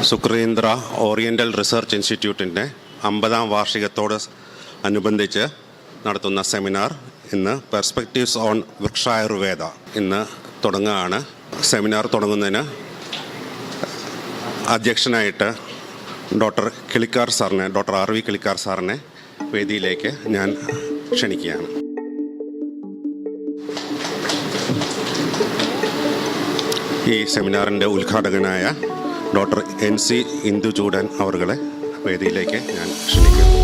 Sukrtindra Oriental Research Institute-ന്റെ 50ാം വാർഷികത്തോട് അനുബന്ധിച്ച് നടത്തുന്ന seminar ഇന്ന് പെർസ്പെക്റ്റീവ്സ് ഓൺ വൃക്ഷായുർവേദ ഇന്ന് തുടങ്ങുകയാണ്. സെമിനാർ തുടങ്ങുന്നതിന് അധ്യക്ഷനായിട്ട് ഡോക്ടർ കിലിക്കാർ സാറിനെ, ഡോക്ടർ ആർ വി കിലിക്കാർ സാറിനെ വേദിയിലേക്ക് ഞാൻ ക്ഷണിക്കുകയാണ്. ഈ സെമിനാറിൻ്റെ ഉദ്ഘാടകനായ ഡോക്ടർ NC ഇന്ദുചൂടൻ അവരുടെ വേദിയിലേക്ക് ഞാൻ ക്ഷണിക്കുന്നു.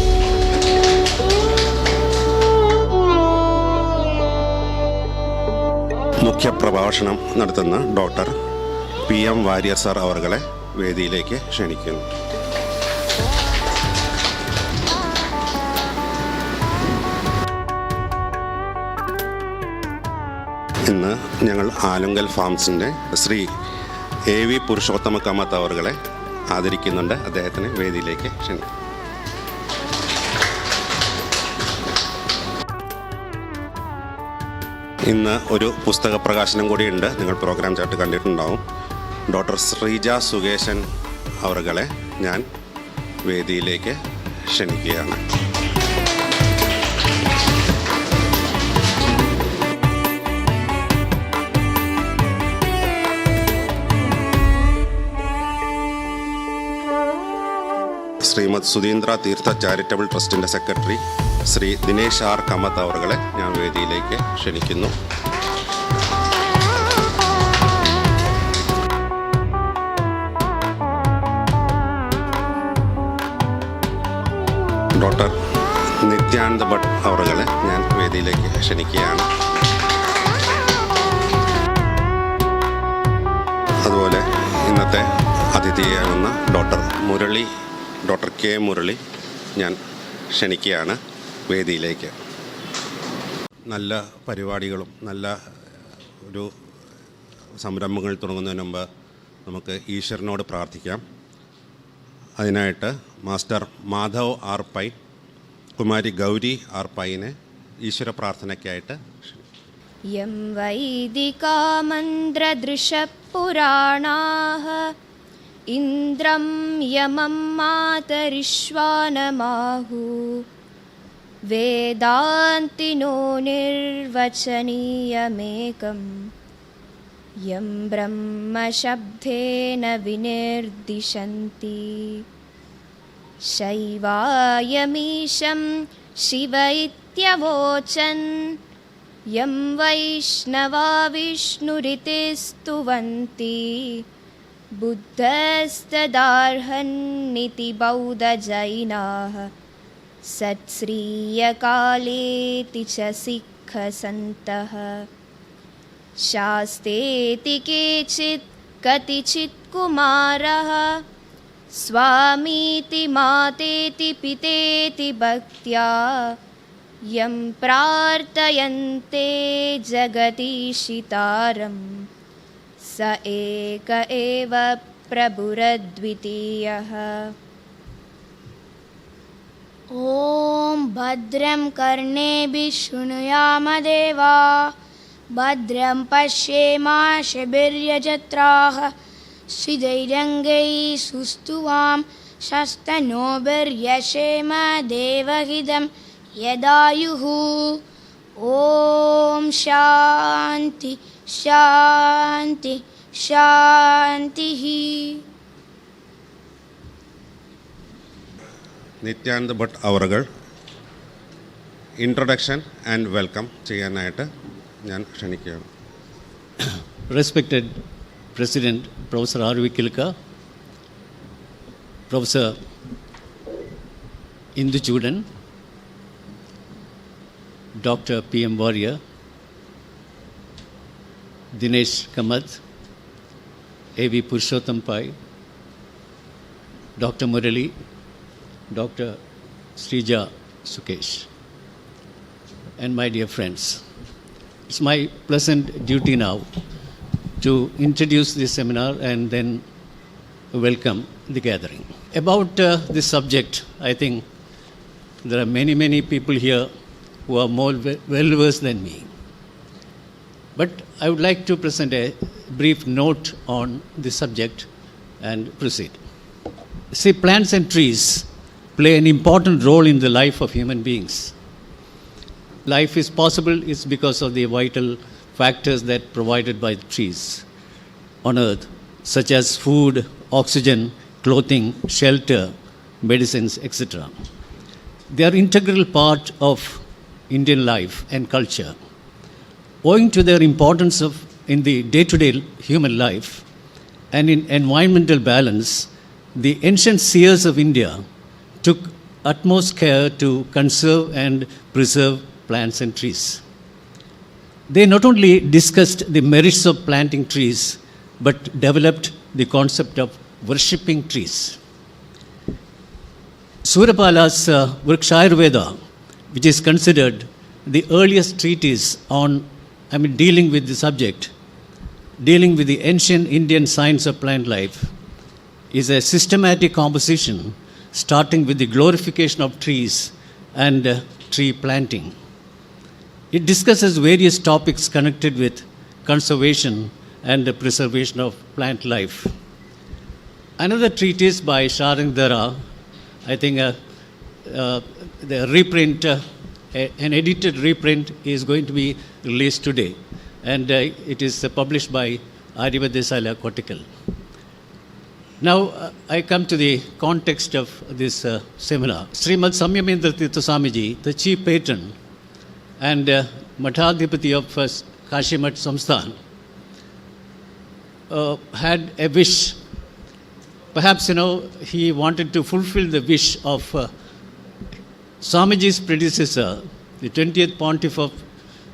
മുഖ്യപ്രഭാഷണം നടത്തുന്ന ഡോക്ടർ PM വാര്യർ സാർ അവരുടെ വേദിയിലേക്ക് ക്ഷണിക്കുന്നു. ഇന്ന് ഞങ്ങൾ ആലുങ്കൽ ഫാംസിൻ്റെ ശ്രീ A.V.Purushothama Kamath അവരെ ആദരിക്കുന്നുണ്ട്. അദ്ദേഹത്തിന് വേദിയിലേക്ക് ക്ഷണിക്കും. ഇന്ന് ഒരു പുസ്തക പ്രകാശനം കൂടിയുണ്ട്. നിങ്ങൾ പ്രോഗ്രാം ചാർട്ട് കണ്ടിട്ടുണ്ടാവും. ഡോക്ടർ ശ്രീജ സുകേശൻ അവരെ ഞാൻ വേദിയിലേക്ക് ക്ഷണിക്കുകയാണ്. ശ്രീമദ് സുധീന്ദ്ര തീർത്ഥ ചാരിറ്റബിൾ ട്രസ്റ്റിൻ്റെ സെക്രട്ടറി ശ്രീ ദിനേശ് R. കമത്ത് അവരെ ഞാൻ വേദിയിലേക്ക് ക്ഷണിക്കുന്നു. ഡോക്ടർ നിത്യാനന്ദ ഭട്ട് അവരെ ഞാൻ വേദിയിലേക്ക് ക്ഷണിക്കുകയാണ്. അതുപോലെ ഇന്നത്തെ അതിഥിയാകുന്ന ഡോക്ടർ K. മുരളി ഞാൻ ക്ഷണിക്കുകയാണ് വേദിയിലേക്ക്. നല്ല പരിപാടികളും നല്ല ഒരു സംരംഭങ്ങൾ തുടങ്ങുന്നതിന് മുമ്പ് നമുക്ക് ഈശ്വരനോട് പ്രാർത്ഥിക്കാം. അതിനായിട്ട് master Madhav R. Pi, Kumari Gauri R. പൈനെ ഈശ്വര പ്രാർത്ഥനയ്ക്കായിട്ട് യം വൈദികാ മന്ത്രദൃശപുരാണാഃ ഇന്ദ്രം യമം മാതരിശ്വാനമാഹു വേദാന്തിനോ നിർവചനീയമേകം യം ബ്രഹ്മശബ്ദേന വിനിർദിശന്തി ശൈവായമീശം ശിവ ഇത്യവോചൻ യം വൈഷ്ണവാ വിഷ്ണുരിതി സ്തുവന്തി ബുദ്ധസ്തദാർഹന്നിതി ബൗദ്ധജൈനാഃ സത്ശ്രീയകാലേതി ച സിഖ്ഖസന്തഃ ശാസ്തേതി കേചിത് കതിചിത് കുമാരഃ സ്വാമീതി മാതേതി പിതേതി ഭക്ത്യാ യം പ്രാർത്ഥയന്തെ ജഗദീശിതാരം സ ഏക ഏവ പ്രഭുരദ്വിതീയഃ. ഓം ഭദ്രം കർണേഭിഃ ശൃണുയാമ ദേവാഃ ഭദ്രം പശ്യേമാശഭിർയജത്രാഃ സ്ഥിരൈരംഗൈഃ സുസ്തുവാം ശസ്തനോഭിർയശേമ ദേവഹിതം യദായുഃ. ഓം ശാന്തി ശാന്തി ശാന്തിഃ. നിത്യാനന്ദ ഭട്ട് അവർ ഇൻട്രൊഡക്ഷൻ ആൻഡ് വെൽക്കം ചെയ്യാനായിട്ട് ഞാൻ ക്ഷണിക്കുകയാണ്. Respected President Professor R.V. Kilikar, Professor Induchoodan, Dr. PM Varier, Dinesh Kamath, A.V.Purushothama, Dr. Murali, Dr. Srija Sukesh, and my dear friends. It's my pleasant duty now to introduce this seminar and then welcome the gathering. About this subject, I think there are many people here who are more well-versed than me. But I would like to present a brief note on the subject and proceed. See, plants and trees play an important role in the life of human beings. Life is possible is because of the vital factors that provided by the trees on earth, such as food, oxygen, clothing, shelter, medicines, etc. They are integral part of Indian life and culture. Owing to their importance in the day-to-day human life and in environmental balance, the ancient seers of India took utmost care to conserve and preserve plants and trees. They not only discussed the merits of planting trees, but developed the concept of worshipping trees. Surapala's Vrikshayurveda, which is considered the earliest treatise on, dealing with the subject, dealing with the ancient Indian science of plant life, is a systematic composition starting with the glorification of trees and tree planting. It discusses various topics connected with conservation and the preservation of plant life. Another treatise by Sukrtindra, I think the reprint, an edited reprint is going to be released today, and it is published by Arya, Sala, Kottakkal. Now, I come to the context of this seminar. Srimad Samyamendra Tirtha Swamiji, the chief patron and Mathadhipati of Kashimat Samsthan, had a wish. Perhaps, he wanted to fulfill the wish of Swamiji's predecessor, the 20th Pontiff of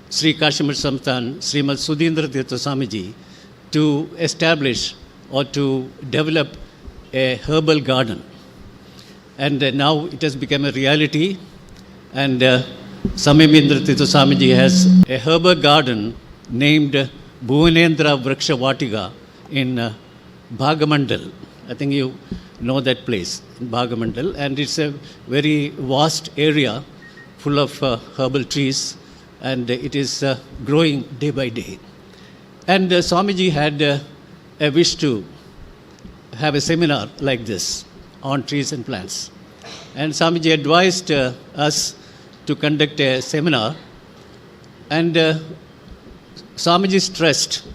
Sri Kashimat Samsthan, Srimad Sudhindra Tirtha Swamiji, to establish or to develop a herbal garden. And now it has become a reality, and Samyamendra Tirtha Swamiji has a herbal garden named Bhuvanendra Vriksha Vatika in Bhagamandal. I think you know that place, in Bhagamandal, and it's a very vast area full of herbal trees, and it is growing day by day. And Swamiji had a wish to have a seminar like this on trees and plants. And Swamiji advised us to conduct a seminar, and Swamiji stressed,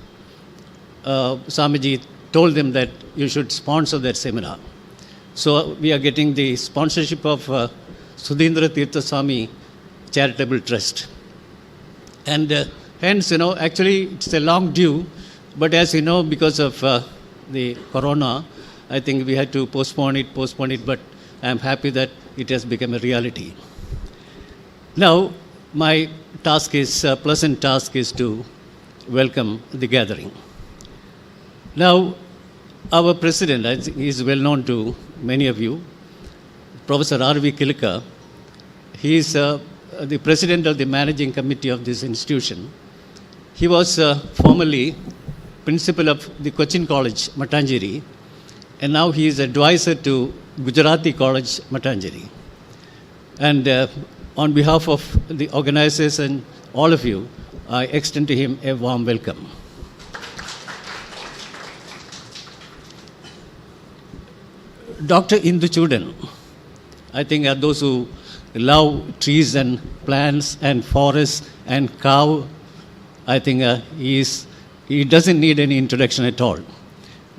Swamiji told them that you should sponsor that seminar. So we are getting the sponsorship of Sudhindra Tirtha Swami Charitable Trust. And hence, actually it's a long due, but as you know, because of the corona, I think we had to postpone it, but I am happy that it has become a reality. Now, my pleasant task is to welcome the gathering. Now, our president, I think he is well known to many of you, Professor R.V. Kilikar. He is the president of the managing committee of this institution. He was formerly principal of the Cochin College, Mattancherry, and now he is advisor to Gujarati College, Mattancherry. And on behalf of the organizers and all of you, I extend to him a warm welcome. Dr. Induchoodan, I think are those who love trees and plants and forests and cow. I think he doesn't need any introduction at all.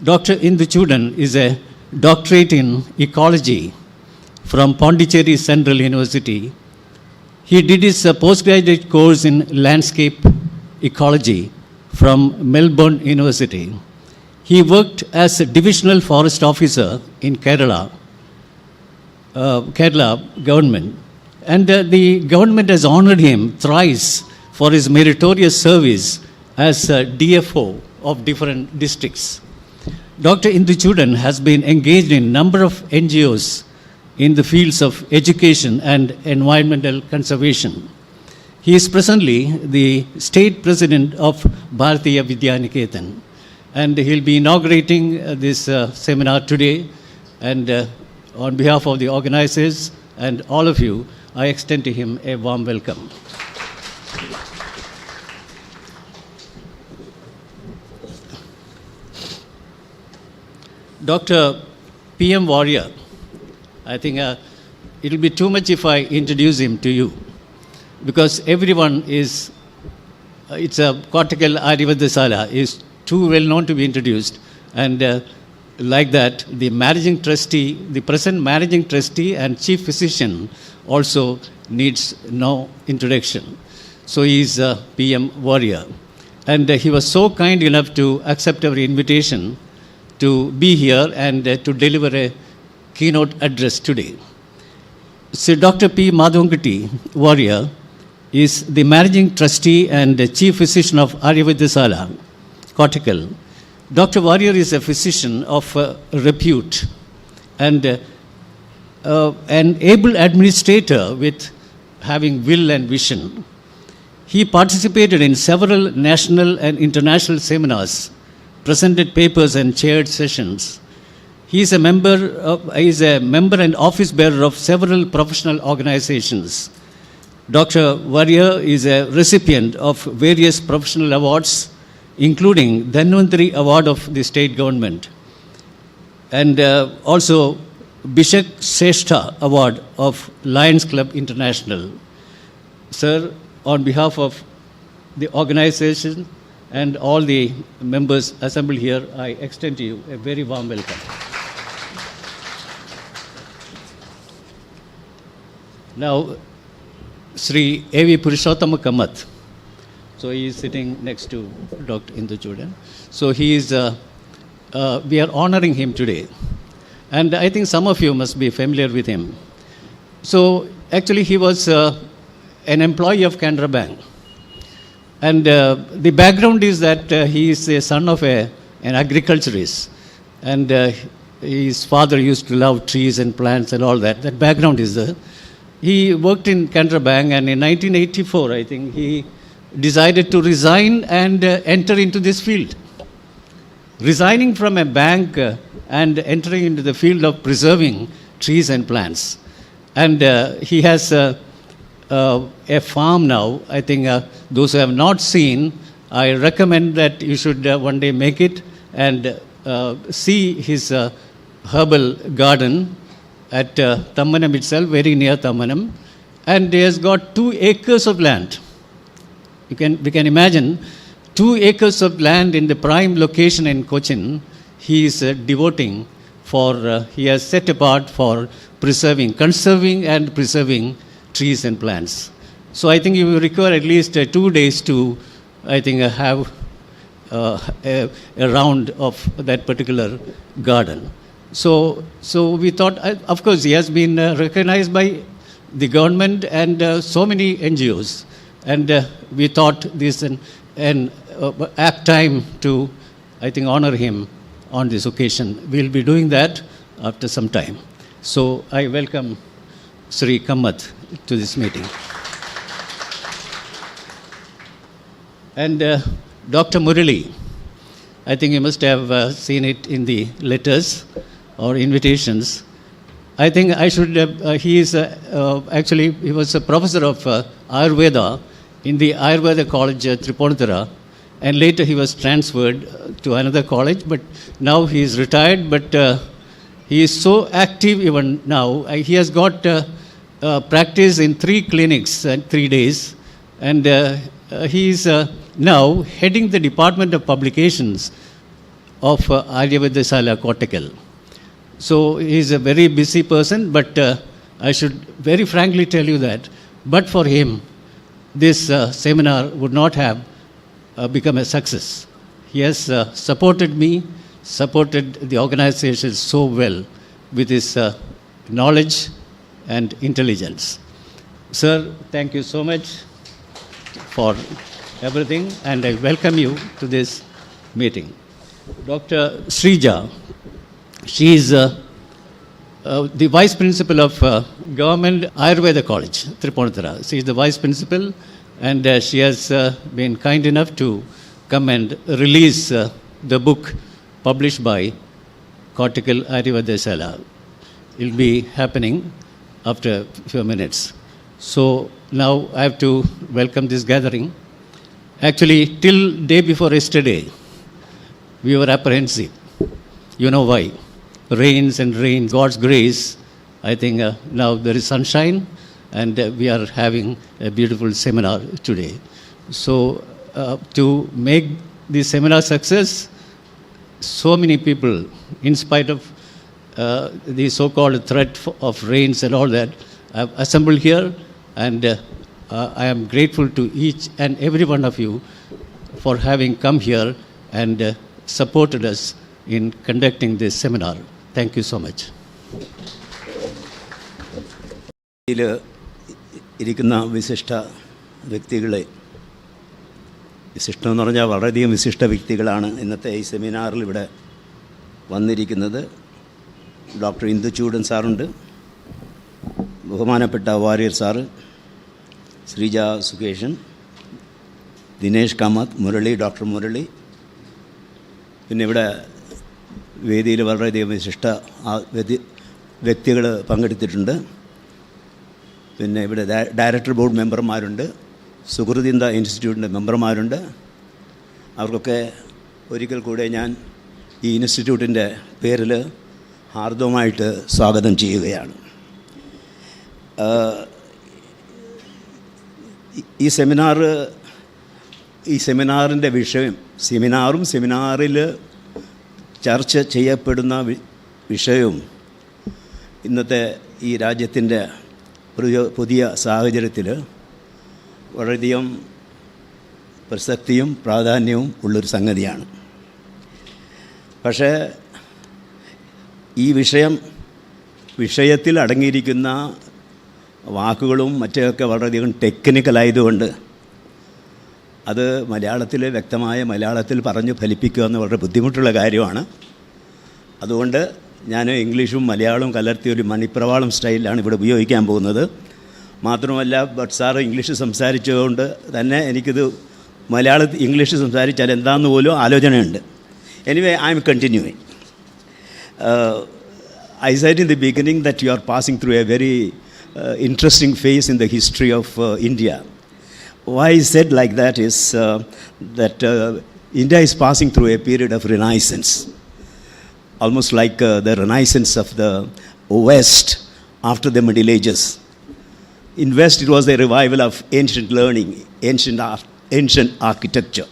Dr. Induchoodan is a doctorate in ecology from Pondicherry Central University. He did his postgraduate course in landscape ecology from Melbourne University. He worked as a divisional forest officer in Kerala government, and the government has honored him thrice for his meritorious service as DFO of different districts. Dr. Induchoodan has been engaged in a number of NGOs in the fields of education and environmental conservation. He is presently the state president of Bharatiya Vidya Niketan, and he'll be inaugurating this seminar today. And on behalf of the organizers and all of you, I extend to him a warm welcome. Dr. PM Varier. I think it will be too much if I introduce him to you, because everyone is, it's a Kottakkal Arya Sala is too well known to be introduced. And like that, the managing trustee, the present managing trustee and chief physician also needs no introduction. So he is PM Varier. And he was so kind enough to accept our invitation to be here and to deliver a keynote address today. So Dr. P. Madhvankati Varier is the managing trustee and chief physician of Arya Sala, Kottakkal. Dr. Varier is a physician of repute and an able administrator with having will and vision. He participated in several national and international seminars, presented papers and chaired sessions. He is a member and office bearer of several professional organizations. Dr. Varier is a recipient of various professional awards, including the Dhanvantari Award of the state government and also Bishak Seshta Award of Lions Club International. Sir, on behalf of the organization and all the members assembled here, I extend to you a very warm welcome. Now, Sri A.V.Purushothama Kamath. So he is sitting next to Dr. Induchoodan. So he is, we are honoring him today. And I think some of you must be familiar with him. So actually he was an employee of Canara Bank. And the background is that he is a son of an agriculturist. And his father used to love trees and plants and all that. That background is there. He worked in Canara Bank, and in 1984, I think, he decided to resign and enter into this field. Resigning from a bank and entering into the field of preserving trees and plants. And he has a farm now. I think those who have not seen, I recommend that you should one day make it and see his herbal garden at Thammanam itself, very near Thammanam. And he has got 2 acres of land. We can imagine 2 acres of land in the prime location in Kochi. He is devoting for, he has set apart for conserving and preserving trees and plants. So I think you will require at least 2 days to, I think, have a round of that particular garden. So we thought, of course, he has been recognized by the government and so many NGOs. And we thought this an apt time to, I think, honor him on this occasion. We'll be doing that after some time. So I welcome Sri Kamath to this meeting. And Dr. Murali, I think you must have seen it in the letters or invitations. I think I should, he is actually, he was a professor of Ayurveda in the Ayurveda college Tripundra, and later he was transferred to another college, but now he is retired, but he is so active even now. He has got practice in 3 clinics and 3 days, and he is now heading the Department of Publications of Arya Sala Kottakkal. So he is a very busy person, but I should very frankly tell you that, but for him, this seminar would not have become a success. He has supported me, supported the organization so well with his knowledge and intelligence. Sir, thank you so much for everything, and I welcome you to this meeting. Dr. Srija, she is the Vice Principal of Government Ayurveda College, Tripundra. She is the Vice Principal, and she has been kind enough to come and release the book published by Kottakkal Arya Sala. It will be happening after a few minutes. So now I have to welcome this gathering. Actually, till day before yesterday, we were apprehensive. You know why? rains and rain, God's grace, I think now there is sunshine, and we are having a beautiful seminar today. So to make this seminar success, so many people, in spite of the so-called threat of rains and all that, have assembled here, and I am grateful to each and every one of you for having come here and supported us in conducting this seminar. Thank you so much. ഇരിക്കുന്ന വിശിഷ്ട വ്യക്തികളെ, വിശിഷ്ടമെന്ന് പറഞ്ഞാൽ വളരെയധികം വിശിഷ്ട വ്യക്തികളാണ് ഇന്നത്തെ ഈ സെമിനാറിൽ ഇവിടെ വന്നിരിക്കുന്നത്. ഡോക്ടർ ഇന്ദുചൂഡൻ സാറുണ്ട്, ബഹുമാനപ്പെട്ട വാരിയർ സാറ്, ശ്രീജ സുകേശൻ, ദിനേശ് കാമത്ത്, മുരളി, ഡോക്ടർ മുരളി, പിന്നെ ഇവിടെ വേദിയിൽ വളരെയധികം വിശിഷ്ട വ്യക്തികൾ പങ്കെടുത്തിട്ടുണ്ട്. പിന്നെ ഇവിടെ ഡയറക്ടർ ബോർഡ് മെമ്പർമാരുണ്ട്, സുകൃതീന്ദ്ര ഇൻസ്റ്റിറ്റ്യൂട്ടിൻ്റെ മെമ്പർമാരുണ്ട്. അവർക്കൊക്കെ ഒരിക്കൽ കൂടെ ഞാൻ ഈ ഇൻസ്റ്റിറ്റ്യൂട്ടിൻ്റെ പേരിൽ ഹാർദവമായിട്ട് സ്വാഗതം ചെയ്യുകയാണ്. ഈ സെമിനാറിൻ്റെ വിഷയം, സെമിനാറിൽ ചർച്ച ചെയ്യപ്പെടുന്ന വിഷയവും ഇന്നത്തെ ഈ രാജ്യത്തിൻ്റെ പുതിയ സാഹചര്യത്തിൽ വളരെയധികം പ്രസക്തിയും പ്രാധാന്യവും ഉള്ളൊരു സംഗതിയാണ്. പക്ഷേ ഈ വിഷയത്തിൽ അടങ്ങിയിരിക്കുന്ന വാക്കുകളും മറ്റൊക്കെ വളരെയധികം ടെക്നിക്കലായതുകൊണ്ട് അത് വ്യക്തമായ മലയാളത്തിൽ പറഞ്ഞു ഫലിപ്പിക്കുക എന്ന് വളരെ ബുദ്ധിമുട്ടുള്ള കാര്യമാണ്. അതുകൊണ്ട് ഞാൻ ഇംഗ്ലീഷും മലയാളവും കലർത്തിയ ഒരു മണിപ്രവാളം സ്റ്റൈലിലാണ് ഇവിടെ ഉപയോഗിക്കാൻ പോകുന്നത്. മാത്രമല്ല, ബട്ട് സാറ് ഇംഗ്ലീഷ് സംസാരിച്ചതുകൊണ്ട് തന്നെ എനിക്കിത് ഇംഗ്ലീഷ് സംസാരിച്ചാൽ എന്താണെന്ന് പോലും ആലോചനയുണ്ട്. Anyway, I am continuing. I said in the beginning that you are passing through a very interesting phase in the history of India. Why I said like that is that India is passing through a period of renaissance, almost like the renaissance of the West after the Middle Ages. In West, it was a revival of ancient learning, ancient architecture.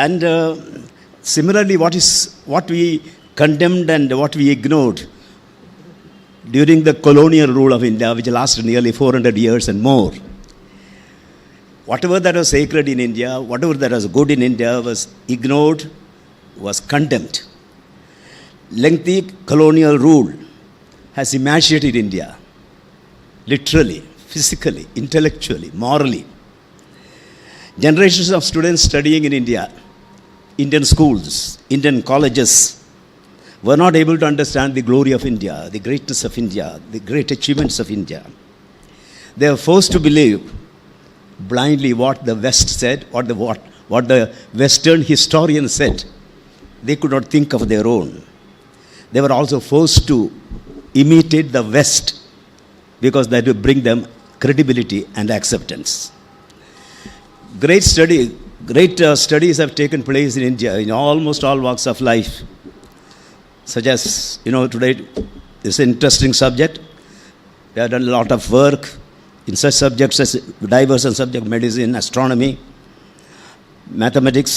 And similarly, what we condemned and what we ignored during the colonial rule of India, which lasted nearly 400 years and more. Whatever that was sacred in India, whatever that was good in India was ignored, was condemned. Lengthy colonial rule has emaciated India, literally, physically, intellectually, morally. Generations of students studying in India, Indian schools, Indian colleges, were not able to understand the glory of India, the greatness of India, the great achievements of India. They were forced to believe blindly what the West said, what the Western historians said. They could not think of their own. They were also forced to imitate the West because that would bring them credibility and acceptance. Great studies have taken place in India in almost all walks of life. Such as, today this is an interesting subject. We have done a lot of work in such subjects as diverse subject, medicine, astronomy, mathematics,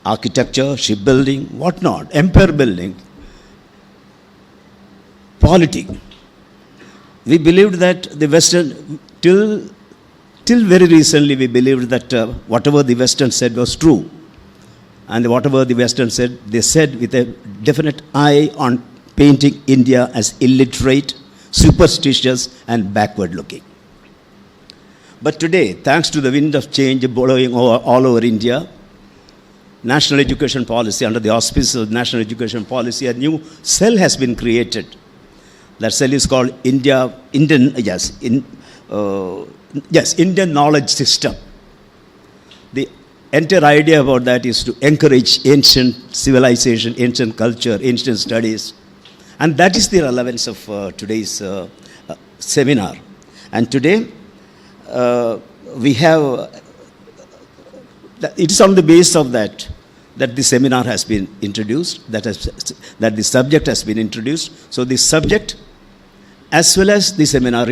architecture, shipbuilding, whatnot, empire building, politics. We believed that the Western, till very recently, we believed that whatever the Western said was true. And whatever the Western said, they said with a definite eye on painting India as illiterate, superstitious, and backward looking. But today, thanks to the wind of change blowing all over India, national education policy, under the auspices of national education policy, a new cell has been created. That cell is called Indian Knowledge System. The entire idea about that is to encourage ancient civilization, ancient culture, ancient studies. And that is the relevance of today's seminar. And today, we have, it is on the basis of that that the seminar has been introduced, that the subject has been introduced. So the subject as well as the seminar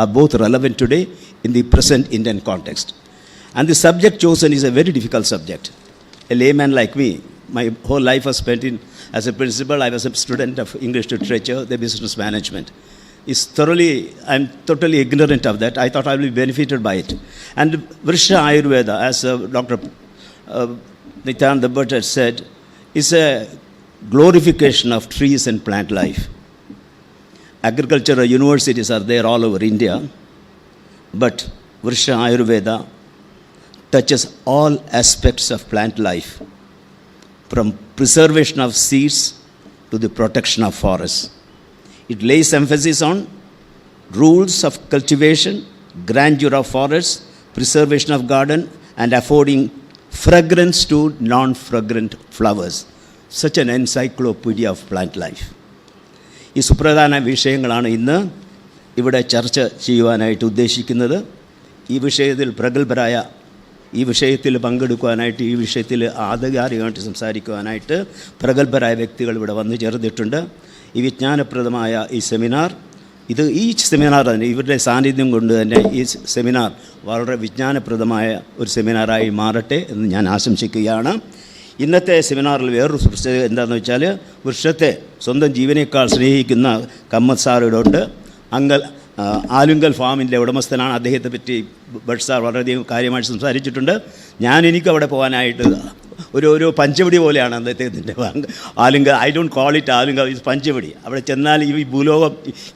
are both relevant today in the present Indian context. And the subject chosen is a very difficult subject. A layman like me, my whole life was spent as a principal. I was a student of English literature, the business management. I'm totally ignorant of that. I thought I would be benefited by it. And Vrikshayurveda, as Dr. Nithyanantha Bhat had said, is a glorification of trees and plant life. Agricultural universities are there all over India, but Vrikshayurveda touches all aspects of plant life, from preservation of seeds to the protection of forests. It lays emphasis on rules of cultivation, grandeur of forests, preservation of garden, and affording fragrance to non-fragrant flowers. Such an encyclopedia of plant life. ഈ സുപ്രധാന വിഷയങ്ങളാണ് ഇന്ന് ഇവിടെ ചർച്ച ചെയ്യുവാനായിട്ട് ഉദ്ദേശിക്കുന്നത്. ഈ വിഷയത്തിൽ പ്രഗത്ഭരായ, ഈ വിഷയത്തിൽ പങ്കെടുക്കുവാനായിട്ട്, ഈ വിഷയത്തിൽ ആധികാരികമായിട്ട് സംസാരിക്കുവാനായിട്ട് പ്രഗത്ഭരായ വ്യക്തികൾ ഇവിടെ വന്നു ചേർന്നിട്ടുണ്ട്. ഈ വിജ്ഞാനപ്രദമായ ഈ സെമിനാർ, ഈ സെമിനാർ തന്നെ, ഇവരുടെ സാന്നിധ്യം കൊണ്ട് തന്നെ ഈ സെമിനാർ വളരെ വിജ്ഞാനപ്രദമായ ഒരു സെമിനാറായി മാറട്ടെ എന്ന് ഞാൻ ആശംസിക്കുകയാണ്. ഇന്നത്തെ സെമിനാറിൽ വേറൊരു പ്രത്യേകത എന്താണെന്ന് വെച്ചാൽ, വൃക്ഷത്തെ സ്വന്തം ജീവനേക്കാൾ സ്നേഹിക്കുന്ന കമ്മത്ത് സാർ ഇവിടെ ഉണ്ട്. ആലുങ്കൽ ഫാമിൻ്റെ ഉടമസ്ഥനാണ്. അദ്ദേഹത്തെ പറ്റി ഭട്ട് സാർ വളരെയധികം കാര്യമായിട്ട് സംസാരിച്ചിട്ടുണ്ട്. എനിക്ക് അവിടെ പോകാനായിട്ട് ഒരു പഞ്ചവടി പോലെയാണ് അദ്ദേഹത്തിൻ്റെ Alunkal. I don't call it Alunkal, ഇത് പഞ്ചവടി. അവിടെ ചെന്നാൽ ഈ ഭൂലോകം,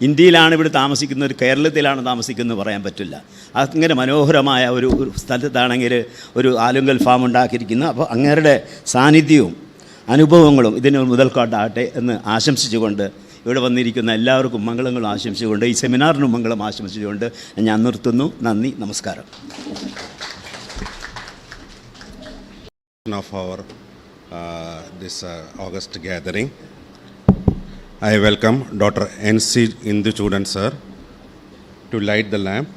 ഇന്ത്യയിലാണ് ഇവിടെ താമസിക്കുന്നത്, കേരളത്തിലാണ് താമസിക്കുന്നത് പറയാൻ പറ്റില്ല. അങ്ങനെ മനോഹരമായ ഒരു സ്ഥലത്താണെങ്കിൽ ഒരു ആലുങ്കൽ ഫാം ഉണ്ടാക്കിയിരിക്കുന്നത്. അപ്പോൾ അങ്ങേരുടെ സാന്നിധ്യവും അനുഭവങ്ങളും ഇതിന് മുതൽക്കോട്ടാകട്ടെ എന്ന് ആശംസിച്ചുകൊണ്ട്, ഇവിടെ വന്നിരിക്കുന്ന എല്ലാവർക്കും മംഗളങ്ങളും ആശംസിച്ചുകൊണ്ട്, ഈ സെമിനാറിനും മംഗളം ആശംസിച്ചുകൊണ്ട് ഞാൻ നിർത്തുന്നു. നന്ദി, നമസ്കാരം. Of our this August gathering, I welcome Dr. N.C. Induchoodan sir to light the lamp.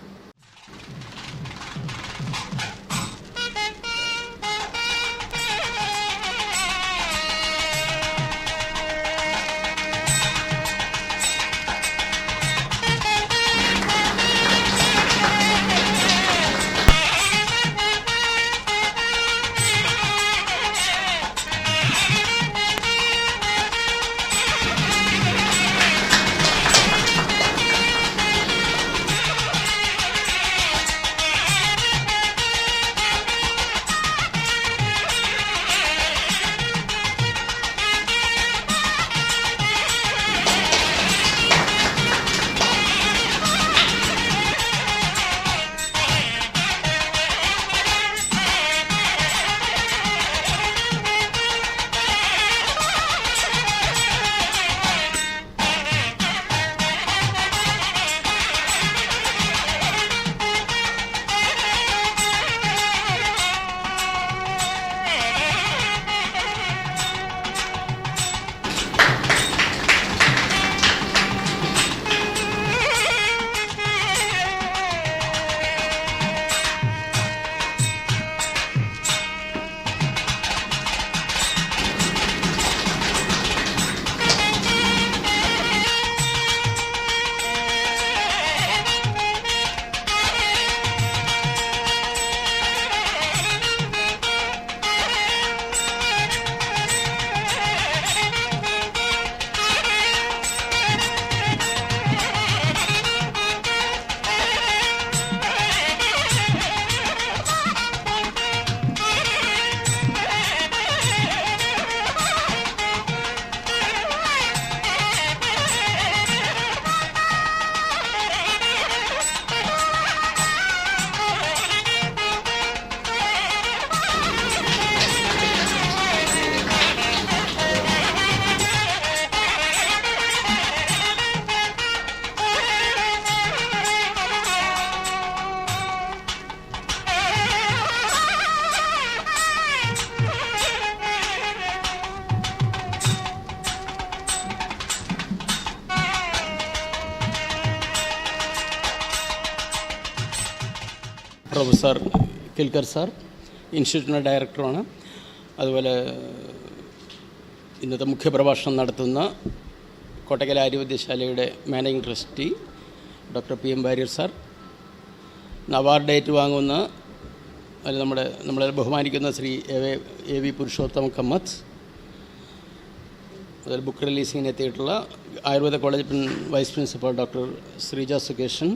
Professor Kilkar sir, ഇൻസ്റ്റിറ്റ്യൂട്ടിൻ്റെ ഡയറക്ടറാണ്. അതുപോലെ ഇന്നത്തെ മുഖ്യപ്രഭാഷണം നടത്തുന്ന കോട്ടക്കൽ ആര്യവൈദ്യശാലയുടെ managing trustee doctor P M Warrier sir, award ഏറ്റുവാങ്ങുന്ന അതിൽ നമ്മളെ ബഹുമാനിക്കുന്ന ശ്രീ A.V.Purushothama കമത്ത്, അതിൽ ബുക്ക് റിലീസിങ്ങിന് എത്തിയിട്ടുള്ള Ayurveda college vice principal doctor Sreeja Sukesan,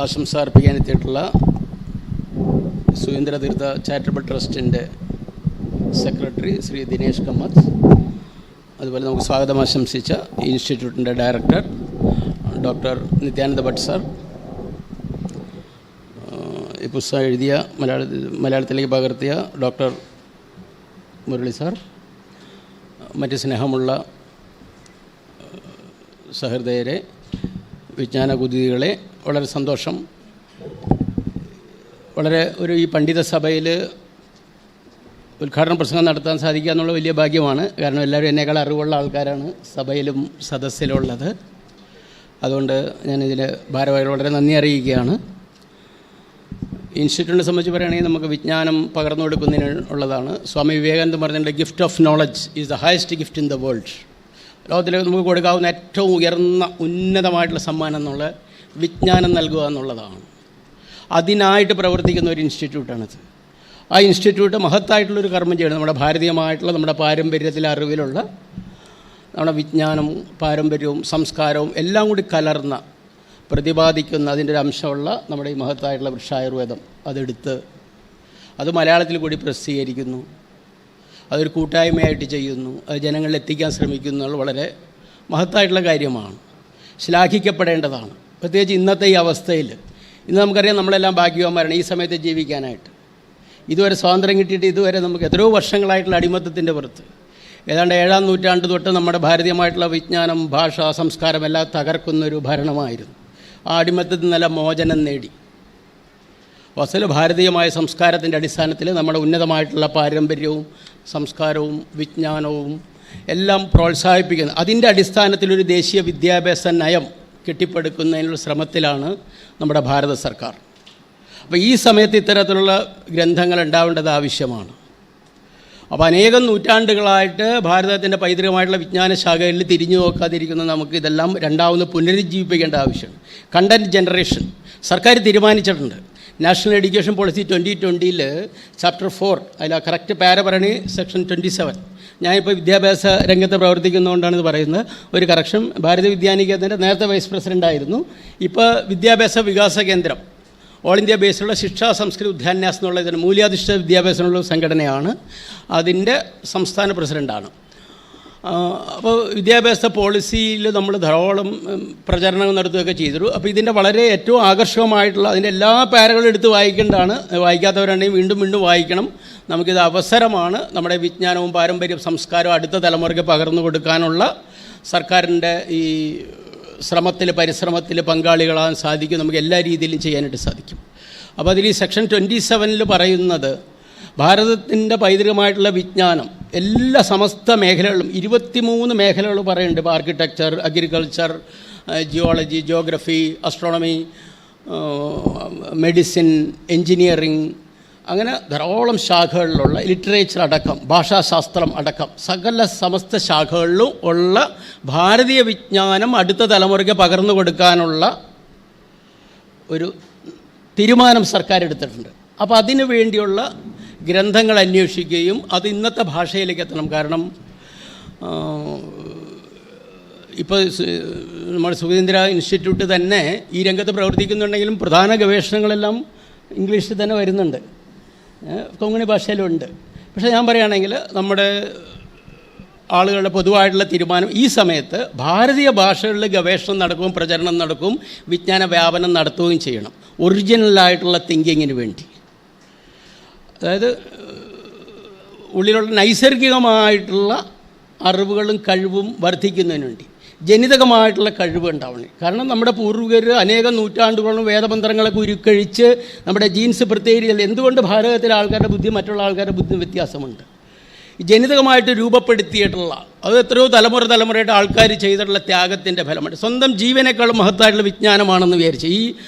ആശംസ അർപ്പിക്കാൻ എത്തിയിട്ടുള്ള സുധീന്ദ്ര തീർത്ഥ ചാരിറ്റബിൾ ട്രസ്റ്റിൻ്റെ സെക്രട്ടറി ശ്രീ ദിനേശ് കമത്ത്, അതുപോലെ നമുക്ക് സ്വാഗതം ആശംസിച്ച ഇൻസ്റ്റിറ്റ്യൂട്ടിൻ്റെ director doctor Nithyananda Bhat sir, ഈ പുസ്തകം എഴുതിയ മലയാളത്തിലേക്ക് പകർത്തിയ ഡോക്ടർ മുരളി സാർ, മറ്റ് സ്നേഹമുള്ള സഹൃദയരെ, വിജ്ഞാന കുതികളെ, വളരെ സന്തോഷം. വളരെ ഈ പണ്ഡിത സഭയിൽ ഉദ്ഘാടന പ്രസംഗം നടത്താൻ സാധിക്കുക എന്നുള്ള വലിയ ഭാഗ്യമാണ്. കാരണം എല്ലാവരും എന്നേക്കാൾ അറിവുള്ള ആൾക്കാരാണ് സഭയിലും സദസ്സിലുള്ളത്. അതുകൊണ്ട് ഞാനിതിൽ ഭാരവാഹികൾ വളരെ നന്ദി അറിയിക്കുകയാണ്. ഇൻസ്റ്റിറ്റ്യൂട്ടിനെ സംബന്ധിച്ച് പറയുകയാണെങ്കിൽ നമുക്ക് വിജ്ഞാനം പകർന്നു കൊടുക്കുന്നതിനുള്ളതാണ്. സ്വാമി വിവേകാനന്ദ പറഞ്ഞിട്ടുണ്ട്, gift of knowledge is the highest gift in the world. ലോകത്തിൽ നമുക്ക് കൊടുക്കാവുന്ന ഏറ്റവും ഉയർന്ന ഉന്നതമായിട്ടുള്ള സമ്മാനം എന്നുള്ള വിജ്ഞാനം നൽകുക എന്നുള്ളതാണ്. അതിനായിട്ട് പ്രവർത്തിക്കുന്ന ഒരു ഇൻസ്റ്റിറ്റ്യൂട്ടാണിത്. ആ ഇൻസ്റ്റിറ്റ്യൂട്ട് മഹത്തായിട്ടുള്ളൊരു കർമ്മം ചെയ്യണം. നമ്മുടെ ഭാരതീയമായിട്ടുള്ള നമ്മുടെ പാരമ്പര്യത്തിലെ അറിവിലുള്ള നമ്മുടെ വിജ്ഞാനവും പാരമ്പര്യവും സംസ്കാരവും എല്ലാം കൂടി കലർന്ന പ്രതിപാദിക്കുന്ന അതിൻ്റെ ഒരു അംശമുള്ള നമ്മുടെ ഈ മഹത്തായിട്ടുള്ള വൃക്ഷായുർവേദം അതെടുത്ത് അത് മലയാളത്തിൽ കൂടി പ്രസിദ്ധീകരിക്കുന്നു. അതൊരു കൂട്ടായ്മയായിട്ട് ചെയ്യുന്നു. അത് ജനങ്ങളിൽ എത്തിക്കാൻ ശ്രമിക്കുന്നത് വളരെ മഹത്തായിട്ടുള്ള കാര്യമാണ്, ശ്ലാഘിക്കപ്പെടേണ്ടതാണ്. പ്രത്യേകിച്ച് ഇന്നത്തെ ഈ അവസ്ഥയിൽ. ഇന്ന് നമുക്കറിയാം നമ്മളെല്ലാം ഭാഗ്യവാന്മാരാണ് ഈ സമയത്ത് ജീവിക്കാനായിട്ട്. ഇതുവരെ സ്വാതന്ത്ര്യം കിട്ടിയിട്ട് ഇതുവരെ നമുക്ക് എത്രയോ വർഷങ്ങളായിട്ടുള്ള അടിമത്തത്തിൻ്റെ പുറത്ത് ഏതാണ്ട് 7-ാം നൂറ്റാണ്ട് തൊട്ട് നമ്മുടെ ഭാരതീയമായിട്ടുള്ള വിജ്ഞാനം, ഭാഷ, സംസ്കാരം എല്ലാം തകർക്കുന്നൊരു ഭരണമായിരുന്നു. ആ അടിമത്തത്തിൽ നിന്നല്ല മോചനം നേടി വസ്തുത ഭാരതീയമായ സംസ്കാരത്തിൻ്റെ അടിസ്ഥാനത്തിൽ നമ്മുടെ ഉന്നതമായിട്ടുള്ള പാരമ്പര്യവും സംസ്കാരവും വിജ്ഞാനവും എല്ലാം പ്രോത്സാഹിപ്പിക്കുന്നത്. അതിൻ്റെ അടിസ്ഥാനത്തിലൊരു ദേശീയ വിദ്യാഭ്യാസ നയം കെട്ടിപ്പടുക്കുന്നതിനുള്ള ശ്രമത്തിലാണ് നമ്മുടെ ഭാരത സർക്കാർ. അപ്പോൾ ഈ സമയത്ത് ഇത്തരത്തിലുള്ള ഗ്രന്ഥങ്ങൾ ഉണ്ടാവേണ്ടത് ആവശ്യമാണ്. അപ്പോൾ അനേകം നൂറ്റാണ്ടുകളായിട്ട് ഭാരതത്തിൻ്റെ പൈതൃകമായിട്ടുള്ള വിജ്ഞാന ശാഖകളിൽ തിരിഞ്ഞു നോക്കാതിരിക്കുന്ന നമുക്ക് ഇതെല്ലാം രണ്ടാമത് പുനരുജ്ജീവിപ്പിക്കേണ്ട ആവശ്യമാണ്. കണ്ടൻറ് ജനറേഷൻ സർക്കാർ തീരുമാനിച്ചിട്ടുണ്ട്. നാഷണൽ എഡ്യൂക്കേഷൻ പോളിസി 2020 ചാപ്റ്റർ 4 അതിൽ കറക്റ്റ് പാര പറയണി സെക്ഷൻ 27. ഞാനിപ്പോൾ വിദ്യാഭ്യാസ രംഗത്ത് പ്രവർത്തിക്കുന്നതുകൊണ്ടാണ് ഇത് പറയുന്നത്. ഒരു കറക്ഷൻ, ഭാരതീയ വിദ്യാനികേതൻ്റെ നേരത്തെ വൈസ് പ്രസിഡൻ്റായിരുന്നു, ഇപ്പോൾ വിദ്യാഭ്യാസ വികാസ കേന്ദ്രം ഓൾ ഇന്ത്യ ബേസിലുള്ള ശിക്ഷാ സംസ്കൃതി ഉദ്യാന്യാസം എന്നുള്ള ഇതിന് മൂല്യാധിഷ്ഠിത വിദ്യാഭ്യാസമുള്ള സംഘടനയാണ്. അതിൻ്റെ സംസ്ഥാന പ്രസിഡൻ്റാണ്. അപ്പോൾ വിദ്യാഭ്യാസ പോളിസിയിൽ നമ്മൾ ധാരാളം പ്രചരണങ്ങൾ നടത്തുകയൊക്കെ ചെയ്തിരുന്നു. അപ്പോൾ ഇതിൻ്റെ വളരെ ഏറ്റവും ആകർഷകമായിട്ടുള്ള അതിൻ്റെ എല്ലാ പാരകളും എടുത്ത് വായിക്കേണ്ടതാണ്. വായിക്കാത്തവരാണെങ്കിൽ വീണ്ടും വീണ്ടും വായിക്കണം. നമുക്കിത് അവസരമാണ്. നമ്മുടെ വിജ്ഞാനവും പാരമ്പര്യവും സംസ്കാരവും അടുത്ത തലമുറയ്ക്ക് പകർന്നു കൊടുക്കാനുള്ള സർക്കാരിൻ്റെ ഈ ശ്രമത്തിൽ പരിശ്രമത്തിൽ പങ്കാളികളാകാൻ സാധിക്കും. നമുക്ക് എല്ലാ രീതിയിലും ചെയ്യാനായിട്ട് സാധിക്കും. അപ്പോൾ അതിൽ ഈ സെക്ഷൻ 27 പറയുന്നത് ഭാരതത്തിൻ്റെ പൈതൃകമായിട്ടുള്ള വിജ്ഞാനം എല്ലാ സമസ്ത മേഖലകളിലും 23 മേഖലകൾ പറയുന്നുണ്ട്. ഇപ്പോൾ architecture, agriculture, geology, geography, astronomy, medicine, engineering, അങ്ങനെ ധാരാളം ശാഖകളിലുള്ള ലിറ്ററേച്ചർ അടക്കം ഭാഷാശാസ്ത്രം അടക്കം സകല സമസ്ത ശാഖകളിലും ഉള്ള ഭാരതീയ വിജ്ഞാനം അടുത്ത തലമുറയ്ക്ക് പകർന്നു കൊടുക്കാനുള്ള ഒരു തീരുമാനം സർക്കാർ എടുത്തിട്ടുണ്ട്. അപ്പോൾ അതിനു വേണ്ടിയുള്ള ഗ്രന്ഥങ്ങൾ അന്വേഷിക്കുകയും അത് ഇന്നത്തെ ഭാഷയിലേക്ക് എത്തണം. കാരണം ഇപ്പോൾ നമ്മുടെ സുധീന്ദ്ര ഇൻസ്റ്റിറ്റ്യൂട്ട് തന്നെ ഈ രംഗത്ത് പ്രവർത്തിക്കുന്നുണ്ടെങ്കിലും പ്രധാന ഗവേഷണങ്ങളെല്ലാം ഇംഗ്ലീഷിൽ തന്നെ വരുന്നുണ്ട്, കൊങ്കണി ഭാഷയിലുണ്ട്. പക്ഷേ ഞാൻ പറയുകയാണെങ്കിൽ നമ്മുടെ ആളുകളുടെ പൊതുവായിട്ടുള്ള തീരുമാനം ഈ സമയത്ത് ഭാരതീയ ഭാഷകളിൽ ഗവേഷണം നടക്കുകയും പ്രചരണം നടക്കുകയും വിജ്ഞാന വ്യാപനം നടത്തുകയും ചെയ്യണം, ഒറിജിനലായിട്ടുള്ള തിങ്കിങ്ങിന് വേണ്ടി. അതായത് ഉള്ളിലുള്ള നൈസർഗികമായിട്ടുള്ള അറിവുകളും കഴിവും വർദ്ധിക്കുന്നതിന് വേണ്ടി ജനിതകമായിട്ടുള്ള കഴിവ് ഉണ്ടാവണം. കാരണം നമ്മുടെ പൂർവികർ അനേകം നൂറ്റാണ്ടുകളും വേദമന്ത്രങ്ങളൊക്കെ ഉരുക്കഴിച്ച് നമ്മുടെ ജീൻസ് പ്രത്യേകിച്ച് എന്തുകൊണ്ട് ഭാരതത്തിലെ ആൾക്കാരുടെ ബുദ്ധി മറ്റുള്ള ആൾക്കാരുടെ ബുദ്ധി വ്യത്യാസമുണ്ട്. ജനിതകമായിട്ട് രൂപപ്പെടുത്തിയിട്ടുള്ള, അത് എത്രയോ തലമുറയായിട്ട് ആൾക്കാർ ചെയ്തിട്ടുള്ള ത്യാഗത്തിൻ്റെ ഫലമാണ്. സ്വന്തം ജീവനേക്കാളും മഹത്തായിട്ടുള്ള വിജ്ഞാനമാണെന്ന് വിചാരിച്ച് ഈ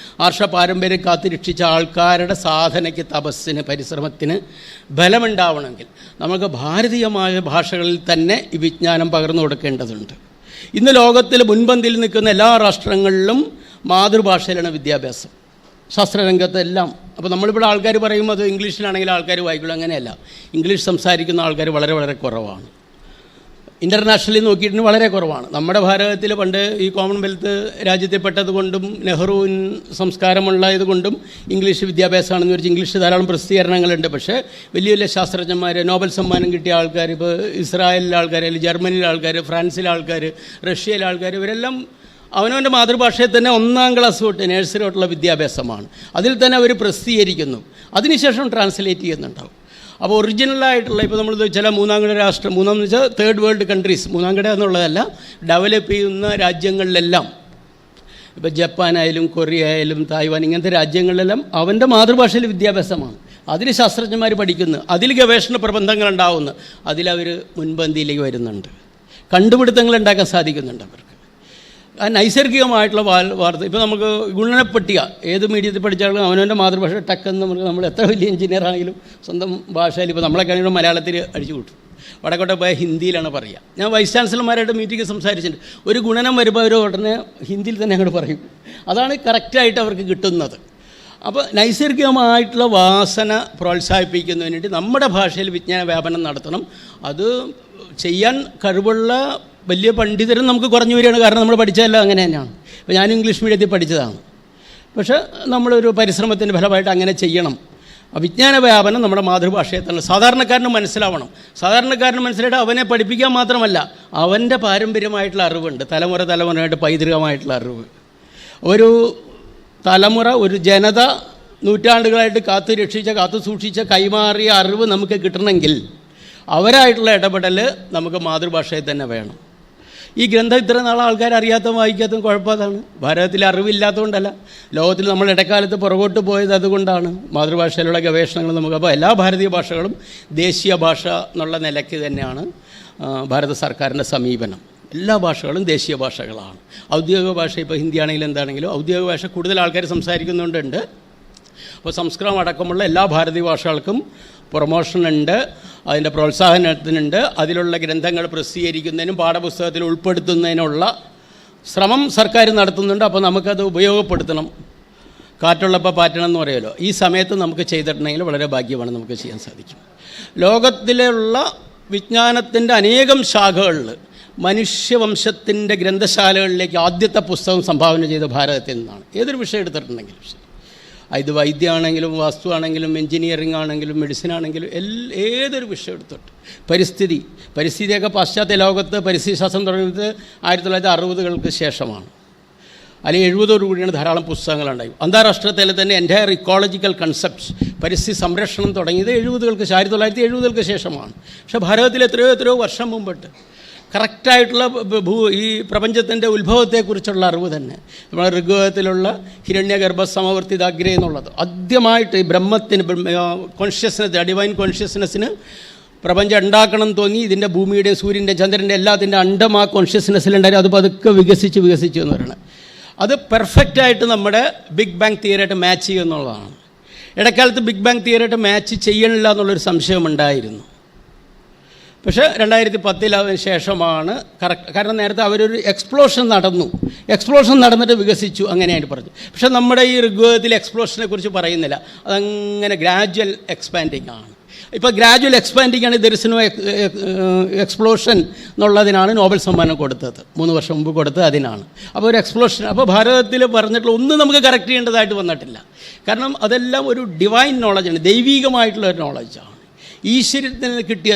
ആർഷ പാരമ്പര്യം കാത്തുരക്ഷിച്ച ആൾക്കാരുടെ സാധനയ്ക്ക്, തപസ്സിന്, പരിശ്രമത്തിന് ബലമുണ്ടാവണമെങ്കിൽ നമുക്ക് ഭാരതീയമായ ഭാഷകളിൽ തന്നെ ഈ വിജ്ഞാനം പകർന്നു കൊടുക്കേണ്ടതുണ്ട്. ഇന്ന് ലോകത്തിൽ മുൻപന്തിയിൽ നിൽക്കുന്ന എല്ലാ രാഷ്ട്രങ്ങളിലും മാതൃഭാഷയിലാണ് വിദ്യാഭ്യാസം, ശാസ്ത്രരംഗത്തെല്ലാം. അപ്പോൾ നമ്മളിവിടെ ആൾക്കാർ പറയുമ്പോൾ അത് ഇംഗ്ലീഷിലാണെങ്കിൽ ആൾക്കാർ വായിക്കുള്ളൂ, അങ്ങനെയല്ല. ഇംഗ്ലീഷ് സംസാരിക്കുന്ന ആൾക്കാർ വളരെ വളരെ കുറവാണ്. ഇൻ്റർനാഷണലി നോക്കിയിട്ട് വളരെ കുറവാണ്. നമ്മുടെ ഭാരതത്തിൽ പണ്ട് ഈ കോമൺവെൽത്ത് രാജ്യത്തിൽപ്പെട്ടത് കൊണ്ടും നെഹ്റുവിൻ സംസ്കാരമുള്ളത് കൊണ്ടും ഇംഗ്ലീഷ് വിദ്യാഭ്യാസമാണെന്ന് വെച്ചാൽ ഇംഗ്ലീഷ് ധാരാളം പ്രസിദ്ധീകരണങ്ങളുണ്ട്. പക്ഷേ വലിയ വലിയ ശാസ്ത്രജ്ഞന്മാർ, നോബൽ സമ്മാനം കിട്ടിയ ആൾക്കാർ, ഇപ്പോൾ ഇസ്രായേലിലെ ആൾക്കാർ, അല്ലെങ്കിൽ ജർമ്മനിയിലെ ആൾക്കാർ, ഫ്രാൻസിലെ ആൾക്കാർ, റഷ്യയിലെ ആൾക്കാർ, ഇവരെല്ലാം അവനവൻ്റെ മാതൃഭാഷയിൽ തന്നെ 1ാം ക്ലാസ് തൊട്ട് നഴ്സറി തൊട്ടുള്ള വിദ്യാഭ്യാസമാണ്. അതിൽ തന്നെ അവർ പ്രസിദ്ധീകരിക്കുന്നു, അതിനുശേഷം ട്രാൻസ്ലേറ്റ് ചെയ്യുന്നുണ്ടാവും. അപ്പോൾ ഒറിജിനലായിട്ടുള്ള, ഇപ്പോൾ നമ്മൾ ചില മൂന്നാംകിട രാഷ്ട്രം, മൂന്നാമെന്ന് വെച്ചാൽ തേർഡ് വേൾഡ് കൺട്രീസ്, മൂന്നാംകിട എന്നുള്ളതല്ല, ഡെവലപ്പ് ചെയ്യുന്ന രാജ്യങ്ങളിലെല്ലാം, ഇപ്പോൾ ജപ്പാനായാലും കൊറിയ ആയാലും തായ്വാൻ, ഇങ്ങനത്തെ രാജ്യങ്ങളിലെല്ലാം അവൻ്റെ മാതൃഭാഷയിൽ വിദ്യാഭ്യാസമാണ്. അതിൽ ശാസ്ത്രജ്ഞന്മാർ പഠിക്കുന്നു, അതിൽ ഗവേഷണ പ്രബന്ധങ്ങൾ ഉണ്ടാവുന്നു, അതിലവർ മുൻപന്തിയിലേക്ക് വരുന്നുണ്ട്, കണ്ടുപിടുത്തങ്ങൾ ഉണ്ടാക്കാൻ സാധിക്കുന്നുണ്ട് അവർക്ക്. ആ നൈസർഗികമായിട്ടുള്ള വാർത്ത, ഇപ്പോൾ നമുക്ക് ഗുണനപ്പട്ടിക ഏത് മീഡിയത്തിൽ പഠിച്ചാലും അവനവൻ്റെ മാതൃഭാഷ ടക്കെന്ന് നമ്മൾ എത്ര വലിയ എഞ്ചിനീയർ ആണെങ്കിലും സ്വന്തം ഭാഷയിൽ, ഇപ്പോൾ നമ്മളൊക്കെ മലയാളത്തിൽ അടിച്ചു കൂട്ടും, വടക്കോട്ടെ പോയാൽ ഹിന്ദിയിലാണ് പറയുക. ഞാൻ വൈസ് ചാൻസലർമാരായിട്ട് മീറ്റിംഗ് സംസാരിച്ചിട്ടുണ്ട്. ഒരു ഗുണനം വരുമ്പോൾ അവർ ഉടനെ ഹിന്ദിയിൽ തന്നെ അങ്ങോട്ട് പറയും. അതാണ് കറക്റ്റായിട്ട് അവർക്ക് കിട്ടുന്നത്. അപ്പോൾ നൈസർഗികമായിട്ടുള്ള വാസന പ്രോത്സാഹിപ്പിക്കുന്നതിന് വേണ്ടി നമ്മുടെ ഭാഷയിൽ വിജ്ഞാന വ്യാപനം നടത്തണം. അത് ചെയ്യാൻ കഴിവുള്ള വലിയ പണ്ഡിതരും നമുക്ക് കുറഞ്ഞു വരികയാണ്. കാരണം നമ്മൾ പഠിച്ചതല്ല അങ്ങനെ തന്നെയാണ്. ഇപ്പോൾ ഞാൻ ഇംഗ്ലീഷ് മീഡിയത്തിൽ പഠിച്ചതാണ്. പക്ഷേ നമ്മളൊരു പരിശ്രമത്തിൻ്റെ ഫലമായിട്ട് അങ്ങനെ ചെയ്യണം. വിജ്ഞാന വ്യാപനം നമ്മുടെ മാതൃഭാഷയെ തന്നെ സാധാരണക്കാരന് മനസ്സിലാവണം. സാധാരണക്കാരന് മനസ്സിലായിട്ട് അവനെ പഠിപ്പിക്കാൻ മാത്രമല്ല, അവൻ്റെ പാരമ്പര്യമായിട്ടുള്ള അറിവുണ്ട്, തലമുറയായിട്ട് പൈതൃകമായിട്ടുള്ള അറിവ്. ഒരു തലമുറ, ഒരു ജനത നൂറ്റാണ്ടുകളായിട്ട് കാത്തു സൂക്ഷിച്ച കൈമാറിയ അറിവ് നമുക്ക് കിട്ടണമെങ്കിൽ അവരായിട്ടുള്ള ഇടപെടൽ നമുക്ക് മാതൃഭാഷയിൽ തന്നെ വേണം. ഈ ഗ്രന്ഥം ഇത്ര നാളെ ആൾക്കാർ അറിയാത്തതും വായിക്കാത്തതും കുഴപ്പമാണ്. ഭാരതത്തിൽ അറിവില്ലാത്തതുകൊണ്ടല്ല, ലോകത്തിൽ നമ്മൾ ഇടക്കാലത്ത് പുറകോട്ട് പോയത് അതുകൊണ്ടാണ്. മാതൃഭാഷയിലുള്ള ഗവേഷണങ്ങൾ നമുക്ക്, അപ്പോൾ എല്ലാ ഭാരതീയ ഭാഷകളും ദേശീയ ഭാഷ എന്നുള്ള നിലയ്ക്ക് തന്നെയാണ് ഭാരത സർക്കാരിൻ്റെ സമീപനം. എല്ലാ ഭാഷകളും ദേശീയ ഭാഷകളാണ്. ഔദ്യോഗിക ഭാഷ ഇപ്പോൾ ഹിന്ദി ആണെങ്കിലും എന്താണെങ്കിലും ഔദ്യോഗിക ഭാഷ കൂടുതൽ ആൾക്കാർ സംസാരിക്കുന്നുണ്ട്. അപ്പോൾ സംസ്കൃതം അടക്കമുള്ള എല്ലാ ഭാരതീയ ഭാഷകൾക്കും പ്രൊമോഷനുണ്ട്, അതിൻ്റെ പ്രോത്സാഹനത്തിനുണ്ട്. അതിലുള്ള ഗ്രന്ഥങ്ങൾ പ്രസിദ്ധീകരിക്കുന്നതിനും പാഠപുസ്തകത്തിൽ ഉൾപ്പെടുത്തുന്നതിനുള്ള ശ്രമം സർക്കാർ നടത്തുന്നുണ്ട്. അപ്പോൾ നമുക്കത് ഉപയോഗപ്പെടുത്തണം. കാറ്റുള്ളപ്പോൾ പാറ്റണം എന്ന് പറയുമല്ലോ, ഈ സമയത്ത് നമുക്ക് ചെയ്തിട്ടുണ്ടെങ്കിൽ വളരെ ഭാഗ്യമാണ്, നമുക്ക് ചെയ്യാൻ സാധിക്കും. ലോകത്തിലുള്ള വിജ്ഞാനത്തിൻ്റെ അനേകം ശാഖകളിൽ മനുഷ്യവംശത്തിൻ്റെ ഗ്രന്ഥശാലകളിലേക്ക് ആദ്യത്തെ പുസ്തകം സംഭാവന ചെയ്ത ഭാരതത്തിൽ നിന്നാണ്. ഏതൊരു വിഷയം എടുത്തിട്ടുണ്ടെങ്കിലും ശരി, ഇത് വൈദ്യമാണെങ്കിലും വാസ്തു ആണെങ്കിലും എൻജിനീയറിംഗ് ആണെങ്കിലും മെഡിസിൻ ആണെങ്കിലും ഏതൊരു വിഷയം എടുത്തിട്ട്, പരിസ്ഥിതിയൊക്കെ പാശ്ചാത്യ ലോകത്ത് പരിസ്ഥിതി ശാസ്ത്രം തുടങ്ങിയത് 1960-കൾക്ക് ശേഷമാണ്, അല്ലെങ്കിൽ 70-ഓടുകൂടിയാണ് ധാരാളം പുസ്തകങ്ങളുണ്ടായി. അന്താരാഷ്ട്ര തലത്തിൽ തന്നെ എൻ്റയർ ഇക്കോളജിക്കൽ കൺസെപ്റ്റ്സ്, പരിസ്ഥിതി സംരക്ഷണം തുടങ്ങിയത് 1970-ക്ക് ശേഷമാണ്. പക്ഷേ ഭാരതത്തിൽ എത്രയോ വർഷം മുമ്പിട്ട് കറക്റ്റായിട്ടുള്ള ഈ പ്രപഞ്ചത്തിൻ്റെ ഉത്ഭവത്തെക്കുറിച്ചുള്ള അറിവ് തന്നെ നമ്മുടെ ഋഗ്വേദത്തിലുള്ള ഹിരണ്യഗർഭ സമവർത്തിതാഗ്രേ എന്നുള്ളത് ആദ്യമായിട്ട് ഈ ബ്രഹ്മത്തിന്, കോൺഷ്യസ്നെസ്, ഡിവൈൻ കോൺഷ്യസ്നെസ്സിന് പ്രപഞ്ചം ഉണ്ടാക്കണം തോന്നി. ഇതിൻ്റെ ഭൂമിയുടെ, സൂര്യൻ്റെ, ചന്ദ്രൻ്റെ എല്ലാത്തിൻ്റെ അണ്ടം ആ കോൺഷ്യസ്നെസ്സിലുണ്ടായി. അത് പതുക്കെ വികസിച്ചു എന്ന് പറയുന്നത്. അത് പെർഫെക്റ്റായിട്ട് നമ്മുടെ ബിഗ് ബാങ് തിയറിയായിട്ട് മാച്ച് ചെയ്യുക എന്നുള്ളതാണ്. ഇടക്കാലത്ത് ബിഗ് ബാങ് തിയറിയായിട്ട് മാച്ച് ചെയ്യണില്ല എന്നുള്ളൊരു സംശയമുണ്ടായിരുന്നു. പക്ഷേ 2010 അതിന് ശേഷമാണ് കറക്റ്റ്. കാരണം നേരത്തെ അവരൊരു എക്സ്പ്ലോഷൻ നടന്നിട്ട് വികസിച്ചു അങ്ങനെയായിട്ട് പറഞ്ഞു. പക്ഷേ നമ്മുടെ ഈ ഋഗ്വേദത്തിൽ എക്സ്പ്ലോഷനെ കുറിച്ച് പറയുന്നില്ല. അതങ്ങനെ ഗ്രാജ്വൽ എക്സ്പാൻഡിങ് ആണ്. ഇപ്പോൾ ഗ്രാജ്വൽ എക്സ്പാൻഡിങ് ആണ്. ദർശനോ എക്സ്പ്ലോഷൻ എന്നുള്ളതിനാണ് നോബൽ സമ്മാനം കൊടുത്തത്, 3 വർഷം മുമ്പ് കൊടുത്തത് അതിനാണ്. അപ്പോൾ ഒരു എക്സ്പ്ലോഷൻ. അപ്പോൾ ഭാരതത്തിൽ പറഞ്ഞിട്ടുള്ള ഒന്നും നമുക്ക് കറക്റ്റ് ചെയ്യേണ്ടതായിട്ട് വന്നിട്ടില്ല. കാരണം അതെല്ലാം ഒരു ഡിവൈൻ നോളജാണ്, ദൈവികമായിട്ടുള്ള ഒരു നോളജാണ്. ഈശ്വരത്തിന് കിട്ടിയ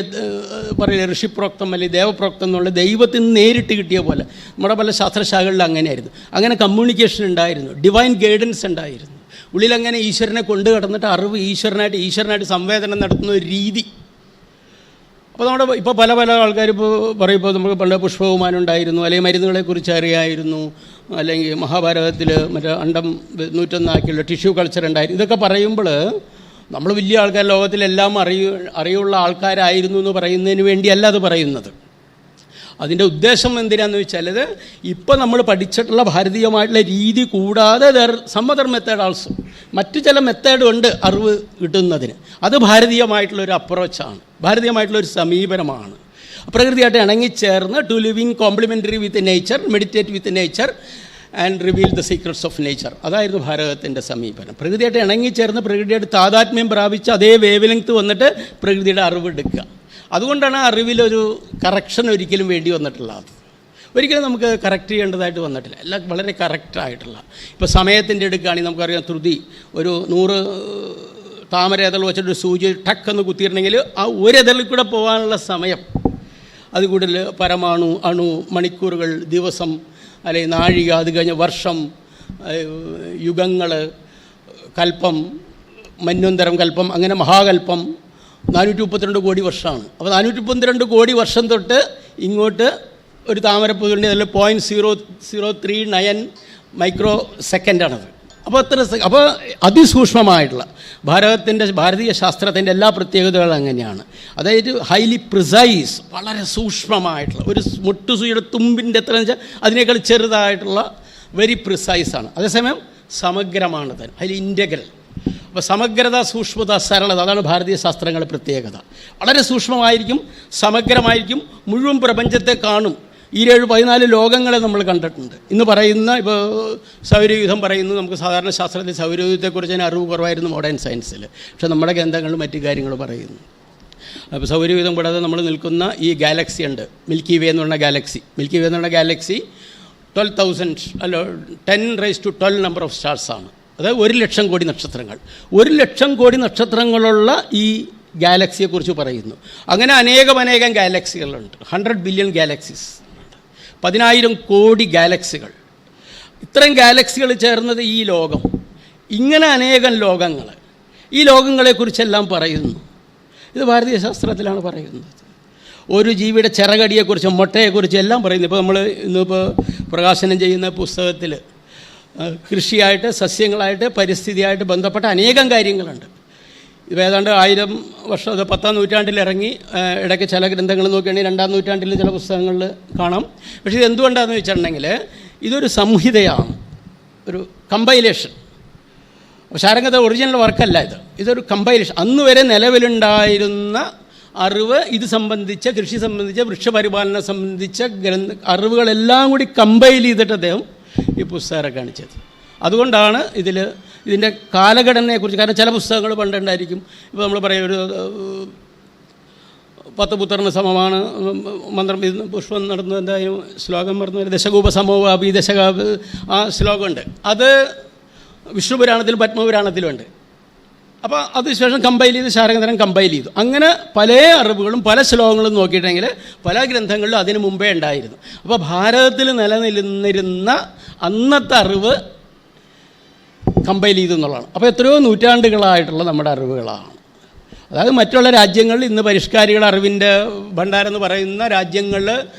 പറയില്ല, ഋഷിപ്രോക്തം അല്ലെങ്കിൽ ദേവപ്രോക്തം എന്നുള്ള ദൈവത്തിൽ നിന്ന് നേരിട്ട് കിട്ടിയ പോലെ നമ്മുടെ പല ശാസ്ത്രശാഖകളിൽ അങ്ങനെയായിരുന്നു. അങ്ങനെ കമ്മ്യൂണിക്കേഷൻ ഉണ്ടായിരുന്നു, ഡിവൈൻ ഗൈഡൻസ് ഉണ്ടായിരുന്നു. ഉള്ളിലങ്ങനെ ഈശ്വരനെ കൊണ്ടു കിടന്നിട്ട് അറിവ് ഈശ്വരനായിട്ട് സംവേദനം നടത്തുന്ന ഒരു രീതി. അപ്പോൾ നമ്മുടെ ഇപ്പോൾ പല ആൾക്കാർ ഇപ്പോൾ പറയുമ്പോൾ നമുക്ക് പണ്ട് പുഷ്പവിമാനം ഉണ്ടായിരുന്നു, അല്ലെങ്കിൽ മരുന്നുകളെക്കുറിച്ച് അറിയായിരുന്നു, അല്ലെങ്കിൽ മഹാഭാരതത്തിൽ മറ്റേ അണ്ടം 101 ആക്കിയുള്ള ടിഷ്യൂ കൾച്ചർ ഉണ്ടായിരുന്നു. ഇതൊക്കെ പറയുമ്പോൾ നമ്മൾ വലിയ ആൾക്കാർ ലോകത്തിലെല്ലാം അറിയുള്ള ആൾക്കാരായിരുന്നു എന്ന് പറയുന്നതിന് വേണ്ടിയല്ല അത് പറയുന്നത്. അതിൻ്റെ ഉദ്ദേശം എന്തിനാന്ന് വെച്ചാൽ ഇത് ഇപ്പോൾ നമ്മൾ പഠിച്ചിട്ടുള്ള ഭാരതീയമായിട്ടുള്ള രീതി കൂടാതെ സം അതർ മെത്തേഡ് ആൾസോ, മറ്റു ചില മെത്തേഡ് ഉണ്ട് അറിവ് കിട്ടുന്നതിന്. അത് ഭാരതീയമായിട്ടുള്ളൊരു അപ്രോച്ചാണ്, ഭാരതീയമായിട്ടുള്ളൊരു സമീപനമാണ്. പ്രകൃതിയായിട്ട് ഇണങ്ങിച്ചേർന്ന് to live in complementary with nature, meditate with nature and reveal the secrets of nature. അതായിരുന്നു ഭാരതത്തിൻ്റെ സമീപനം. പ്രകൃതിയായിട്ട് ഇണങ്ങിച്ചേർന്ന് പ്രകൃതിയായിട്ട് താതാത്മ്യം പ്രാപിച്ച് അതേ വേവ് ലെങ്ത് വന്നിട്ട് പ്രകൃതിയുടെ അറിവെടുക്കുക. അതുകൊണ്ടാണ് അറിവിലൊരു കറക്ഷൻ ഒരിക്കലും വേണ്ടി വന്നിട്ടുള്ളത്. ഒരിക്കലും നമുക്ക് കറക്റ്റ് ചെയ്യേണ്ടതായിട്ട് വന്നിട്ടില്ല, എല്ലാം വളരെ കറക്റ്റായിട്ടുള്ള. ഇപ്പോൾ സമയത്തിൻ്റെ എടുക്കുകയാണെങ്കിൽ നമുക്കറിയാം, ധൃതി ഒരു 100 താമര എതൾ വെച്ചിട്ടൊരു സൂചി ടക്കെന്ന് കുത്തിയിട്ടുണ്ടെങ്കിൽ ആ ഒരെതളിൽ കൂടെ പോകാനുള്ള സമയം അത് കൂടുതൽ പരമാണു, അണു, മണിക്കൂറുകൾ, ദിവസം, അല്ലെങ്കിൽ നാഴിക, അത് കഴിഞ്ഞ് വർഷം, യുഗങ്ങൾ, കൽപ്പം, മന്വന്തരം കൽപ്പം, അങ്ങനെ മഹാകൽപ്പം 432 കോടി വർഷമാണ്. അപ്പോൾ 432 കോടി വർഷം തൊട്ട് ഇങ്ങോട്ട് ഒരു താമരപ്പൂവിൻ്റെ അതിൽ 0.0039 മൈക്രോ സെക്കൻഡാണത്. അപ്പോൾ അതിസൂക്ഷ്മമായിട്ടുള്ള ഭാരതീയ ശാസ്ത്രത്തിൻ്റെ എല്ലാ പ്രത്യേകതകളും അങ്ങനെയാണ്. അതായത് ഹൈലി പ്രിസൈസ്, വളരെ സൂക്ഷ്മമായിട്ടുള്ള ഒരു മുട്ടുസൂചിയുടെ തുമ്പിൻ്റെ എത്ര വെച്ചാൽ അതിനേക്കാൾ ചെറുതായിട്ടുള്ള വെരി പ്രിസൈസാണ്. അതേസമയം സമഗ്രമാണ്, ഹൈലി ഇൻ്റഗ്രൽ. അപ്പോൾ സമഗ്രത, സൂക്ഷ്മത, സരളത, അതാണ് ഭാരതീയ ശാസ്ത്രങ്ങളുടെ പ്രത്യേകത. വളരെ സൂക്ഷ്മമായിരിക്കും, സമഗ്രമായിരിക്കും, മുഴുവൻ പ്രപഞ്ചത്തെ കാണും. 14 ലോകങ്ങളെ നമ്മൾ കണ്ടിട്ടുണ്ട്. ഇന്ന് പറയുന്ന ഇപ്പോൾ സൗരയൂഥം പറയുന്നു, നമുക്ക് സാധാരണ ശാസ്ത്രത്തിൽ സൗരയൂഥത്തെക്കുറിച്ച് തന്നെ അറിവ് കുറവായിരുന്നു മോഡേൺ സയൻസിൽ. പക്ഷേ നമ്മുടെ ഗ്രന്ഥങ്ങളും മറ്റു കാര്യങ്ങളും പറയുന്നു. അപ്പോൾ സൗരയൂഥം കൂടാതെ നമ്മൾ നിൽക്കുന്ന ഈ ഗാലക്സി ഉണ്ട്, മിൽക്കി വേ എന്ന് പറഞ്ഞ ഗാലക്സി. മിൽക്കി വേ എന്ന് പറഞ്ഞ ഗാലക്സി 1012 നമ്പർ ഓഫ് സ്റ്റാർസാണ്. അതായത് 1,00,000 കോടി നക്ഷത്രങ്ങൾ. 1,00,000 കോടി നക്ഷത്രങ്ങളുള്ള ഈ ഗാലക്സിയെക്കുറിച്ച് പറയുന്നു. അങ്ങനെ അനേകം ഗാലക്സികളുണ്ട്. 100 ബില്യൺ ഗാലക്സീസ്, 10,000 കോടി ഗാലക്സികൾ. ഇത്രയും ഗാലക്സികൾ ചേർന്നത് ഈ ലോകം. ഇങ്ങനെ അനേകം ലോകങ്ങൾ, ഈ ലോകങ്ങളെക്കുറിച്ചെല്ലാം പറയുന്നു. ഇത് ഭാരതീയ ശാസ്ത്രത്തിലാണ് പറയുന്നത്. ഒരു ജീവിയുടെ ചിറകടിയെക്കുറിച്ചും മുട്ടയെക്കുറിച്ചും എല്ലാം പറയുന്നു. ഇപ്പോൾ നമ്മൾ ഇന്നിപ്പോൾ പ്രകാശനം ചെയ്യുന്ന പുസ്തകത്തിൽ കൃഷിയായിട്ട്, സസ്യങ്ങളായിട്ട്, പരിസ്ഥിതിയായിട്ട് ബന്ധപ്പെട്ട അനേകം കാര്യങ്ങളുണ്ട്. ഇത് ഏതാണ്ട് 1000 വർഷം, അത് 10-ാം നൂറ്റാണ്ടിൽ ഇറങ്ങി. ഇടയ്ക്ക് ചില ഗ്രന്ഥങ്ങൾ നോക്കുകയാണെങ്കിൽ 2-ാം നൂറ്റാണ്ടിൽ ചില പുസ്തകങ്ങളിൽ കാണാം. പക്ഷേ ഇത് എന്തുകൊണ്ടാണെന്ന് വെച്ചിട്ടുണ്ടെങ്കിൽ ഇതൊരു സംഹിതയാണ്, ഒരു കമ്പൈലേഷൻ. ശാരംഗത ഒറിജിനൽ വർക്കല്ല ഇത്, ഇതൊരു കമ്പൈലേഷൻ. അന്ന് വരെ നിലവിലുണ്ടായിരുന്ന അറിവ്, ഇത് സംബന്ധിച്ച കൃഷി സംബന്ധിച്ച, വൃക്ഷപരിപാലനം സംബന്ധിച്ച അറിവുകളെല്ലാം കൂടി കമ്പൈൽ ചെയ്തിട്ട് അദ്ദേഹം ഈ പുസ്തകം കാണിച്ചത്. അതുകൊണ്ടാണ് ഇതിൻ്റെ കാലഘടനയെക്കുറിച്ച്, കാരണം ചില പുസ്തകങ്ങൾ പണ്ടുണ്ടായിരിക്കും. ഇപ്പോൾ നമ്മൾ പറയും ഒരു 10 പുത്രന് സമമാണ് മന്ത്രം പുഷ്പം നടന്നു, എന്തായാലും ശ്ലോകം പറഞ്ഞു, ദശകൂപ സമോവാപി ദശകാപ്, ആ ശ്ലോകമുണ്ട്. അത് വിഷ്ണുപുരാണത്തിലും പത്മപുരാണത്തിലുമുണ്ട്. അപ്പോൾ അതിനുശേഷം കമ്പൈൽ ചെയ്ത് ശാരംഗധരൻ കമ്പൈൽ ചെയ്തു. അങ്ങനെ പല അറിവുകളും പല ശ്ലോകങ്ങളും നോക്കിയിട്ടുണ്ടെങ്കിൽ പല ഗ്രന്ഥങ്ങളിലും അതിന് മുമ്പേ ഉണ്ടായിരുന്നു. അപ്പോൾ ഭാരതത്തിൽ നിലനിന്നിരുന്ന അന്നത്തെ അറിവ് കമ്പൈൽ ചെയ്തു എന്നുള്ളതാണ്. അപ്പോൾ എത്രയോ നൂറ്റാണ്ടുകളായിട്ടുള്ള നമ്മുടെ അറിവുകളാണ്. അതായത് മറ്റുള്ള രാജ്യങ്ങളിൽ ഇന്ന് പരിഷ്കാരികൾ അറിവിൻ്റെ ഭണ്ഡാരെന്ന് പറയുന്ന രാജ്യങ്ങളിൽ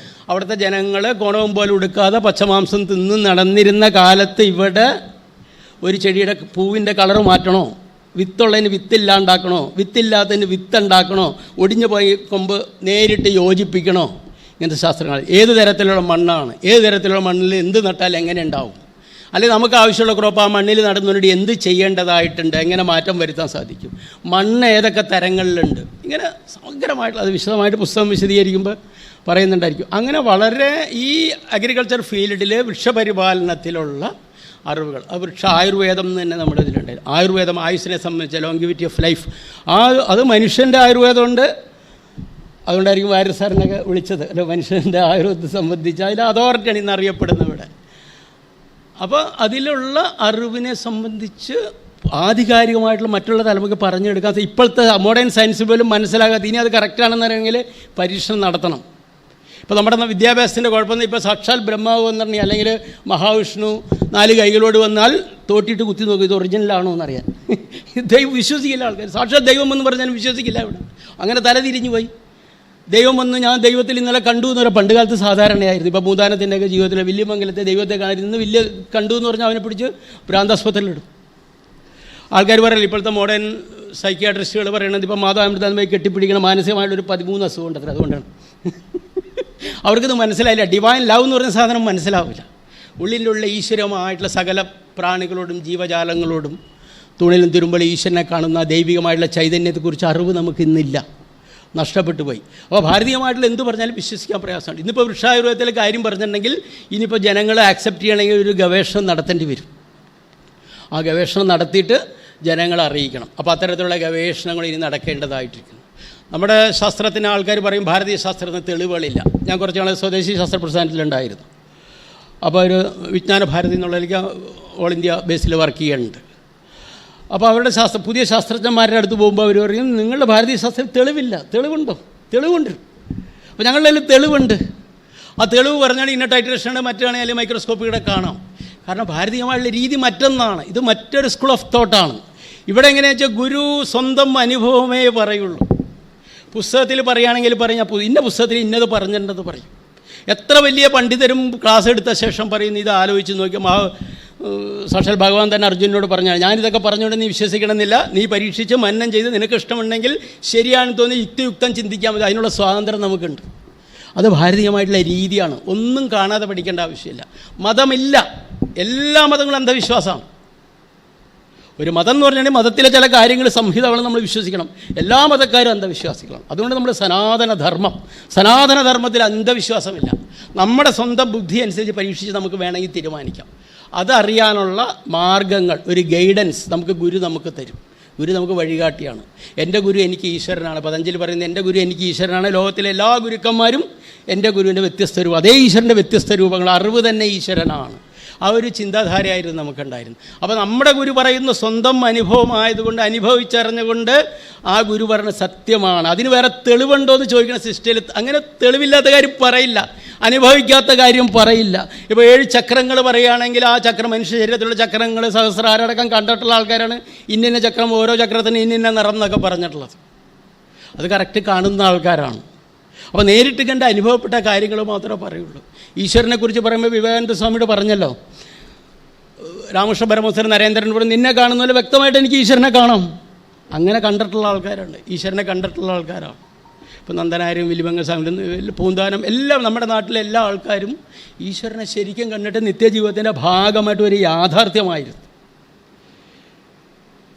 അവിടുത്തെ ജനങ്ങൾ കോണവും പോലെ ഉടുക്കാതെ പച്ചമാംസം തിന്ന് നടന്നിരുന്ന കാലത്ത് ഇവിടെ ഒരു ചെടിയുടെ പൂവിൻ്റെ കളറ് മാറ്റണോ, വിത്തുള്ളതിന് വിത്തില്ലാണ്ടാക്കണോ, വിത്തില്ലാത്തതിന് വിത്തുണ്ടാക്കണോ, ഒടിഞ്ഞു പോയി കൊമ്പ് നേരിട്ട് യോജിപ്പിക്കണോ, ഇങ്ങനത്തെ ശാസ്ത്രങ്ങൾ. ഏത് തരത്തിലുള്ള മണ്ണാണ്, ഏത് തരത്തിലുള്ള മണ്ണിൽ എന്ത് നട്ടാൽ എങ്ങനെ ഉണ്ടാവും, അല്ലെങ്കിൽ നമുക്ക് ആവശ്യമുള്ള ക്രോപ്പ് ആ മണ്ണിൽ നടുന്നതിനോട് എന്ത് ചെയ്യേണ്ടതായിട്ടുണ്ട്, എങ്ങനെ മാറ്റം വരുത്താൻ സാധിക്കും, മണ്ണ് ഏതൊക്കെ തരങ്ങളിലുണ്ട്, ഇങ്ങനെ സമഗ്രമായിട്ടുള്ള അത് വിശദമായിട്ട് പുസ്തകം വിശദീകരിക്കുമ്പോൾ പറയുന്നുണ്ടായിരിക്കും. അങ്ങനെ വളരെ ഈ അഗ്രികൾച്ചർ ഫീൽഡിൽ വൃക്ഷപരിപാലനത്തിലുള്ള അറിവുകൾ, ആ വൃക്ഷ ആയുർവേദം എന്ന് തന്നെ നമ്മുടെ ഇതിലുണ്ടായിരുന്നു. ആയുർവേദം ആയുസ്സിനെ സംബന്ധിച്ച ലോങ്കിവിറ്റി ഓഫ് ലൈഫ്, അത് മനുഷ്യൻ്റെ ആയുർവേദമുണ്ട്. അതുകൊണ്ടായിരിക്കും വാര്യർ സാറിനൊക്കെ വിളിച്ചത്, അല്ല മനുഷ്യൻ്റെ ആയുർവേദത്തെ സംബന്ധിച്ച് അതിൽ അതോറിറ്റിയാണ് ഇന്ന് അറിയപ്പെടുന്നത് ഇവിടെ. അപ്പോൾ അതിലുള്ള അറിവിനെ സംബന്ധിച്ച് ആധികാരികമായിട്ടുള്ള മറ്റുള്ള തലമുറയ്ക്ക് പറഞ്ഞെടുക്കാൻ ഇപ്പോഴത്തെ മോഡേൺ സയൻസ് പോലും മനസ്സിലാകാതെ ഇനി അത് കറക്റ്റാണെന്ന് അറിയെങ്കിൽ പരീക്ഷണം നടത്തണം. ഇപ്പോൾ നമ്മുടെ വിദ്യാഭ്യാസത്തിൻ്റെ കുഴപ്പമൊന്നും, ഇപ്പോൾ സാക്ഷാൽ ബ്രഹ്മാവ് എന്ന് പറഞ്ഞാൽ അല്ലെങ്കിൽ മഹാവിഷ്ണു 4 കൈകളോട് വന്നാൽ തോട്ടിയിട്ട് കുത്തി നോക്കും ഇത് ഒറിജിനലാണോ എന്നറിയാൻ. ദൈവം വിശ്വസിക്കില്ല ആൾക്കാർ. സാക്ഷാൽ ദൈവം എന്ന് പറഞ്ഞാൽ വിശ്വസിക്കില്ല ഇവിടെ. അങ്ങനെ തല തിരിഞ്ഞു പോയി. ദൈവം വന്ന് ഞാൻ ദൈവത്തിൽ ഇന്നലെ കണ്ടു എന്ന് പറഞ്ഞാൽ പണ്ട് കാലത്ത് സാധാരണയായിരുന്നു. ഇപ്പോൾ ഭൂതാനത്തിൻ്റെയൊക്കെ ജീവിതത്തിൽ വില്യമംഗലത്തെ ദൈവത്തെ കാണരുന്ന് വലിയ കണ്ടു എന്ന് പറഞ്ഞാൽ അവനെ പിടിച്ച് ഭ്രാന്താസ്പത്രിയിലിടും. ആൾക്കാർ പറയില്ല ഇപ്പോഴത്തെ മോഡേൺ സൈക്യാട്രിസ്റ്റുകൾ പറയുന്നത് ഇപ്പോൾ മാതാമൃതാത്മയെ കെട്ടിപ്പിടിക്കണം മാനസികമായിട്ടൊരു 13 അസുഖമുണ്ട് അത്ര. അതുകൊണ്ടാണ് അവർക്കിത് മനസ്സിലായില്ല. ഡിവൈൻ ലവ് എന്ന് പറയുന്ന സാധനം മനസ്സിലാവില്ല. ഉള്ളിലുള്ള ഈശ്വരമായിട്ടുള്ള സകല പ്രാണികളോടും ജീവജാലങ്ങളോടും തൂണിലും തിരുമ്പലും ഈശ്വരനെ കാണുന്ന ദൈവികമായിട്ടുള്ള ചൈതന്യത്തെക്കുറിച്ച് അറിവ് നമുക്കിന്നില്ല, നഷ്ടപ്പെട്ടു പോയി. അപ്പോൾ ഭാരതീയമായിട്ടുള്ള എന്ത് പറഞ്ഞാലും വിശ്വസിക്കാൻ പ്രയാസമാണ്. ഇന്നിപ്പോൾ വൃക്ഷായുർവേദത്തിലെ കാര്യം പറഞ്ഞിട്ടുണ്ടെങ്കിൽ ഇനിയിപ്പോൾ ജനങ്ങളെ ആക്സെപ്റ്റ് ചെയ്യണമെങ്കിൽ ഒരു ഗവേഷണം നടത്തേണ്ടി വരും. ആ ഗവേഷണം നടത്തിയിട്ട് ജനങ്ങളെ അറിയിക്കണം. അപ്പോൾ അത്തരത്തിലുള്ള ഗവേഷണങ്ങൾ ഇനി നടക്കേണ്ടതായിട്ടിരിക്കുന്നു. നമ്മുടെ ശാസ്ത്രത്തിന് ആൾക്കാർ പറയും ഭാരതീയ ശാസ്ത്രത്തിന് തെളിവുകളില്ല. ഞാൻ കുറച്ച് നാൾ സ്വദേശി ശാസ്ത്ര പ്രസ്ഥാനത്തിലുണ്ടായിരുന്നു. അപ്പോൾ ഒരു വിജ്ഞാന ഭാരതി എന്നുള്ളതിലേക്ക് ഓൾ ഇന്ത്യ ബേസിൽ വർക്ക് ചെയ്യുന്നുണ്ട്. അപ്പോൾ അവരുടെ പുതിയ ശാസ്ത്രജ്ഞന്മാരുടെ അടുത്ത് പോകുമ്പോൾ അവർ പറയും നിങ്ങളുടെ ഭാരതീയ ശാസ്ത്രം തെളിവില്ല. തെളിവുണ്ടോ? തെളിവുണ്ട്. അപ്പോൾ ഞങ്ങളുടെ കയ്യിൽ തെളിവുണ്ട്. ആ തെളിവ് പറഞ്ഞാൽ ഇന്ന ടൈറ്ററേഷനാണ് മറ്റാണെങ്കിൽ മൈക്രോസ്കോപ്പിലൂടെ കാണാം. കാരണം ഭാരതീയമായുള്ള രീതി മറ്റൊന്നാണ്. ഇത് മറ്റൊരു സ്കൂൾ ഓഫ് തോട്ടാണ്. ഇവിടെ എങ്ങനെയാണെന്ന് വെച്ചാൽ ഗുരു സ്വന്തം അനുഭവമേ പറയുള്ളൂ. പുസ്തകത്തിൽ പറയുകയാണെങ്കിൽ പറഞ്ഞാൽ ഇന്ന പുസ്തകത്തിൽ ഇന്നത് പറഞ്ഞിട്ടുണ്ടെന്ന് പറയും. എത്ര വലിയ പണ്ഡിതരും ക്ലാസ് എടുത്ത ശേഷം പറയുന്നു ഇത് ആലോചിച്ച് നോക്കിയാൽ സാക്ഷാൽ ഭഗവാൻ തന്നെ അർജുനോട് പറഞ്ഞാൽ ഞാനിതൊക്കെ പറഞ്ഞുകൊണ്ട് നീ വിശ്വസിക്കണമെന്നില്ല, നീ പരീക്ഷിച്ച് മനനം ചെയ്ത് നിനക്ക് ഇഷ്ടമുണ്ടെങ്കിൽ ശരിയാണെന്ന് തോന്നി യുക്തിയുക്തം ചിന്തിക്കാൻ മതി. അതിനുള്ള സ്വാതന്ത്ര്യം നമുക്കുണ്ട്. അത് ഭാരതീയമായിട്ടുള്ള രീതിയാണ്. ഒന്നും കാണാതെ പഠിക്കേണ്ട ആവശ്യമില്ല. മതമില്ല. എല്ലാ മതങ്ങളും അന്ധവിശ്വാസമാണ്. ഒരു മതം എന്ന് പറഞ്ഞാൽ മതത്തിലെ ചില കാര്യങ്ങൾ സംഹിതകൾ നമ്മൾ വിശ്വസിക്കണം. എല്ലാ മതക്കാരും അന്ധവിശ്വാസികളാണ്. അതുകൊണ്ട് നമ്മുടെ സനാതനധർമ്മത്തിൽ അന്ധവിശ്വാസമില്ല. നമ്മുടെ സ്വന്തം ബുദ്ധി അനുസരിച്ച് പരീക്ഷിച്ച് നമുക്ക് വേണമെങ്കിൽ തീരുമാനിക്കാം. അതറിയാനുള്ള മാർഗങ്ങൾ, ഒരു ഗൈഡൻസ് നമുക്ക് ഗുരു നമുക്ക് തരും. ഗുരു നമുക്ക് വഴികാട്ടിയാണ്. എൻ്റെ ഗുരു എനിക്ക് ഈശ്വരനാണ്. പതഞ്ജലി പറയുന്നത് എൻ്റെ ഗുരു എനിക്ക് ഈശ്വരനാണ്. ലോകത്തിലെ എല്ലാ ഗുരുക്കന്മാരും എൻ്റെ ഗുരുവിൻ്റെ വ്യത്യസ്ത രൂപം, അതേ ഈശ്വരൻ്റെ വ്യത്യസ്ത രൂപങ്ങൾ. അറിവ് തന്നെ ഈശ്വരനാണ്. ആ ഒരു ചിന്താധാരയായിരുന്നു നമുക്കുണ്ടായിരുന്നു. അപ്പോൾ നമ്മുടെ ഗുരു പറയുന്ന സ്വന്തം അനുഭവമായതുകൊണ്ട് അനുഭവിച്ചറിഞ്ഞുകൊണ്ട് ആ ഗുരു പറഞ്ഞ സത്യമാണ്. അതിന് വേറെ തെളിവുണ്ടോ എന്ന് ചോദിക്കുന്ന സിസ്റ്റയിൽ അങ്ങനെ തെളിവില്ലാത്ത കാര്യം പറയില്ല, അനുഭവിക്കാത്ത കാര്യം പറയില്ല. ഇപ്പോൾ 7 ചക്രങ്ങൾ പറയുകയാണെങ്കിൽ ആ ചക്രം മനുഷ്യ ശരീരത്തിലുള്ള ചക്രങ്ങൾ സഹസ്രാരടക്കം കണ്ടിട്ടുള്ള ആൾക്കാരാണ് ഇന്ന ചക്രം ഓരോ ചക്രത്തിന് ഇന്ന നിറം എന്നൊക്കെ പറഞ്ഞിട്ടുള്ളത്. അത് കറക്റ്റ് കാണുന്ന ആൾക്കാരാണ്. അപ്പോൾ നേരിട്ട് കണ്ട് അനുഭവപ്പെട്ട കാര്യങ്ങൾ മാത്രമേ പറയുള്ളൂ. ഈശ്വരനെക്കുറിച്ച് പറയുമ്പോൾ വിവേകാനന്ദ സ്വാമിയോട് പറഞ്ഞല്ലോ, രാമകൃഷ്ണ പരമഹംസൻ നരേന്ദ്രൻ പറഞ്ഞു നിന്നെ കാണുന്ന പോലെ വ്യക്തമായിട്ട് എനിക്ക് ഈശ്വരനെ കാണാം. അങ്ങനെ കണ്ടിട്ടുള്ള ആൾക്കാരുണ്ട്, ഈശ്വരനെ കണ്ടിട്ടുള്ള ആൾക്കാരാണ്. ഇപ്പോൾ നന്ദനാരും വില്ലുമംഗ സ്വാമി പൂന്താനം എല്ലാം നമ്മുടെ നാട്ടിലെ എല്ലാ ആൾക്കാരും ഈശ്വരനെ ശരിക്കും കണ്ടിട്ട് നിത്യജീവിതത്തിൻ്റെ ഭാഗമായിട്ട് ഒരു യാഥാർത്ഥ്യമായിരുന്നു.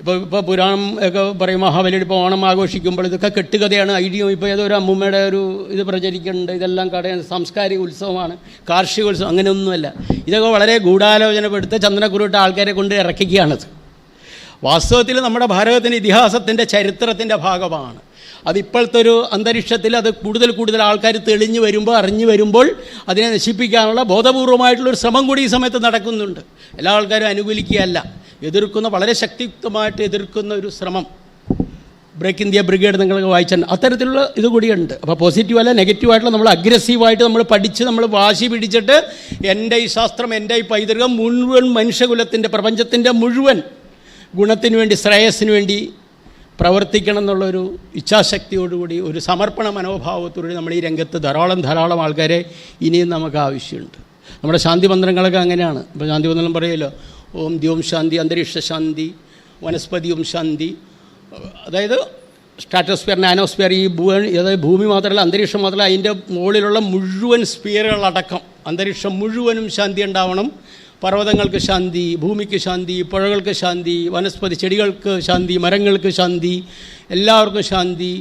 ഇപ്പോൾ പുരാണം ഒക്കെ പറയും മഹാബലിയുടെ ഇപ്പോൾ ഓണം ആഘോഷിക്കുമ്പോൾ ഇതൊക്കെ കെട്ടുകഥയാണ്, ഐഡിയ. ഇപ്പോൾ ഏതൊരു അമ്മൂമ്മയുടെ ഒരു ഇത് പ്രചരിക്കുന്നുണ്ട്, ഇതെല്ലാം സാംസ്കാരിക ഉത്സവമാണ്, കാർഷിക ഉത്സവം. അങ്ങനെയൊന്നുമല്ല. ഇതൊക്കെ വളരെ ഗൂഢാലോചനപ്പെടുത്ത് ചന്ദനക്കുരുട്ട ആൾക്കാരെ കൊണ്ട് ഇറക്കിക്കുകയാണത്. വാസ്തവത്തിൽ നമ്മുടെ ഭാരതത്തിൻ്റെ ഇതിഹാസത്തിൻ്റെ ചരിത്രത്തിൻ്റെ ഭാഗമാണ്. അതിപ്പോഴത്തെ ഒരു അന്തരീക്ഷത്തിൽ അത് കൂടുതൽ ആൾക്കാർ തെളിഞ്ഞു വരുമ്പോൾ അറിഞ്ഞു വരുമ്പോൾ അതിനെ നശിപ്പിക്കാനുള്ള ബോധപൂർവമായിട്ടുള്ളൊരു ശ്രമം കൂടി ഈ സമയത്ത് നടക്കുന്നുണ്ട്. എല്ലാ ആൾക്കാരും അനുകൂലിക്കുകയല്ല, എതിർക്കുന്ന, വളരെ ശക്തിയുക്തമായിട്ട് എതിർക്കുന്ന ഒരു ശ്രമം. ബ്രേക്ക് ഇന്ത്യ ബ്രിഗേഡ് നിങ്ങൾക്ക് വായിച്ചാൽ അത്തരത്തിലുള്ള ഇത് കൂടിയുണ്ട്. അപ്പോൾ പോസിറ്റീവല്ല നെഗറ്റീവായിട്ടുള്ള നമ്മൾ അഗ്രസീവായിട്ട് നമ്മൾ പഠിച്ച് നമ്മൾ വാശി പിടിച്ചിട്ട് എൻ്റെ ഈ ശാസ്ത്രം, എൻ്റെ ഈ പൈതൃകം മുഴുവൻ മനുഷ്യകുലത്തിൻ്റെ പ്രപഞ്ചത്തിൻ്റെ മുഴുവൻ ഗുണത്തിന് വേണ്ടി, ശ്രേയസ്സിന് വേണ്ടി പ്രവർത്തിക്കണം എന്നുള്ളൊരു ഇച്ഛാശക്തിയോടുകൂടി, ഒരു സമർപ്പണ മനോഭാവത്തോടുകൂടി നമ്മൾ ഈ രംഗത്ത് ധാരാളം ആൾക്കാരെ ഇനിയും നമുക്ക് ആവശ്യമുണ്ട്. നമ്മുടെ ശാന്തി മന്ത്രങ്ങളൊക്കെ അങ്ങനെയാണ്. ഇപ്പോൾ ശാന്തി മന്ത്രം പറയുമല്ലോ, ഓം ദ്യോം ശാന്തി, അന്തരീക്ഷ ശാന്തി, വനസ്പതിയും ശാന്തി. അതായത് സ്ട്രാറ്റോസ്ഫിയർ, നാനോസ്ഫിയർ, ഈ അതായത് ഭൂമി മാത്രമല്ല അന്തരീക്ഷം മാത്രമല്ല അതിൻ്റെ മുകളിലുള്ള മുഴുവൻ സ്ഫിയറുകളടക്കം അന്തരീക്ഷം മുഴുവനും ശാന്തി ഉണ്ടാവണം. പർവ്വതങ്ങൾക്ക് ശാന്തി, ഭൂമിക്ക് ശാന്തി, പുഴകൾക്ക് ശാന്തി, വനസ്പതി ചെടികൾക്ക് ശാന്തി, മരങ്ങൾക്ക് ശാന്തി, എല്ലാവർക്കും ശാന്തി.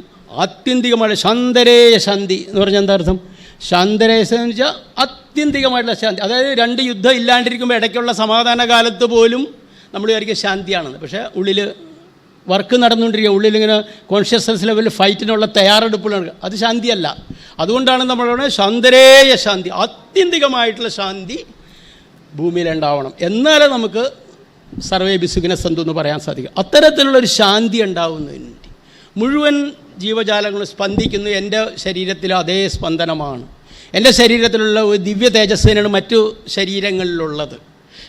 ആത്യന്തികമായ ശാന്തരേയ ശാന്തി എന്ന് പറഞ്ഞാൽ എന്താ അർത്ഥം? ശാന്തരേയ എന്ന് വെച്ചാൽ ആത്യന്തികമായിട്ടുള്ള ശാന്തി. അതായത് 2 യുദ്ധം ഇല്ലാണ്ടിരിക്കുമ്പോൾ ഇടയ്ക്കുള്ള സമാധാന കാലത്ത് പോലും നമ്മൾ വിചാരിക്കും ശാന്തിയാണെന്ന്. പക്ഷേ ഉള്ളിൽ വർക്ക് നടന്നുകൊണ്ടിരിക്കുക, ഉള്ളിലിങ്ങനെ കോൺഷ്യസ്നസ് ലെവലിൽ ഫൈറ്റിനുള്ള തയ്യാറെടുപ്പുകൾ നടക്കുക. അത് ശാന്തിയല്ല. അതുകൊണ്ടാണ് നമ്മളോട് ശാന്തരേയ ശാന്തി, ആത്യന്തികമായിട്ടുള്ള ശാന്തി ഭൂമിയിലുണ്ടാവണം. എന്നാലേ നമുക്ക് സർവേ ബിസുഖിനെ സന്തു എന്ന് പറയാൻ സാധിക്കും. അത്തരത്തിലുള്ളൊരു ശാന്തി ഉണ്ടാവുന്നതിന് വേണ്ടി മുഴുവൻ ജീവജാലങ്ങളും സ്പന്ദിക്കുന്നു. എൻ്റെ ശരീരത്തിലെ അതേ സ്പന്ദനമാണ്. എൻ്റെ ശരീരത്തിലുള്ള ഒരു ദിവ്യ തേജസ്സിനാണ് മറ്റു ശരീരങ്ങളിലുള്ളത്.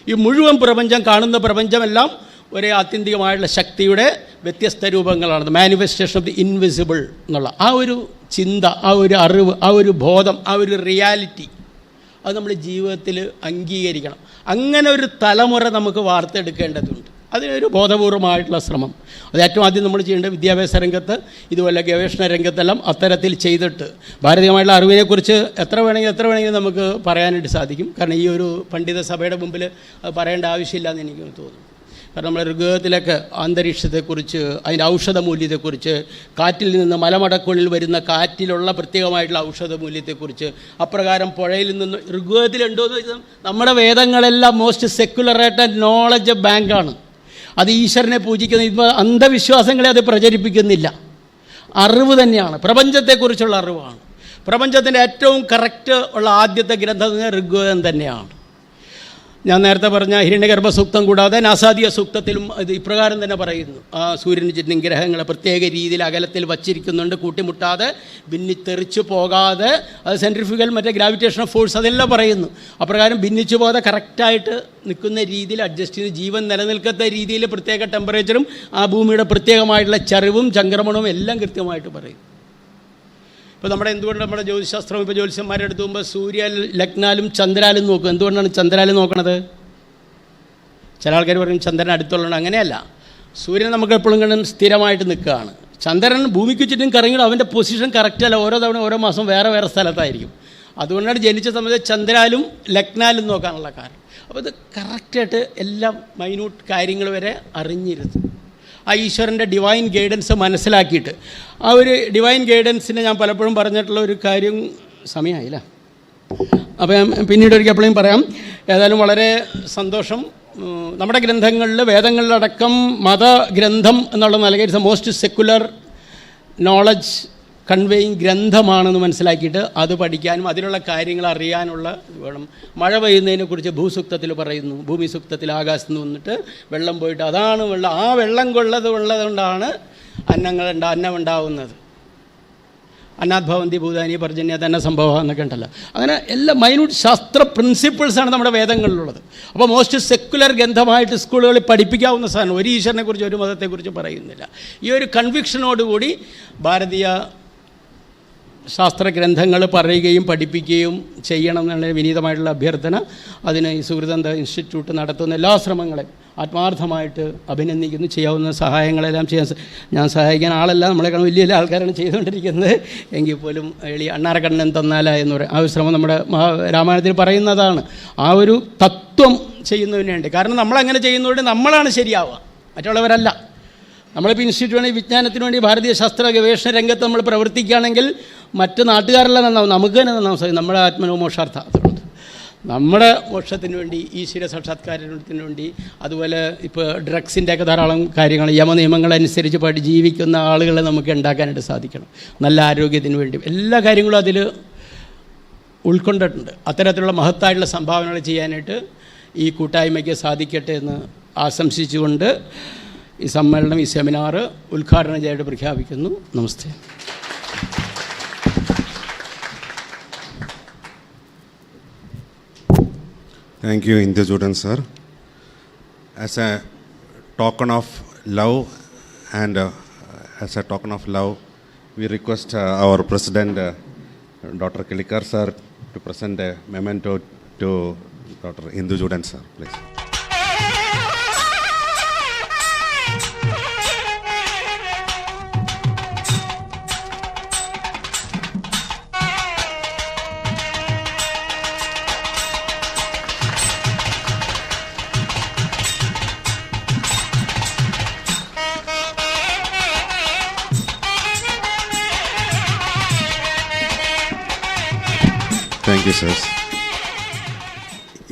ഈ മുഴുവൻ പ്രപഞ്ചം, കാണുന്ന പ്രപഞ്ചമെല്ലാം ഒരേ ആത്യന്തികമായിട്ടുള്ള ശക്തിയുടെ വ്യത്യസ്ത രൂപങ്ങളാണ്. മാനിഫെസ്റ്റേഷൻ ഓഫ് ദി ഇൻവിസിബിൾ എന്നുള്ള ആ ഒരു ചിന്ത, ആ ഒരു അറിവ്, ആ ഒരു ബോധം, ആ ഒരു റിയാലിറ്റി അത് നമ്മൾ ജീവിതത്തിൽ അംഗീകരിക്കണം. അങ്ങനെ ഒരു തലമുറ നമുക്ക് വാർത്തെടുക്കേണ്ടതുണ്ട്. അതിനൊരു ബോധപൂർവമായിട്ടുള്ള ശ്രമം, അത് ഏറ്റവും ആദ്യം നമ്മൾ ചെയ്യേണ്ടത് വിദ്യാഭ്യാസ രംഗത്ത് ഇതുപോലെ ഗവേഷണ രംഗത്തെല്ലാം അത്തരത്തിൽ ചെയ്തിട്ട് ഭാരതീയമായിട്ടുള്ള അറിവിനെക്കുറിച്ച് എത്ര വേണമെങ്കിലും നമുക്ക് പറയാനായിട്ട് സാധിക്കും. കാരണം ഈ ഒരു പണ്ഡിത സഭയുടെ മുമ്പിൽ അത് പറയേണ്ട ആവശ്യമില്ല എന്ന് എനിക്ക് തോന്നുന്നു. കാരണം നമ്മുടെ ഋഗ്വേദത്തിലൊക്കെ അന്തരീക്ഷത്തെക്കുറിച്ച്, അതിൻ്റെ ഔഷധ മൂല്യത്തെക്കുറിച്ച്, കാറ്റിൽ നിന്ന് മലമടക്കുകളിൽ വരുന്ന കാറ്റിലുള്ള പ്രത്യേകമായിട്ടുള്ള ഔഷധ മൂല്യത്തെക്കുറിച്ച്, അപ്രകാരം പുഴയിൽ നിന്ന് ഋഗ്വേദത്തിലുണ്ടോയെന്ന് വെച്ചാൽ നമ്മുടെ വേദങ്ങളെല്ലാം മോസ്റ്റ് സെക്യുലറേറ്റഡ് നോളജ് ബാങ്കാണ്. അത് ഈശ്വരനെ പൂജിക്കുന്ന ഇപ്പോൾ അന്ധവിശ്വാസങ്ങളെ അത് പ്രചരിപ്പിക്കുന്നില്ല. അറിവ് തന്നെയാണ്, പ്രപഞ്ചത്തെക്കുറിച്ചുള്ള അറിവാണ്. പ്രപഞ്ചത്തിൻ്റെ ഏറ്റവും കറക്റ്റ് ഉള്ള ആദ്യത്തെ ഗ്രന്ഥം ഋഗ്വേദം തന്നെയാണ്. ഞാൻ നേരത്തെ പറഞ്ഞ ഹിരണ്യഗർഭ സൂക്തം കൂടാതെ നാസാദിയ സൂക്തത്തിലും ഇത് ഇപ്രകാരം തന്നെ പറയുന്നു. ആ സൂര്യന് ചുറ്റും ഗ്രഹങ്ങളെ പ്രത്യേക രീതിയിൽ അകലത്തിൽ വച്ചിരിക്കുന്നുണ്ട്, കൂട്ടിമുട്ടാതെ ഭിന്നിത്തെറിച്ചു പോകാതെ, അത് സെൻട്രിഫ്യൂഗൽ മറ്റേ ഗ്രാവിറ്റേഷൻ ഫോഴ്സ് അതെല്ലാം പറയുന്നു. അപ്രകാരം ഭിന്നിച്ചു പോകാതെ കറക്റ്റായിട്ട് നിൽക്കുന്ന രീതിയിൽ അഡ്ജസ്റ്റ് ചെയ്ത് ജീവൻ നിലനിൽക്കത്ത രീതിയിൽ പ്രത്യേക ടെമ്പറേച്ചറും ആ ഭൂമിയുടെ പ്രത്യേകമായിട്ടുള്ള ചരിവും ചംക്രമണവും എല്ലാം കൃത്യമായിട്ട് പറയും. ഇപ്പോൾ നമ്മുടെ ജ്യോതിശാസ്ത്രം ഇപ്പോൾ ജ്യോതിഷന്മാരുടെ അടുത്ത് പോകുമ്പോൾ സൂര്യ ലഗ്നാലും ചന്ദ്രാലും നോക്കും. എന്തുകൊണ്ടാണ് ചന്ദ്രാലും നോക്കണത്? ചില ആൾക്കാർ പറയും ചന്ദ്രൻ അടുത്തുള്ളതാണ്. അങ്ങനെയല്ല, സൂര്യൻ നമുക്ക് എപ്പോഴും കണ്ടും സ്ഥിരമായിട്ട് നിൽക്കുകയാണ്. ചന്ദ്രൻ ഭൂമിക്ക് ചുറ്റും കറങ്ങിയിട്ട് അവൻ്റെ പൊസിഷൻ കറക്റ്റല്ല, ഓരോ തവണ ഓരോ മാസം വേറെ വേറെ സ്ഥലത്തായിരിക്കും. അതുകൊണ്ടാണ് ജനിച്ച സമയത്ത് ചന്ദ്രാലും ലഗ്നാലും നോക്കാനുള്ള കാരണം. അപ്പോൾ ഇത് കറക്റ്റായിട്ട് എല്ലാം മൈന്യൂട്ട് കാര്യങ്ങൾ വരെ അറിഞ്ഞിരുന്നു. ആ ഈശ്വരൻ്റെ ഡിവൈൻ ഗൈഡൻസ് മനസ്സിലാക്കിയിട്ട്, ആ ഒരു ഡിവൈൻ ഗൈഡൻസിനെ ഞാൻ പലപ്പോഴും പറഞ്ഞിട്ടുള്ള ഒരു കാര്യം, സമയമായില്ല, അപ്പോൾ ഞാൻ പിന്നീട് ഒരിക്കൽ എപ്പോഴും പറയാം. ഏതായാലും വളരെ സന്തോഷം. നമ്മുടെ ഗ്രന്ഥങ്ങളിൽ, വേദങ്ങളിലടക്കം മതഗ്രന്ഥം എന്നുള്ള നിലയിൽ it's a most secular knowledge conveying ഗ്രന്ഥമാണെന്ന് മനസ്സിലാക്കിയിട്ട് അത് പഠിക്കാനും അതിനുള്ള കാര്യങ്ങൾ അറിയാനുള്ള വേണം. മഴ പെയ്യുന്നതിനെക്കുറിച്ച് ഭൂസൂക്തത്തിൽ പറയുന്നു. ഭൂമി സൂക്തത്തിൽ ആകാശത്ത് നിന്ന് വന്നിട്ട് വെള്ളം പോയിട്ട് അതാണ് വെള്ളം, ആ വെള്ളം ഉള്ളതുകൊണ്ടാണ് അന്നം ഉണ്ടാവുന്നത്. അന്നാദ്ഭവന്തി ഭൂതാനി പർജന്യ തന്നെ സംഭവം എന്നൊക്കെ ഉണ്ടല്ലോ. അങ്ങനെ എല്ലാ മൈന്യൂട്ട് ശാസ്ത്ര പ്രിൻസിപ്പിൾസാണ് നമ്മുടെ വേദങ്ങളിലുള്ളത്. അപ്പോൾ മോസ്റ്റ് സെക്കുലർ ഗ്രന്ഥമായിട്ട് സ്കൂളുകളിൽ പഠിപ്പിക്കാവുന്ന സാധനം. ഒരു ഈശ്വരനെക്കുറിച്ച് ഒരു മതത്തെക്കുറിച്ച് പറയുന്നില്ല. ഈ ഒരു കൺവിക്ഷനോടുകൂടി ഭാരതീയ ശാസ്ത്രഗ്രന്ഥങ്ങൾ പറയുകയും പഠിപ്പിക്കുകയും ചെയ്യണം എന്നുള്ള വിനീതമായിട്ടുള്ള അഭ്യർത്ഥന. അതിന് ഈ സുകൃതന്ത്ര ഇൻസ്റ്റിറ്റ്യൂട്ട് നടത്തുന്ന എല്ലാ ശ്രമങ്ങളെയും ആത്മാർത്ഥമായിട്ട് അഭിനന്ദിക്കുന്നു. ചെയ്യാവുന്ന സഹായങ്ങളെല്ലാം ഞാൻ സഹായിക്കാൻ ആളല്ല, നമ്മളെക്കാൾ വലിയ വലിയ ആൾക്കാരാണ് ചെയ്തുകൊണ്ടിരിക്കുന്നത്. എങ്കിൽ പോലും അണ്ണാരക്കണ്ണൻ തന്നാല എന്ന് പറയും. ആ ഒരു ശ്രമം നമ്മുടെ രാമായണത്തിൽ പറയുന്നതാണ്. ആ ഒരു തത്വം ചെയ്യുന്നതിന് വേണ്ടി. കാരണം നമ്മളങ്ങനെ ചെയ്യുന്നതുകൊണ്ട് നമ്മളാണ് ശരിയാവുക, മറ്റുള്ളവരല്ല. നമ്മളിപ്പോൾ ഇൻസ്റ്റിറ്റ്യൂട്ട് വിജ്ഞാനത്തിന് വേണ്ടി ഭാരതീയ ശാസ്ത്ര ഗവേഷണ രംഗത്ത് നമ്മൾ പ്രവർത്തിക്കുകയാണെങ്കിൽ മറ്റ് നാട്ടുകാരെല്ലാം നന്നാവും, നമുക്ക് തന്നെ നന്നാവും. സാധിക്കും നമ്മുടെ ആത്മനോ മോക്ഷാർത്ഥ. അതുകൊണ്ട് നമ്മുടെ മോക്ഷത്തിന് വേണ്ടി, ഈശ്വര സാക്ഷാത്കാരത്തിന് വേണ്ടി, അതുപോലെ ഇപ്പോൾ ഡ്രഗ്സിൻ്റെയൊക്കെ ധാരാളം കാര്യങ്ങൾ യമനിയമങ്ങളനുസരിച്ച് ജീവിക്കുന്ന ആളുകളെ നമുക്ക് ഉണ്ടാക്കാനായിട്ട് സാധിക്കണം. നല്ല ആരോഗ്യത്തിന് വേണ്ടി എല്ലാ കാര്യങ്ങളും അതിൽ ഉൾക്കൊണ്ടിട്ടുണ്ട്. അത്തരത്തിലുള്ള മഹത്തായിട്ടുള്ള സംഭാവനകൾ ചെയ്യാനായിട്ട് ഈ കൂട്ടായ്മയ്ക്ക് സാധിക്കട്ടെ എന്ന് ആശംസിച്ചുകൊണ്ട് ഈ സമ്മേളനം, ഈ സെമിനാർ ഉദ്ഘാടനം ചെയ്തിട്ട് പ്രഖ്യാപിക്കുന്നു. നമസ്തേ. Thank you, Induchoodan sir. As a token of love and we request our President, Dr. Kilikar sir, to present a memento to Dr. Induchoodan sir, please. Thank you sir.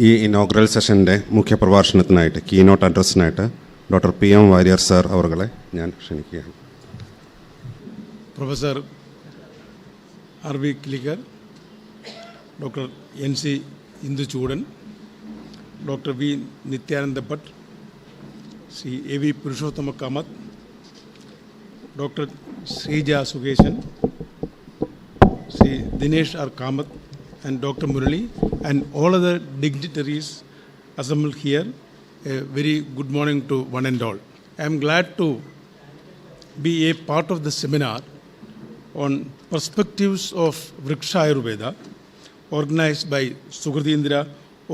ഈ ഇനോഗ്രൽ സെഷൻ്റെ മുഖ്യ പ്രഭാഷണത്തിനായിട്ട്, keynote അഡ്രസ്സിനായിട്ട് doctor PM Warrier sir അവരെ ഞാൻ ക്ഷണിക്കുകയാണ്. Professor R.V. Kilikar, doctor NC Induchoodan, doctor V. Nithyanantha Bhat, Shri A.V.Purushothama Kamath, doctor Srija Sugeshan, Sri Dinesh R. Kamath, and Dr. Murali, and all other dignitaries assembled here. A very good morning to one and all. I am glad to be a part of the seminar on perspectives of Vrikshayurveda, organized by Sukrtindra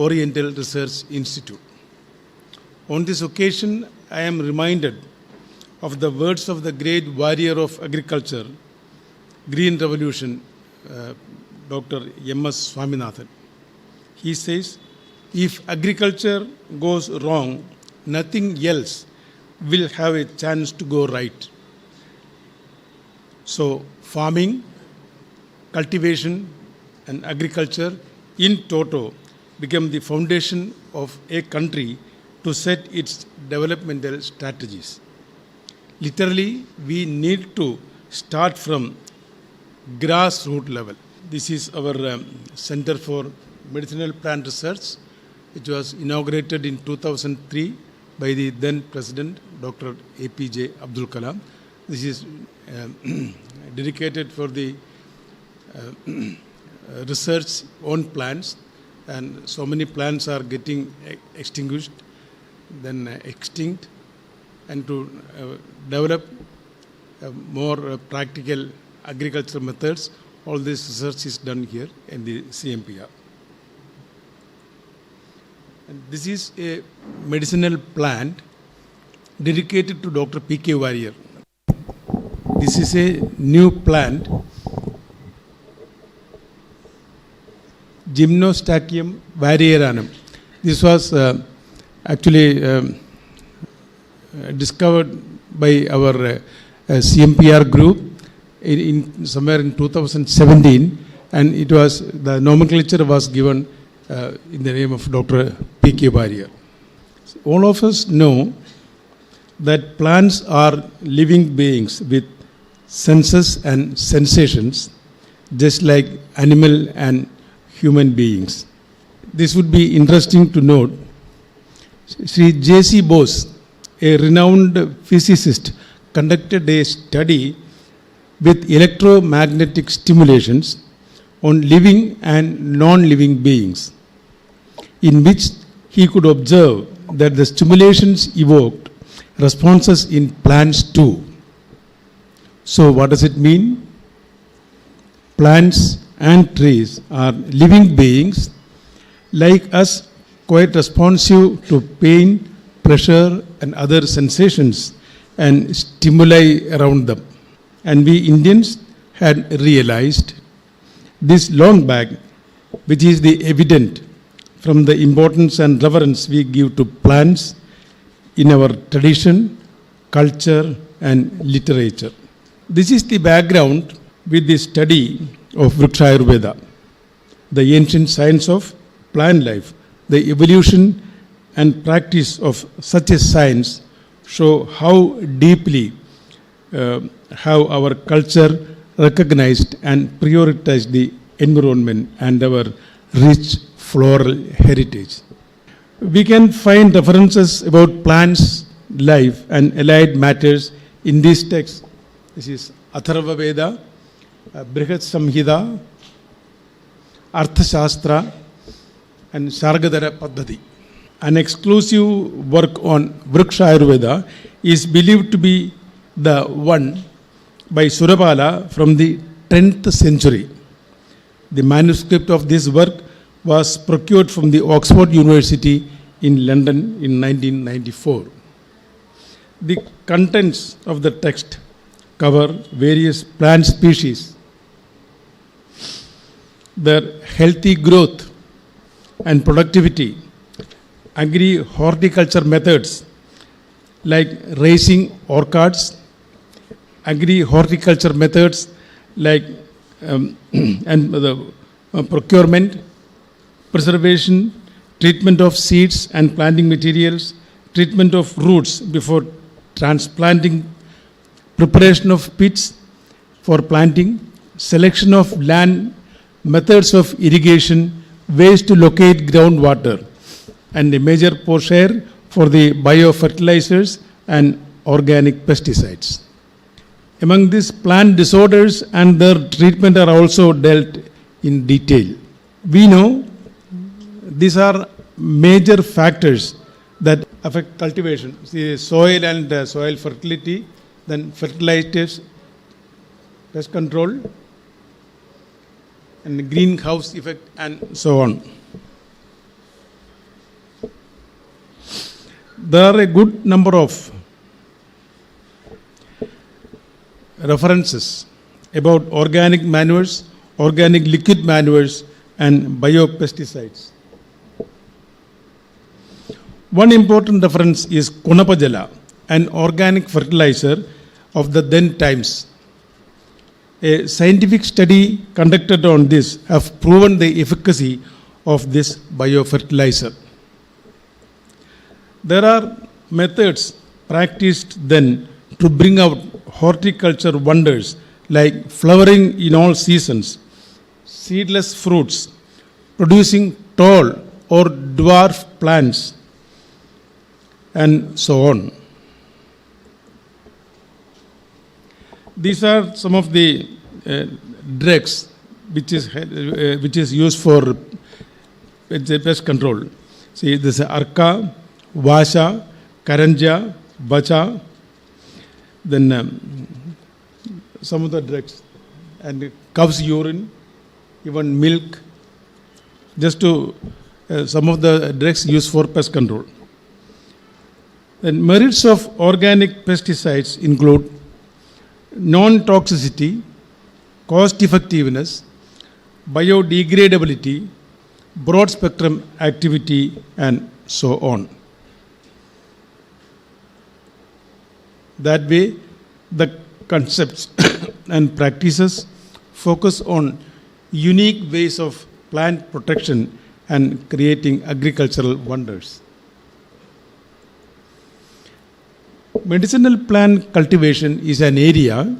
Oriental Research Institute. On this occasion, I am reminded of the words of the great warrior of agriculture, Green Revolution, Dr. M.S. Swaminathan. He says, if agriculture goes wrong, nothing else will have a chance to go right. So, farming, cultivation, and agriculture in toto become the foundation of a country to set its developmental strategies. Literally, we need to start from grassroots level. This is our Center for Medicinal Plant Research. It was inaugurated in 2003 by the then President, Dr. APJ Abdul Kalam. This is dedicated for the research on plants, and so many plants are getting extinct, and to develop more practical agricultural methods. All this research is done here in the CMPR. And this is a medicinal plant dedicated to Dr. P.K. Varier. This is a new plant, Gymnostachym varieranum. This was actually discovered by our CMPR group in somewhere in 2017, and it was, the nomenclature was given in the name of Dr. P.K. Varier. All of us know that plants are living beings with senses and sensations, just like animal and human beings. This would be interesting to note. Sri J.C. Bose, a renowned physicist, conducted a study with electromagnetic stimulations on living and non-living beings, in which he could observe that the stimulations evoked responses in plants too. So what does it mean? Plants and trees are living beings like us, quite responsive to pain, pressure and other sensations and stimuli around them. And we Indians had realized this long back, which is the evident from the importance and reverence we give to plants in our tradition, culture and literature. This is the background with the study of Vrikshayurveda, the ancient science of plant life. The evolution and practice of such a science show how deeply how our culture recognized and prioritized the environment and our rich floral heritage. We can find references about plants, life and allied matters in these texts. This is Atharva Veda, Brihat Samhita, Arthashastra and Sargadhara Paddhati. An exclusive work on Vrikshayurveda is believed to be the one by Surapala from the 10th century. The manuscript of this work was procured from the Oxford University in London in 1994. The contents of the text cover various plant species, their healthy growth and productivity, agri-horticulture methods like raising orchards, agri-horticulture methods like procurement, preservation, treatment of seeds and planting materials, treatment of roots before transplanting, preparation of pits for planting, selection of land, methods of irrigation, ways to locate groundwater, and a major share for the biofertilizers and organic pesticides. Among these, plant disorders and their treatment are also dealt in detail. We know these are major factors that affect cultivation. See, soil and soil fertility, then fertilizers, pest control, and greenhouse effect, and so on. there are a good number of references about organic manures, organic liquid manures, and biopesticides. One important reference is Konapajala, an organic fertilizer of the then times. A scientific study conducted on this have proven the efficacy of this biofertilizer. There are methods practiced then to bring out horticulture wonders like flowering in all seasons, seedless fruits, producing tall or dwarf plants, and so on. These are some of the drugs which is used for pest control. See, this is Arka, Vasha, Karanja, Bacha, then some of the drugs, and cow's urine, even milk, just to some of the drugs used for pest control. Then merits of organic pesticides include non-toxicity, cost effectiveness, biodegradability, broad spectrum activity, and so on. That way, the concepts and practices focus on unique ways of plant protection and creating agricultural wonders. Medicinal plant cultivation is an area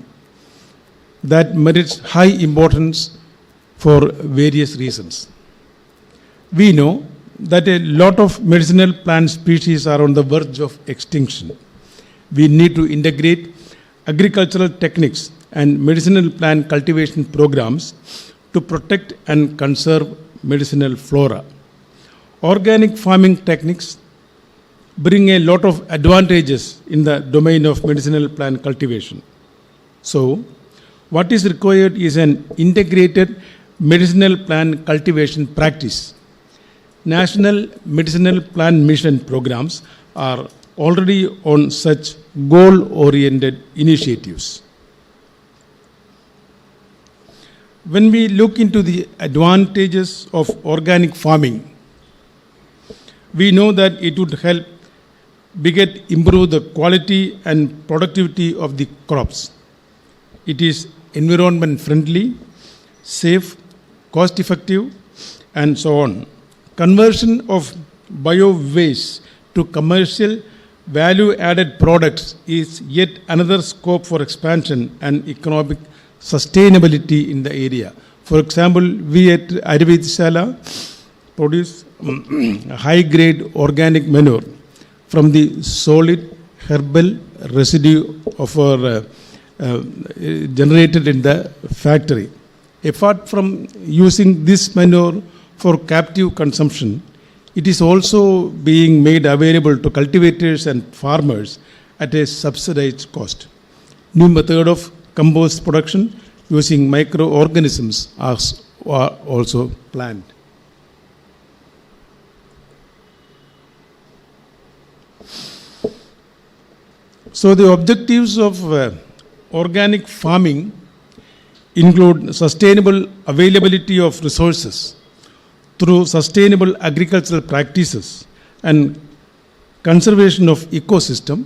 that merits high importance for various reasons. We know that a lot of medicinal plant species are on the verge of extinction. We need to integrate agricultural techniques and medicinal plant cultivation programs to protect and conserve medicinal flora. Organic farming techniques bring a lot of advantages in the domain of medicinal plant cultivation. So, what is required is an integrated medicinal plant cultivation practice. National Medicinal Plant Mission programs are already on such goal-oriented initiatives. When we look into the advantages of organic farming, we know that it would help improve the quality and productivity of the crops. It is environment friendly, safe, cost effective, and so on. Conversion of bio waste to commercial value added products is yet another scope for expansion and economic sustainability in the area. For example, we at Arya Sala produce high grade organic manure from the solid herbal residue of our generated in the factory. Apart from using this manure for captive consumption, it is also being made available to cultivators and farmers at a subsidized cost. New method of compost production using microorganisms are also planned. So the objectives of organic farming include sustainable availability of resources through sustainable agricultural practices and conservation of ecosystem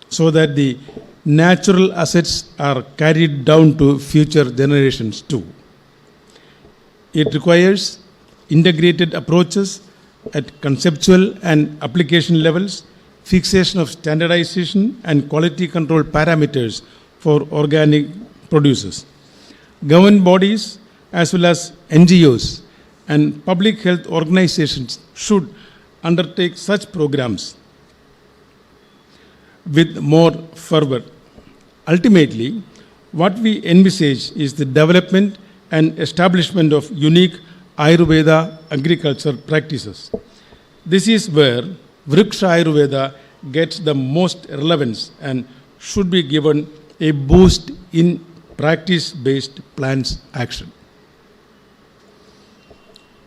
so that the natural assets are carried down to future generations too. It requires integrated approaches at conceptual and application levels, fixation of standardization and quality control parameters for organic producers. Government bodies as well as NGOs and public health organizations should undertake such programs with more fervor. Ultimately, what we envisage is the development and establishment of unique Ayurveda agricultural practices. This is where Vrikshayurveda gets the most relevance and should be given a boost in practice-based plans action.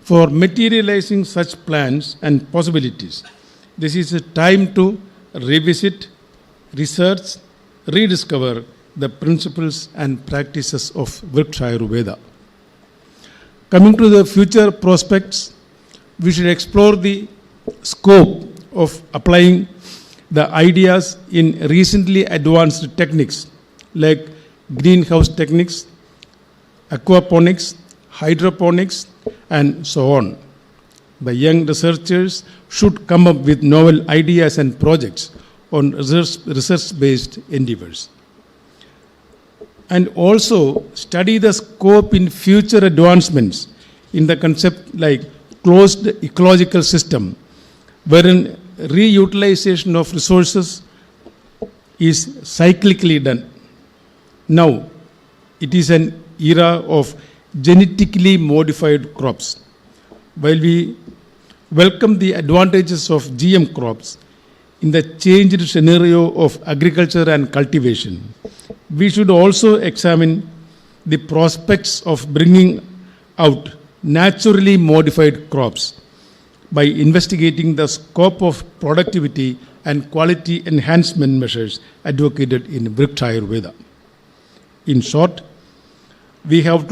For materializing such plans and possibilities, this is a time to revisit, research, rediscover the principles and practices of Vrikshayurveda. Coming to the future prospects, we should explore the scope of applying the ideas in recently advanced techniques like greenhouse techniques, aquaponics, hydroponics, and so on. The young researchers should come up with novel ideas and projects on research-based endeavors. And also study the scope in future advancements in the concept like closed ecological system, wherein reutilization of resources is cyclically done. Now, it is an era of genetically modified crops. While we welcome the advantages of GM crops in the changed scenario of agriculture and cultivation, we should also examine the prospects of bringing out naturally modified crops by investigating the scope of productivity and quality enhancement measures advocated in Vrikshayurveda. In short, what we have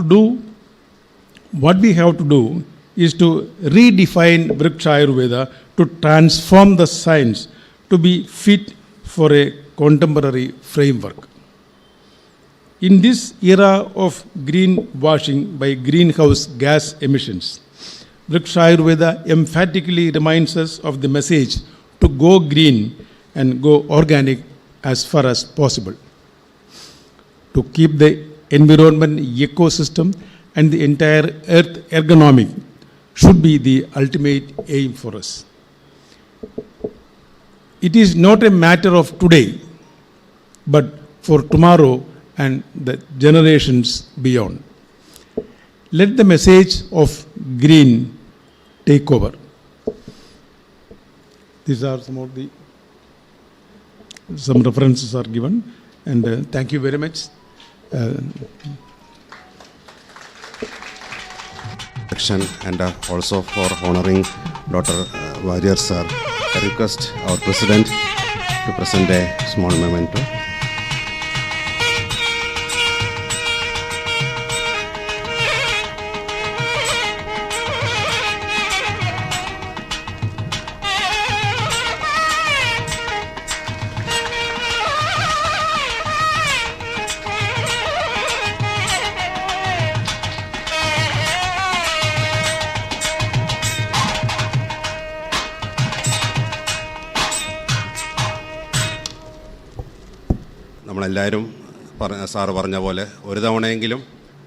to do is to redefine Vrikshayurveda to transform the science to be fit for a contemporary framework. In this era of greenwashing by greenhouse gas emissions, Vrikshayurveda emphatically reminds us of the message to go green and go organic as far as possible. To keep the environment, ecosystem, and the entire earth ergonomic should be the ultimate aim for us. It is not a matter of today, but for tomorrow and the generations beyond. Let the message of green take over. These are some references are given, and thank you very much. And also for honoring Dr. Varier sir, I request our President to present a small memento. നമ്മളെല്ലാവരും sir പറഞ്ഞ പോലെ ഒരു തവണയെങ്കിലും,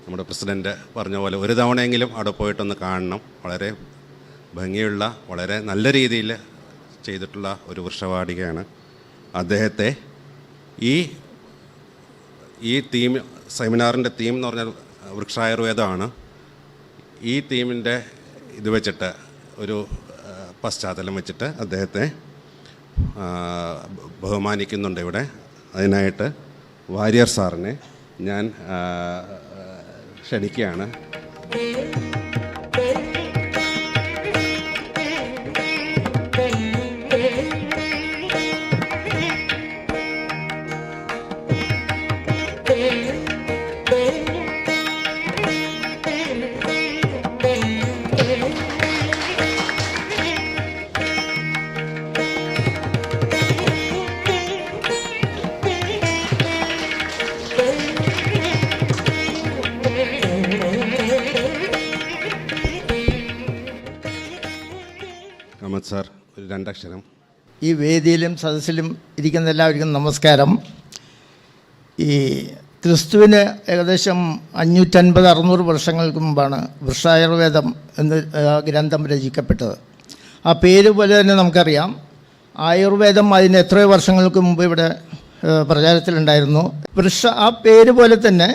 നമ്മുടെ president പറഞ്ഞ പോലെ ഒരു തവണയെങ്കിലും അവിടെ പോയിട്ടൊന്ന് കാണണം. വളരെ ഭംഗിയുള്ള, വളരെ നല്ല രീതിയിൽ ചെയ്തിട്ടുള്ള ഒരു വൃക്ഷവാടികയാണ്. അദ്ദേഹത്തെ ഈ തീം, സെമിനാറിൻ്റെ തീം എന്ന് പറഞ്ഞാൽ വൃക്ഷായുർവേദമാണ്. ഈ തീമിൻ്റെ ഇത് വെച്ചിട്ട് ഒരു പശ്ചാത്തലം വെച്ചിട്ട് അദ്ദേഹത്തെ ബഹുമാനിക്കുന്നുണ്ട് ഇവിടെ. അതിനായിട്ട് വാരിയർ സാറിനെ ഞാൻ ക്ഷണിക്കുകയാണ്. കമത്ത് സാർ, ഒരു രണ്ടക്ഷരം. ഈ വേദിയിലും സദസ്സിലും ഇരിക്കുന്ന എല്ലാവർക്കും നമസ്കാരം. ഈ ക്രിസ്തുവിന് ഏകദേശം 550-600 വർഷങ്ങൾക്ക് മുമ്പാണ് വൃക്ഷായുർവേദം എന്ന ഗ്രന്ഥം രചിക്കപ്പെട്ടത്. ആ പേര് പോലെ തന്നെ നമുക്കറിയാം, ആയുർവേദം അതിന് എത്രയോ വർഷങ്ങൾക്ക് മുമ്പ് ഇവിടെ പ്രചാരത്തിലുണ്ടായിരുന്നു. ആ പേര് പോലെ തന്നെ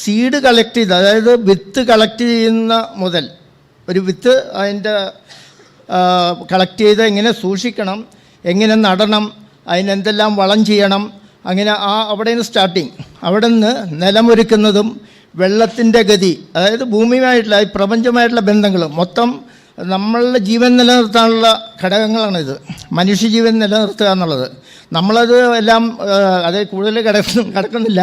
സീഡ് കളക്ട് ചെയ്ത്, അതായത് വിത്ത് കളക്ട് ചെയ്യുന്ന മുതൽ, ഒരു വിത്ത് അതിൻ്റെ കളക്ട് ചെയ്ത് എങ്ങനെ സൂക്ഷിക്കണം, എങ്ങനെ നടണം, അതിനെന്തെല്ലാം വളം ചെയ്യണം, അങ്ങനെ അവിടെ നിന്ന് സ്റ്റാർട്ടിങ്, അവിടെ നിന്ന് നിലമൊരുക്കുന്നതും വെള്ളത്തിൻ്റെ ഗതി, അതായത് ഭൂമിയുമായിട്ടുള്ള പ്രപഞ്ചമായിട്ടുള്ള ബന്ധങ്ങൾ മൊത്തം നമ്മളുടെ ജീവൻ നിലനിർത്താനുള്ള ഘടകങ്ങളാണിത്. മനുഷ്യജീവൻ നിലനിർത്തുക എന്നുള്ളത് നമ്മളത് എല്ലാം അത് കൂടുതൽ കിടക്കുന്നില്ല,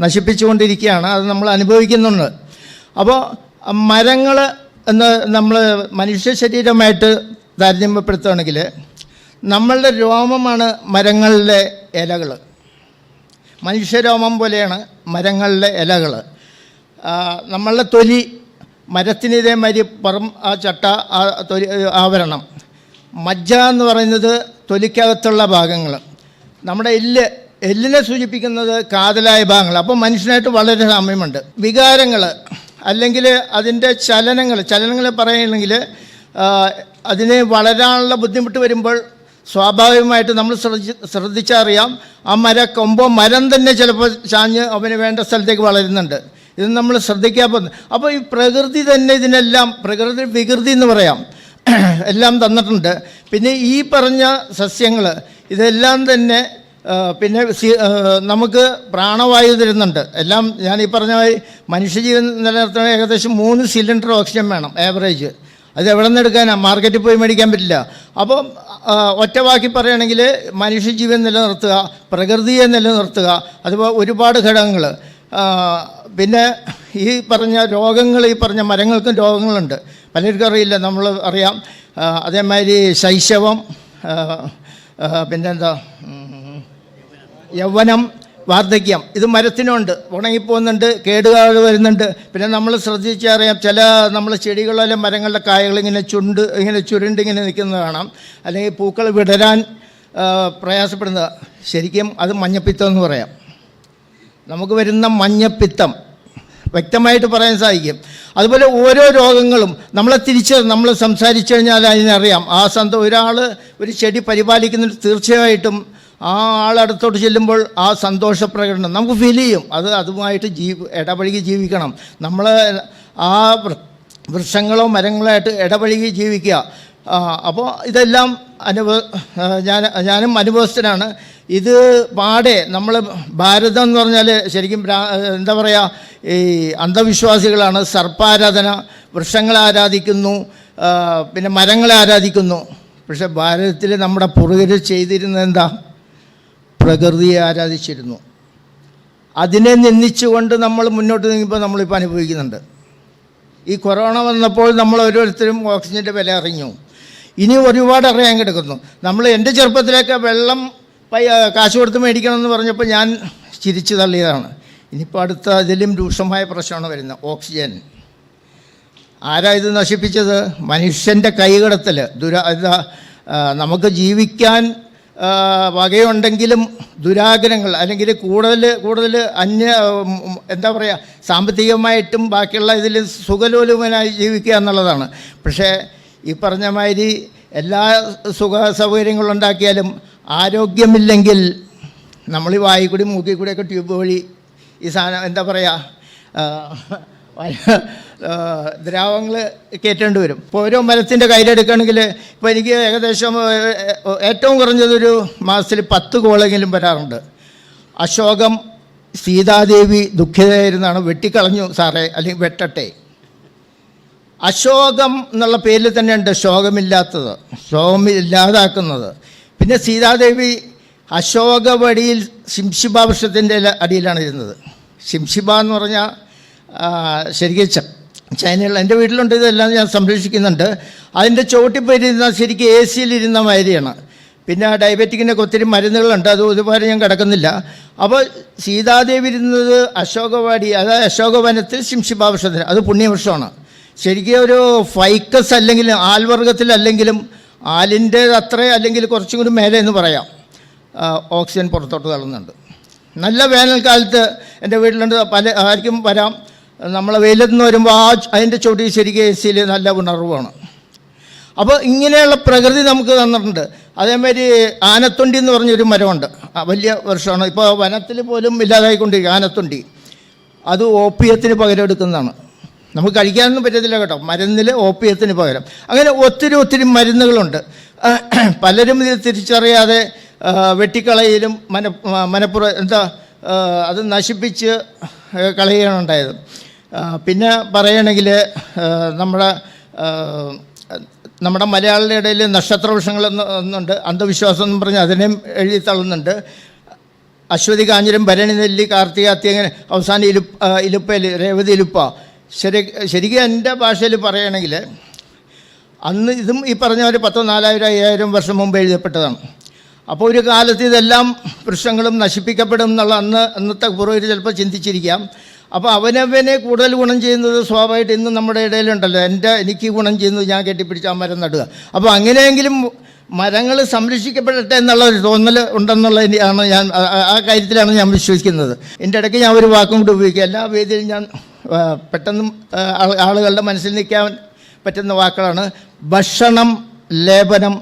നശിപ്പിച്ചുകൊണ്ടിരിക്കുകയാണ്. അത് നമ്മൾ അനുഭവിക്കുന്നുണ്ട്. അപ്പോൾ മരങ്ങൾ എന്ന് നമ്മൾ മനുഷ്യ ശരീരമായിട്ട് താരതമ്യപ്പെടുത്തുകയാണെങ്കിൽ നമ്മളുടെ രോമമാണ് മരങ്ങളിലെ ഇലകൾ. മനുഷ്യരോമം പോലെയാണ് മരങ്ങളിലെ ഇലകൾ. നമ്മളുടെ തൊലി മരത്തിന് ഇതേമാതിരി ആ ചട്ട, ആ തൊലി ആവരണം. മജ്ജ എന്ന് പറയുന്നത് തൊലിക്കകത്തുള്ള ഭാഗങ്ങൾ. നമ്മുടെ എല്ലിനെ സൂചിപ്പിക്കുന്നത് കാതലായ ഭാഗങ്ങൾ. അപ്പോൾ മനുഷ്യനായിട്ട് വളരെ സാമ്യമുണ്ട്. വികാരങ്ങൾ അല്ലെങ്കിൽ അതിൻ്റെ ചലനങ്ങൾ പറയുകയാണെങ്കിൽ അതിന് വളരാനുള്ള ബുദ്ധിമുട്ട് വരുമ്പോൾ സ്വാഭാവികമായിട്ട് നമ്മൾ ശ്രദ്ധിച്ചറിയാം, ആ മരം തന്നെ ചിലപ്പോൾ ചാഞ്ഞ് അവന് വേണ്ട സ്ഥലത്തേക്ക് വളരുന്നുണ്ട്. ഇത് നമ്മൾ ശ്രദ്ധിക്കാൻ പോകുന്നത്. അപ്പോൾ ഈ പ്രകൃതി തന്നെ ഇതിനെല്ലാം പ്രകൃതി വികൃതി എന്ന് പറയാം, എല്ലാം തന്നിട്ടുണ്ട്. പിന്നെ ഈ പറഞ്ഞ സസ്യങ്ങൾ ഇതെല്ലാം തന്നെ പിന്നെ നമുക്ക് പ്രാണവായു തരുന്നുണ്ട്. എല്ലാം ഞാൻ ഈ പറഞ്ഞ മനുഷ്യജീവൻ നിലനിർത്താൻ ഏകദേശം 3 സിലിണ്ടർ ഓക്സിജൻ വേണം ആവറേജ്. അത് എവിടെ നിന്ന് എടുക്കാനാണ്? മാർക്കറ്റിൽ പോയി മേടിക്കാൻ പറ്റില്ല. അപ്പോൾ ഒറ്റവാക്കി പറയുകയാണെങ്കിൽ മനുഷ്യജീവൻ നിലനിർത്തുക, പ്രകൃതിയെ നിലനിർത്തുക, അതുപോലെ ഒരുപാട് ഘടകങ്ങൾ. പിന്നെ ഈ പറഞ്ഞ രോഗങ്ങൾ, ഈ പറഞ്ഞ മരങ്ങൾക്കും രോഗങ്ങളുണ്ട്, പലർക്കും അറിയില്ല, നമ്മൾ അറിയാം. അതേമാതിരി ശൈശവം, പിന്നെന്താ യൗവനം, വാർദ്ധക്യം, ഇത് മരത്തിനുണ്ട്. ഉണങ്ങിപ്പോകുന്നുണ്ട്, കേടുപാട് വരുന്നുണ്ട്. പിന്നെ നമ്മൾ ശ്രദ്ധിച്ചറിയാം, ചില നമ്മൾ ചെടികളിലെ മരങ്ങളുടെ കായകൾ ഇങ്ങനെ ചുരുണ്ട് ഇങ്ങനെ നിൽക്കുന്നത് കാണാം, അല്ലെങ്കിൽ പൂക്കൾ വിടരാൻ പ്രയാസപ്പെടുന്നത്. ശരിക്കും അത് മഞ്ഞപ്പിത്തം എന്ന് പറയാം. നമുക്ക് വരുന്ന മഞ്ഞപ്പിത്തം വ്യക്തമായിട്ട് പറയാൻ സാധിക്കും. അതുപോലെ ഓരോ രോഗങ്ങളും നമ്മൾ സംസാരിച്ചു കഴിഞ്ഞാൽ അതിനറിയാം. ഒരാൾ ഒരു ചെടി പരിപാലിക്കുന്നിട്ട് തീർച്ചയായിട്ടും ആ ആളടുത്തോട്ട് ചെല്ലുമ്പോൾ ആ സന്തോഷപ്രകടനം നമുക്ക് ഫീൽ ചെയ്യും. അതുമായിട്ട് ഇടപഴകി ജീവിക്കണം. നമ്മൾ ആ വൃക്ഷങ്ങളോ മരങ്ങളോ ആയിട്ട് ഇടപഴകി ജീവിക്കുക. അപ്പോൾ ഇതെല്ലാം ഞാനും അനുഭവസ്ഥനാണ്. ഇത് പാടെ നമ്മൾ ഭാരതം എന്ന് പറഞ്ഞാൽ ശരിക്കും എന്താ പറയുക, ഈ അന്ധവിശ്വാസികളാണ്. സർപ്പാരാധന, വൃക്ഷങ്ങളെ ആരാധിക്കുന്നു, പിന്നെ മരങ്ങളെ ആരാധിക്കുന്നു. പക്ഷെ ഭാരതത്തിൽ നമ്മുടെ പൂർവ്വികർ ചെയ്തിരുന്നത് എന്താ? പ്രകൃതിയെ ആരാധിച്ചിരുന്നു. അതിനെ നിന്ദിച്ചുകൊണ്ട് നമ്മൾ മുന്നോട്ട് നീങ്ങുമ്പോൾ നമ്മളിപ്പോൾ അനുഭവിക്കുന്നുണ്ട്. ഈ കൊറോണ വന്നപ്പോൾ നമ്മൾ ഓരോരുത്തരും ഓക്സിജൻ്റെ വില അറിഞ്ഞു. ഇനി ഒരുപാട് അറിയാൻ കിടക്കുന്നു. എൻ്റെ ചെറുപ്പത്തിലൊക്കെ വെള്ളം കാശ് കൊടുത്ത് മേടിക്കണമെന്ന് പറഞ്ഞപ്പോൾ ഞാൻ ചിരിച്ചു തള്ളിയതാണ്. ഇനിയിപ്പോൾ അടുത്ത ഇതിലും രൂക്ഷമായ പ്രശ്നമാണ് വരുന്നത്, ഓക്സിജൻ. ആരാ ഇത് നശിപ്പിച്ചത്? മനുഷ്യൻ്റെ കൈകടത്തൽ. നമുക്ക് ജീവിക്കാൻ വകയുണ്ടെങ്കിലും ദുരാഗ്രഹങ്ങൾ, അല്ലെങ്കിൽ കൂടുതൽ എന്താ പറയുക, സാമ്പത്തികമായിട്ടും ബാക്കിയുള്ള ഇതിൽ സുഖലോലുപനായി ജീവിക്കുക എന്നുള്ളതാണ്. പക്ഷേ ഈ പറഞ്ഞ മാതിരി എല്ലാ സുഖ സൗകര്യങ്ങളുണ്ടാക്കിയാലും ആരോഗ്യമില്ലെങ്കിൽ നമ്മൾ ഈ വായിൽ കൂടി മൂക്കിൽ കൂടിയൊക്കെ ട്യൂബ് വഴി ഈ സാധനം എന്താ പറയുക ദ്രാവകങ്ങൾ കയറ്റേണ്ടി വരും. ഇപ്പോൾ ഓരോ മരത്തിൻ്റെ കയ്യിലെടുക്കുകയാണെങ്കിൽ ഇപ്പോൾ എനിക്ക് ഏകദേശം ഏറ്റവും കുറഞ്ഞതൊരു മാസത്തിൽ 10 കോളെങ്കിലും വരാറുണ്ട്. അശോകം, സീതാദേവി ദുഃഖിതയായിരുന്നാണ്, വെട്ടിക്കളഞ്ഞു സാറേ, അല്ലെങ്കിൽ വെട്ടട്ടെ. അശോകം എന്നുള്ള പേരിൽ തന്നെയുണ്ട് ശോകമില്ലാത്തത്, ശോകമില്ലാതാക്കുന്നത്. പിന്നെ സീതാദേവി അശോകവടിയിൽ ശിംശിബ വൃക്ഷത്തിൻ്റെ അടിയിലാണ് ഇരുന്നത്. ശിംശിബ എന്ന് പറഞ്ഞാൽ ശരിക്കും ചൈനയുള്ള, എൻ്റെ വീട്ടിലുണ്ട്, ഇതെല്ലാം ഞാൻ സംരക്ഷിക്കുന്നുണ്ട്. അതിൻ്റെ ചുവട്ടിപ്പോയിരുന്ന ശരിക്കും AC-യിലിരുന്ന മാതിരിയാണ്. പിന്നെ ഡയബറ്റിക്കിനൊക്കെ ഒത്തിരി മരുന്നുകളുണ്ട്, അത് ഒരുപാട് ഞാൻ കിടക്കുന്നില്ല. അപ്പോൾ സീതാദേവി ഇരുന്നത് അശോകവാടി, അതായത് അശോകവനത്തിൽ ശിംശിബ വൃക്ഷത്തിന്, അത് പുണ്യവൃക്ഷമാണ്. ശരിക്കും ഒരു ഫൈക്കസ് അല്ലെങ്കിലും ആൽവർഗത്തിലല്ലെങ്കിലും ആലിൻ്റെ അത്ര അല്ലെങ്കിൽ കുറച്ചും കൂടി മേലെ എന്ന് പറയാം, ഓക്സിജൻ പുറത്തോട്ട് തള്ളുന്നുണ്ട്. നല്ല വേനൽക്കാലത്ത് എൻ്റെ വീട്ടിലുണ്ട്, ആർക്കും വരാം. നമ്മൾ വെയിലത്ത് നിന്ന് വരുമ്പോൾ അതിൻ്റെ ചുവട്ടിൽ ശരിക്കും AC-യിൽ നല്ല ഉണർവാണ്. അപ്പോൾ ഇങ്ങനെയുള്ള പ്രകൃതി നമുക്ക് തന്നിട്ടുണ്ട്. അതേമാതിരി ആനത്തൊണ്ടി എന്ന് പറഞ്ഞൊരു മരമുണ്ട്, വലിയ വൃക്ഷമാണ്. ഇപ്പോൾ വനത്തിൽ പോലും ഇല്ലാതായിക്കൊണ്ടിരിക്കുക ആനത്തൊണ്ടി. അത് ഓപ്പിയത്തിന് പകരം എടുക്കുന്നതാണ്. നമുക്ക് കഴിക്കാനൊന്നും പറ്റത്തില്ല കേട്ടോ, മരുന്നിൽ ഓപ്പിയത്തിന് പകരം. അങ്ങനെ ഒത്തിരി മരുന്നുകളുണ്ട്. പലരും ഇത് തിരിച്ചറിയാതെ വെട്ടിക്കളയിലും അത് നശിപ്പിച്ച് കളയുകയാണ് ഉണ്ടായത്. പിന്നെ പറയുകയാണെങ്കിൽ നമ്മുടെ നമ്മുടെ മലയാളികളുടെ ഇടയിൽ നക്ഷത്രവൃക്ഷങ്ങൾ എന്നുണ്ട്, അന്ധവിശ്വാസം എന്ന് പറഞ്ഞ് അതിനെയും എഴുതി തള്ളുന്നുണ്ട്. അശ്വതി കാഞ്ഞിരം ഭരണി നെല്ലി കാർത്തിക അങ്ങനെ അവസാനം ഇലുപ്പയിൽ രേവതി ഇലുപ്പ. ശരിക്കും എൻ്റെ ഭാഷയിൽ പറയുകയാണെങ്കിൽ അന്ന് ഇതും ഈ പറഞ്ഞ ഒരു 10,000-4,000-5,000 വർഷം മുമ്പ് എഴുതപ്പെട്ടതാണ്. അപ്പോൾ ഒരു കാലത്ത് ഇതെല്ലാം വൃക്ഷങ്ങളും നശിപ്പിക്കപ്പെടും എന്നുള്ള അന്നത്തെ പൂർവ്വർ ചിലപ്പോൾ ചിന്തിച്ചിരിക്കാം. അപ്പോൾ അവനവനെ കൂടുതൽ ഗുണം ചെയ്യുന്നത് സ്വാഭാവികമായിട്ട് ഇന്ന് നമ്മുടെ ഇടയിലുണ്ടല്ലോ, എനിക്ക് ഗുണം ചെയ്യുന്നത് ഞാൻ കെട്ടിപ്പിടിച്ച് ആ മരം നടുക. അപ്പോൾ അങ്ങനെയെങ്കിലും മരങ്ങൾ സംരക്ഷിക്കപ്പെടട്ടെ എന്നുള്ള ഒരു തോന്നൽ ഉണ്ടെന്നുള്ളതാണ് ഞാൻ ആ കാര്യത്തിലാണ് ഞാൻ വിശ്വസിക്കുന്നത്. എൻ്റെ ഇടയ്ക്ക് ഞാൻ ഒരു വാക്കും കൂടി ഉപയോഗിക്കുക. എല്ലാ വേദിയിലും ഞാൻ പെട്ടെന്ന് ആളുകളുടെ മനസ്സിൽ നിൽക്കാൻ പറ്റുന്ന വാക്കുകളാണ് ഭക്ഷണം, ലേപനം,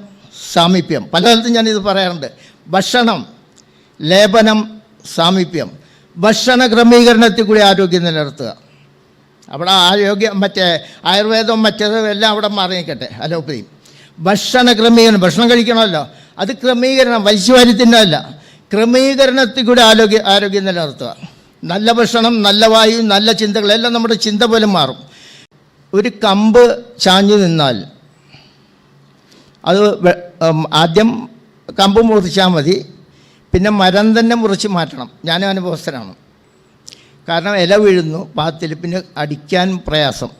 സാമീപ്യം. പലയിടത്തും ഞാനിത് പറയാറുണ്ട്. ഭക്ഷണം, ലേപനം, സാമീപ്യം. ഭക്ഷണ ക്രമീകരണത്തിൽ കൂടി ആരോഗ്യം നിലനിർത്തുക. അവിടെ മറ്റേ ആയുർവേദവും മറ്റേതും എല്ലാം അവിടെ മാറി നിൽക്കട്ടെ, അലോപ്പതി. ഭക്ഷണ ക്രമീകരണം, ഭക്ഷണം കഴിക്കണമല്ലോ, അത് ക്രമീകരണം, വലിച്ചുവാരിത്തിനല്ല, ക്രമീകരണത്തിൽ കൂടി ആരോഗ്യം നിലനിർത്തുക. നല്ല ഭക്ഷണം, നല്ല വായു, നല്ല ചിന്തകൾ എല്ലാം നമ്മുടെ ചിന്ത പോലും മാറും. ഒരു കമ്പ് ചാഞ്ഞു നിന്നാൽ അത് ആദ്യം കമ്പ് മുറിച്ചാൽ മതി, പിന്നെ മരം തന്നെ മുറിച്ച് മാറ്റണം. ഞാനും അനുഭവസ്ഥനാണ്. കാരണം ഇല വീഴുന്നു പാത്തിൽ, പിന്നെ അടിക്കാൻ പ്രയാസം,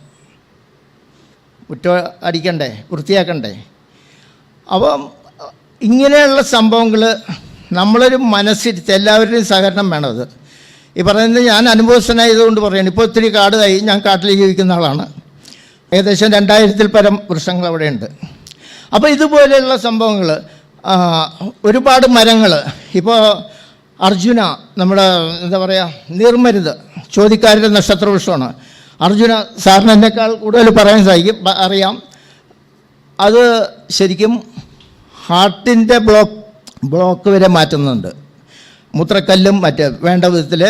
അടിക്കണ്ടേ, വൃത്തിയാക്കണ്ടേ. അപ്പം ഇങ്ങനെയുള്ള സംഭവങ്ങൾ നമ്മളൊരു മനസ്സിരുത്തി എല്ലാവരുടെയും സഹകരണം വേണം. അത് ഈ പറയുന്നത് ഞാൻ അനുഭവസ്ഥനായതുകൊണ്ട് പറയുന്നത്. ഇപ്പോൾ ഒത്തിരി കാടായി, ഞാൻ കാട്ടിൽ ജീവിക്കുന്ന ആളാണ്. ഏകദേശം 2000-ൽ പരം വൃക്ഷങ്ങൾ അവിടെയുണ്ട്. അപ്പോൾ ഇതുപോലെയുള്ള സംഭവങ്ങൾ, ഒരുപാട് മരങ്ങൾ. ഇപ്പോൾ അർജുന, നമ്മുടെ എന്താ പറയുക, നീർമരുത് ചോദിക്കാരുടെ നക്ഷത്രവൃക്ഷമാണ്. അർജുന സാറിന് എന്നെക്കാൾ കൂടുതൽ പറയാൻ അറിയാം. അത് ശരിക്കും ഹാർട്ടിൻ്റെ ബ്ലോക്ക് വരെ മാറ്റുന്നുണ്ട്. മൂത്രക്കല്ലും മറ്റ് വേണ്ട വിധത്തിൽ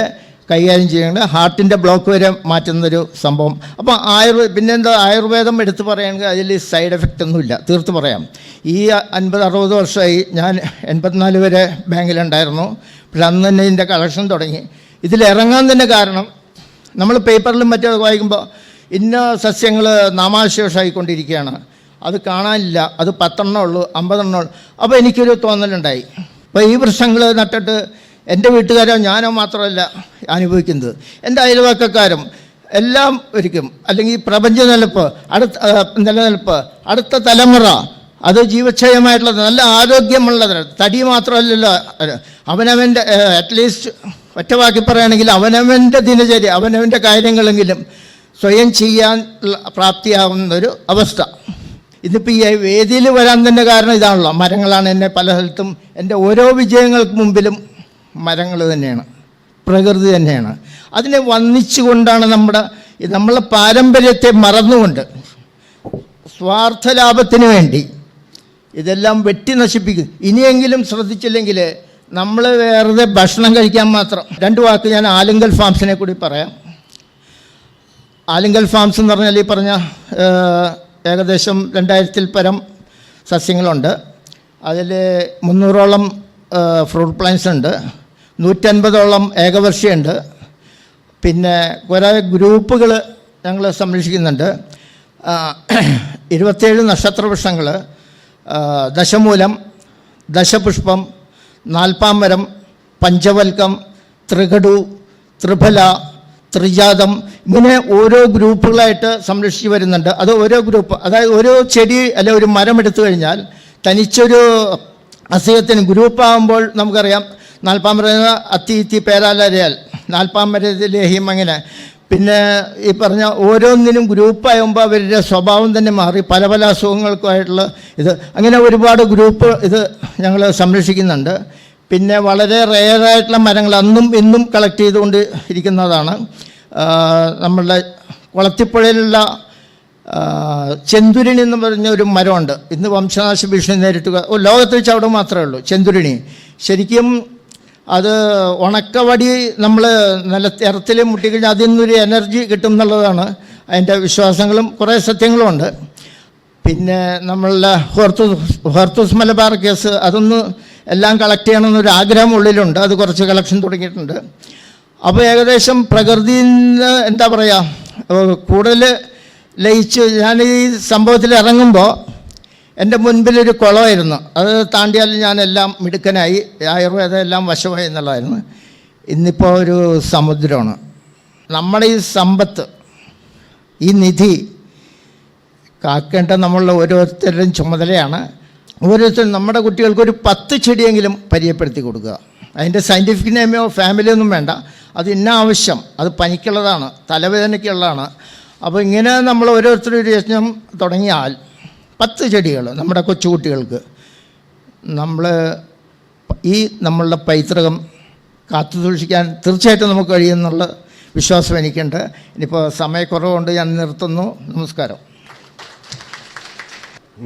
കൈകാര്യം ചെയ്യുന്നത് ഹാർട്ടിൻ്റെ ബ്ലോക്ക് വരെ മാറ്റുന്നൊരു സംഭവം. അപ്പോൾ പിന്നെന്താ ആയുർവേദം എടുത്ത് പറയുകയാണെങ്കിൽ അതിൽ സൈഡ് എഫക്റ്റ് ഒന്നുമില്ല, തീർത്ത് പറയാം. ഈ 50-60 വർഷമായി. ഞാൻ 84 വരെ ബാങ്കിലുണ്ടായിരുന്നു. പക്ഷെ അന്ന് തന്നെ ഇതിൻ്റെ കളക്ഷൻ തുടങ്ങി. ഇതിലിറങ്ങാൻ തന്നെ കാരണം നമ്മൾ പേപ്പറിലും മറ്റേ വായിക്കുമ്പോൾ ഇന്ന സസ്യങ്ങൾ നാമാവശേഷമായിക്കൊണ്ടിരിക്കുകയാണ്, അത് കാണാനില്ല, അത് 10 ഉള്ളൂ, 50 ഉള്ളൂ. അപ്പോൾ എനിക്കൊരു തോന്നലുണ്ടായി. അപ്പോൾ ഈ വൃക്ഷങ്ങൾ നട്ടിട്ട് എൻ്റെ വീട്ടുകാരോ ഞാനോ മാത്രമല്ല അനുഭവിക്കുന്നത്, എൻ്റെ അയൽവക്കക്കാരും എല്ലാം ഒരിക്കും. അല്ലെങ്കിൽ പ്രപഞ്ച നിലനിൽപ്പ്, അടുത്ത തലമുറ, അത് ജീവക്ഷയമായിട്ടുള്ള നല്ല ആരോഗ്യമുള്ളത്. തടി മാത്രമല്ലല്ലോ, അവനവൻ്റെ അറ്റ്ലീസ്റ്റ് ഒറ്റവാക്കി പറയുകയാണെങ്കിൽ അവനവൻ്റെ ദിനചര്യ, അവനവൻ്റെ കാര്യങ്ങളെങ്കിലും സ്വയം ചെയ്യാൻ പ്രാപ്തിയാവുന്നൊരു അവസ്ഥ. ഇതിപ്പോൾ ഈ വേദിയിൽ വരാൻ തന്നെ കാരണം ഇതാണല്ലോ, മരങ്ങളാണ്. എന്നെ പല സ്ഥലത്തും എൻ്റെ ഓരോ വിജയങ്ങൾക്ക് മുമ്പിലും മരങ്ങൾ തന്നെയാണ്, പ്രകൃതി തന്നെയാണ്. അതിനെ വന്ദിച്ചുകൊണ്ടാണ് നമ്മളെ പാരമ്പര്യത്തെ മറന്നുകൊണ്ട് സ്വാർത്ഥ ലാഭത്തിന് വേണ്ടി ഇതെല്ലാം വെട്ടി നശിപ്പിക്കും. ഇനിയെങ്കിലും ശ്രദ്ധിച്ചില്ലെങ്കിൽ നമ്മൾ വെറുതെ ഭക്ഷണം കഴിക്കാൻ മാത്രം. 2 വാക്ക് ഞാൻ ആലുങ്കൽ ഫാംസിനെ കൂടി പറയാം. ആലുങ്കൽ ഫാംസ് എന്ന് പറഞ്ഞാൽ ഈ പറഞ്ഞ ഏകദേശം 2000-ൽ പരം സസ്യങ്ങളുണ്ട്. അതിൽ 300ഓളം ഫ്രൂട്ട് പ്ലാന്റ്സ് ഉണ്ട്, 150ഓളം ഏകവർഷമുണ്ട്. പിന്നെ കുറേ ഗ്രൂപ്പുകൾ ഞങ്ങൾ സംരക്ഷിക്കുന്നുണ്ട്. 27 നക്ഷത്രവൃക്ഷങ്ങൾ, ദശമൂലം, ദശപുഷ്പം, 40 മരം, പഞ്ചവൽക്കം, ത്രികടു, ത്രിഫല, ത്രിജാതം, ഇങ്ങനെ ഓരോ ഗ്രൂപ്പുകളായിട്ട് സംരക്ഷിച്ച് വരുന്നുണ്ട്. അത് ഓരോ ഗ്രൂപ്പ്, അതായത് ഓരോ ചെടി അല്ലെ ഒരു മരം എടുത്തു കഴിഞ്ഞാൽ തനിച്ചൊരു അസുഖത്തിന് ഗ്രൂപ്പാകുമ്പോൾ നമുക്കറിയാം. 40 മരം അത്തി പേരാലരയാൽ, 40 മരത്തിൽ ലേഹ്യം, അങ്ങനെ. പിന്നെ ഈ പറഞ്ഞ ഓരോന്നിനും ഗ്രൂപ്പാകുമ്പോൾ അവരുടെ സ്വഭാവം തന്നെ മാറി പല അസുഖങ്ങൾക്കുമായിട്ടുള്ള ഇത്. അങ്ങനെ ഒരുപാട് ഗ്രൂപ്പ് ഇത് ഞങ്ങൾ സംരക്ഷിക്കുന്നുണ്ട്. പിന്നെ വളരെ റെയറായിട്ടുള്ള മരങ്ങൾ അന്നും ഇന്നും കളക്ട് ചെയ്തുകൊണ്ട് ഇരിക്കുന്നതാണ്. നമ്മളുടെ കുളത്തിപ്പുഴയിലുള്ള ചെന്തുരിണി എന്ന് പറഞ്ഞ ഒരു മരമുണ്ട്. ഇന്ന് വംശനാശ ഭീഷണി നേരിട്ട് ലോകത്ത് വെച്ച് അവിടെ മാത്രമേ ഉള്ളൂ ചെന്തുരിണി. ശരിക്കും അത് ഉണക്കവടി നമ്മൾ എറത്തിൽ മുട്ടിക്കഴിഞ്ഞാൽ അതിൽ നിന്നൊരു എനർജി കിട്ടും എന്നുള്ളതാണ് അതിൻ്റെ വിശ്വാസങ്ങളും കുറേ സത്യങ്ങളുമുണ്ട്. പിന്നെ നമ്മളുടെ ഹോർത്തൂസ് മലബാർ കേസ്, അതൊന്ന് എല്ലാം കളക്ട് ചെയ്യണമെന്നൊരു ആഗ്രഹം ഉള്ളിലുണ്ട്. അത് കുറച്ച് കളക്ഷൻ തുടങ്ങിയിട്ടുണ്ട്. അപ്പോൾ ഏകദേശം പ്രകൃതിയിൽ നിന്ന് എന്താ പറയുക കൂടുതൽ ലയിച്ച് ഞാൻ ഈ സംഭവത്തിൽ ഇറങ്ങുമ്പോൾ എൻ്റെ മുൻപിലൊരു കുളമായിരുന്നു. അത് താണ്ടിയാൽ ഞാനെല്ലാം മിടുക്കനായി, ആയുർവേദം എല്ലാം വശമായി എന്നുള്ളതായിരുന്നു. ഇന്നിപ്പോൾ ഒരു സമുദ്രമാണ്. നമ്മുടെ ഈ സമ്പത്ത്, ഈ നിധി കാക്കേണ്ട നമ്മളുടെ ഓരോരുത്തരുടെയും ചുമതലയാണ്. ഓരോരുത്തരും നമ്മുടെ കുട്ടികൾക്ക് ഒരു 10 ചെടിയെങ്കിലും പരിചയപ്പെടുത്തി കൊടുക്കുക. അതിൻ്റെ സയൻറ്റിഫിക് നെയിമോ ഫാമിലിയോ ഒന്നും വേണ്ട. അത് ഇന്ന ആവശ്യം, അത് പനിക്കുള്ളതാണ്, തലവേദനയ്ക്കുള്ളതാണ്. അപ്പോൾ ഇങ്ങനെ നമ്മൾ ഓരോരുത്തരും ഒരു യജ്ഞം തുടങ്ങിയാൽ 10 ചെടികൾ നമ്മുടെ കൊച്ചുകുട്ടികൾക്ക് നമ്മളുടെ പൈതൃകം കാത്തു സൂക്ഷിക്കാൻ തീർച്ചയായിട്ടും നമുക്ക് കഴിയുമെന്നുള്ള വിശ്വാസം എനിക്കുണ്ട്. ഇനിയിപ്പോൾ സമയക്കുറവുകൊണ്ട് ഞാൻ നിർത്തുന്നു. നമസ്കാരം.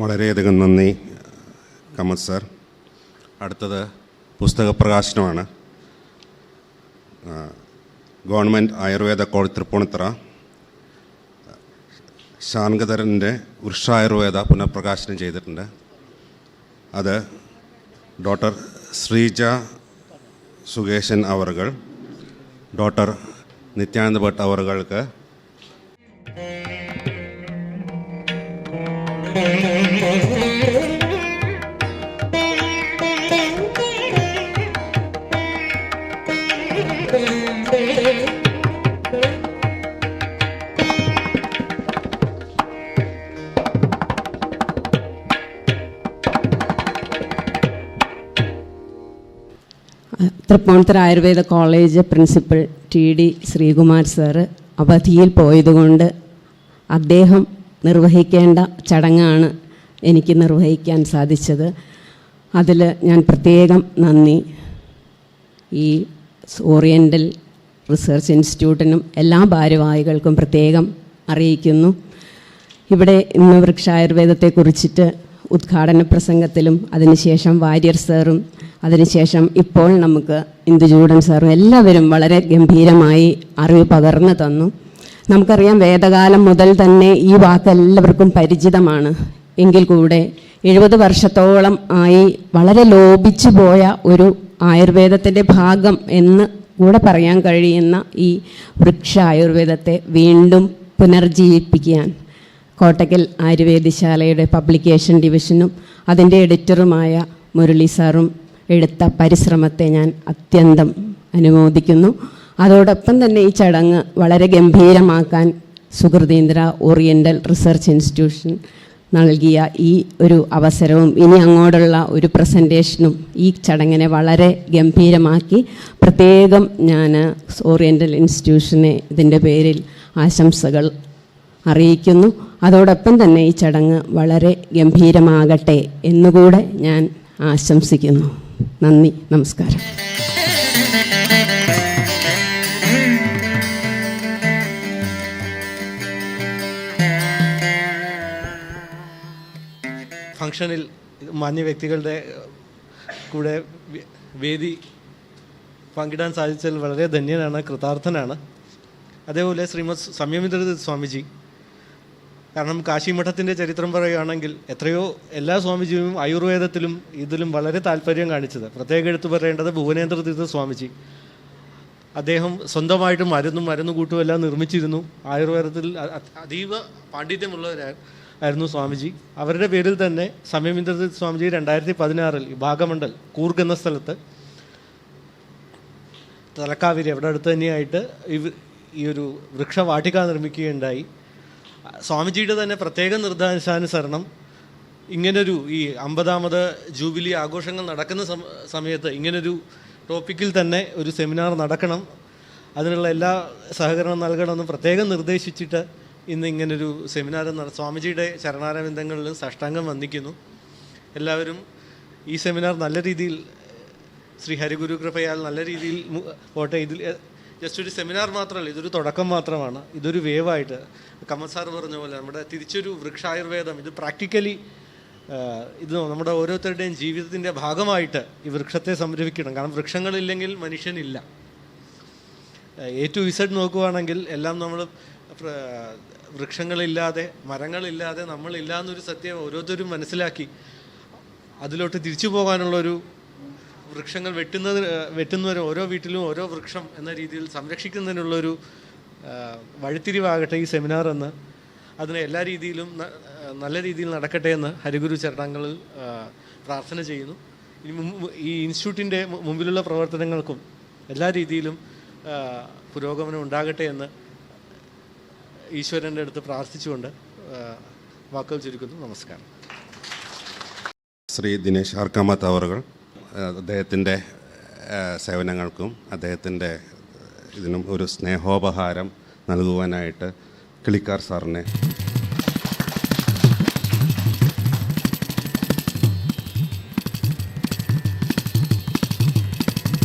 വളരെയധികം നന്ദി കമത് സാർ. അടുത്തത് പുസ്തക പ്രകാശനമാണ്. ഗവൺമെൻറ് ആയുർവേദ കോളേജ് തൃപ്പൂണിത്തുറ ശാങ്കധരൻ്റെ വൃക്ഷായുർവേദ പുനഃപ്രകാശനം ചെയ്തിട്ടുണ്ട്. അത് ഡോക്ടർ ശ്രീജ സുകേശൻ അവർകൾ, ഡോക്ടർ നിത്യാനന്ദ ഭട്ട് അവർകൾക്ക് Tripunithura Ayurveda college principal TD Sreekumar sir അവധിയിൽ പോയതുകൊണ്ട് അദ്ദേഹം നിർവഹിക്കേണ്ട ചടങ്ങാണ് എനിക്ക് നിർവഹിക്കാൻ സാധിച്ചത്. അതിൽ ഞാൻ പ്രത്യേകം നന്ദി ഈ ഓറിയൻ്റൽ റിസർച്ച് ഇൻസ്റ്റിറ്റ്യൂട്ടിനും എല്ലാ ഭാരവാഹികൾക്കും പ്രത്യേകം അറിയിക്കുന്നു. ഇവിടെ ഇന്ന് വൃക്ഷായുർവേദത്തെക്കുറിച്ചിട്ട് ഉദ്ഘാടന പ്രസംഗത്തിലും അതിനുശേഷം വാര്യർ സാറും അതിനുശേഷം ഇപ്പോൾ നമുക്ക് ഇന്ദുചൂടൻ സാറും എല്ലാവരും വളരെ ഗംഭീരമായി അറിവ് പകർന്നു തന്നു. നമുക്കറിയാം വേദകാലം മുതൽ തന്നെ ഈ വാക്ക് എല്ലാവർക്കും പരിചിതമാണ്. എങ്കിൽ കൂടെ 70 വർഷത്തോളം ആയി വളരെ ലോപിച്ചു പോയ ഒരു ആയുർവേദത്തിൻ്റെ ഭാഗം എന്ന് കൂടെ പറയാൻ കഴിയുന്ന ഈ വൃക്ഷായുർവേദത്തെ വീണ്ടും പുനർജീവിപ്പിക്കാൻ കോട്ടക്കൽ ആയുർവേദശാലയുടെ പബ്ലിക്കേഷൻ ഡിവിഷനും അതിൻ്റെ എഡിറ്ററുമായ മുരളി സാറും എടുത്ത പരിശ്രമത്തെ ഞാൻ അത്യന്തം അനുമോദിക്കുന്നു. അതോടൊപ്പം തന്നെ ഈ ചടങ്ങ് വളരെ ഗംഭീരമാക്കാൻ സുകൃതീന്ദ്ര ഓറിയൻ്റൽ റിസർച്ച് ഇൻസ്റ്റിറ്റ്യൂഷൻ നൽകിയ ഈ ഒരു അവസരവും ഇനി അങ്ങോട്ടുള്ള ഒരു പ്രസൻറ്റേഷനും ഈ ചടങ്ങിനെ വളരെ ഗംഭീരമാക്കി പ്രത്യേകം ഞാൻ ഓറിയൻ്റൽ ഇൻസ്റ്റിറ്റ്യൂഷനെ ഇതിൻ്റെ പേരിൽ ആശംസകൾ അറിയിക്കുന്നു. അതോടൊപ്പം തന്നെ ഈ ചടങ്ങ് വളരെ ഗംഭീരമാകട്ടെ എന്നുകൂടെ ഞാൻ ആശംസിക്കുന്നു. നന്ദി, നമസ്കാരം. ഫംഗ്ഷനിൽ മാന്യ വ്യക്തികളുടെ കൂടെ വേദി പങ്കിടാൻ സാധിച്ചതിൽ വളരെ ധന്യനാണ്, കൃതാർത്ഥനാണ്. അതേപോലെ ശ്രീമദ് സംയമേന്ദ്ര സ്വാമിജി, കാരണം കാശിമഠത്തിൻ്റെ ചരിത്രം പറയുകയാണെങ്കിൽ എത്രയോ എല്ലാ സ്വാമിജിയും ആയുർവേദത്തിലും ഇതിലും വളരെ താല്പര്യം കാണിച്ചത്. പ്രത്യേകം എടുത്തു പറയേണ്ടത് ഭുവനേന്ദ്ര തീർത്ഥ സ്വാമിജി. അദ്ദേഹം സ്വന്തമായിട്ട് മരുന്ന് കൂട്ടുമെല്ലാം നിർമ്മിച്ചിരുന്നു. ആയുർവേദത്തിൽ അതീവ പാണ്ഡിത്യമുള്ളവരായിരുന്നു സ്വാമിജി. അവരുടെ പേരിൽ തന്നെ സംയമേന്ദ്ര തീർത്ഥ സ്വാമിജി 2016 ഭാഗമണ്ഡൽ കൂർഗ് എന്ന സ്ഥലത്ത് തലക്കാവിരി അവിടെ അടുത്ത് തന്നെയായിട്ട് ഈ ഒരു വൃക്ഷവാട്ടിക നിർമ്മിക്കുകയുണ്ടായി. സ്വാമിജിയുടെ തന്നെ പ്രത്യേക നിർദ്ദേശാനുസരണം ഇങ്ങനൊരു ഈ 50ാമത് ജൂബിലി ആഘോഷങ്ങൾ നടക്കുന്ന സമയത്ത് ഇങ്ങനൊരു ടോപ്പിക്കിൽ തന്നെ ഒരു സെമിനാർ നടക്കണം, അതിനുള്ള എല്ലാ സഹകരണം നൽകണമെന്ന് പ്രത്യേകം നിർദ്ദേശിച്ചിട്ട് ഇന്ന് ഇങ്ങനൊരു സെമിനാർ സ്വാമിജിയുടെ ചരണാരവിന്ദങ്ങളിലും സാഷ്ടാംഗം വന്ദിക്കുന്നു. എല്ലാവരും ഈ സെമിനാർ നല്ല രീതിയിൽ ശ്രീ ഹരിഗുരു കൃപയാൽ നല്ല രീതിയിൽ പോട്ടെ. ഇതിൽ ജസ്റ്റ് ഒരു സെമിനാർ മാത്രമല്ല, ഇതൊരു തുടക്കം മാത്രമാണ്. ഇതൊരു വേവായിട്ട് കമത് സാർ പറഞ്ഞ പോലെ നമ്മുടെ തിരിച്ചൊരു വൃക്ഷായുർവേദം ഇത് പ്രാക്ടിക്കലി ഇത് നമ്മുടെ ഓരോരുത്തരുടെയും ജീവിതത്തിൻ്റെ ഭാഗമായിട്ട് ഈ വൃക്ഷത്തെ സംരക്ഷിക്കണം. കാരണം വൃക്ഷങ്ങളില്ലെങ്കിൽ മനുഷ്യനില്ല. A to Z നോക്കുകയാണെങ്കിൽ എല്ലാം നമ്മൾ വൃക്ഷങ്ങളില്ലാതെ മരങ്ങളില്ലാതെ നമ്മളില്ല എന്നൊരു സത്യം ഓരോരുത്തരും മനസ്സിലാക്കി അതിലോട്ട് തിരിച്ചു പോകാനുള്ളൊരു വൃക്ഷങ്ങൾ വെട്ടുന്നവർ ഓരോ വീട്ടിലും ഓരോ വൃക്ഷം എന്ന രീതിയിൽ സംരക്ഷിക്കുന്നതിനുള്ളൊരു വഴിത്തിരിവാകട്ടെ ഈ സെമിനാർ എന്ന് അതിനെ എല്ലാ രീതിയിലും നല്ല രീതിയിൽ നടക്കട്ടെ എന്ന് ഹരിഗുരു ചരണങ്ങളിൽ പ്രാർത്ഥന ചെയ്യുന്നു. ഈ ഇൻസ്റ്റിറ്റ്യൂട്ടിൻ്റെ മുമ്പിലുള്ള പ്രവർത്തനങ്ങൾക്കും എല്ലാ രീതിയിലും പുരോഗമനം ഉണ്ടാകട്ടെ എന്ന് ഈശ്വരൻ്റെ അടുത്ത് പ്രാർത്ഥിച്ചുകൊണ്ട് വാക്കുകൾ ചുരുക്കുന്നു. നമസ്കാരം. ശ്രീ ദിനേശ് ആർ കമാത്ത് അവറുകൾ അദ്ദേഹത്തിൻ്റെ സേവനങ്ങൾക്കും അദ്ദേഹത്തിൻ്റെ ഇതിനും ഒരു സ്നേഹോപഹാരം നൽകുവാനായിട്ട് കിളിക്കാർ സാറിനെ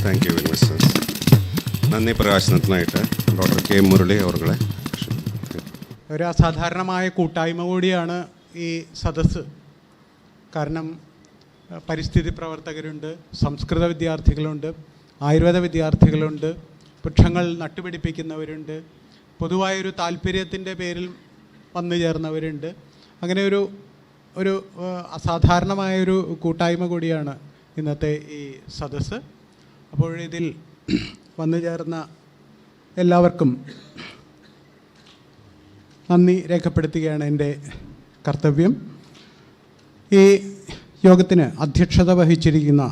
thank you very much sir. നന്ദി പ്രകാശനത്തിനായിട്ട് ഡോക്ടർ കെ മുരളി അവരുടെ ഒരു അസാധാരണമായ കൂട്ടായ്മ കൂടിയാണ് ഈ സദസ്സ്. കാരണം പരിസ്ഥിതി പ്രവർത്തകരുണ്ട്, സംസ്കൃത വിദ്യാർത്ഥികളുണ്ട്, ആയുർവേദ വിദ്യാർത്ഥികളുണ്ട്, വൃക്ഷങ്ങൾ നട്ടുപിടിപ്പിക്കുന്നവരുണ്ട്, പൊതുവായൊരു താല്പര്യത്തിൻ്റെ പേരിൽ വന്നു ചേർന്നവരുണ്ട്. അങ്ങനെ ഒരു അസാധാരണമായൊരു കൂട്ടായ്മ കൂടിയാണ് ഇന്നത്തെ ഈ സദസ്സ്. അപ്പോഴിതിൽ വന്നു ചേർന്ന എല്ലാവർക്കും നന്ദി രേഖപ്പെടുത്തുകയാണ് എൻ്റെ കർത്തവ്യം. ഈ യോഗത്തിന് അധ്യക്ഷത വഹിച്ചിരിക്കുന്ന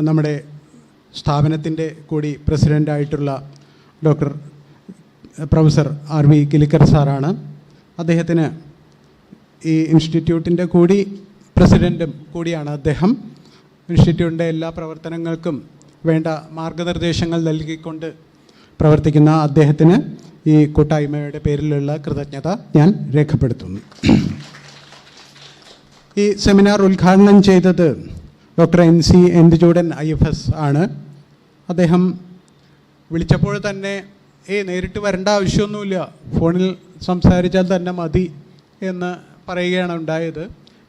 നമ്മുടെ സ്ഥാപനത്തിൻ്റെ കൂടി പ്രസിഡൻ്റായിട്ടുള്ള ഡോക്ടർ പ്രൊഫസർ R.V. കിലിക്കർ സാറാണ്. അദ്ദേഹത്തിന് ഈ ഇൻസ്റ്റിറ്റ്യൂട്ടിൻ്റെ കൂടി പ്രസിഡൻറ്റും കൂടിയാണ് അദ്ദേഹം. ഇൻസ്റ്റിറ്റ്യൂട്ടിൻ്റെ എല്ലാ പ്രവർത്തനങ്ങൾക്കും വേണ്ട മാർഗനിർദ്ദേശങ്ങൾ നൽകിക്കൊണ്ട് പ്രവർത്തിക്കുന്ന അദ്ദേഹത്തിന് ഈ കൂട്ടായ്മയുടെ പേരിലുള്ള കൃതജ്ഞത ഞാൻ രേഖപ്പെടുത്തുന്നു. ഈ സെമിനാർ ഉദ്ഘാടനം ചെയ്തത് ഡോക്ടർ NC Induchoodan IFS ആണ്. അദ്ദേഹം വിളിച്ചപ്പോൾ തന്നെ നേരിട്ട് വരേണ്ട ആവശ്യമൊന്നുമില്ല, ഫോണിൽ സംസാരിച്ചാൽ തന്നെ മതി എന്ന് പറയുകയാണ് ഉണ്ടായത്.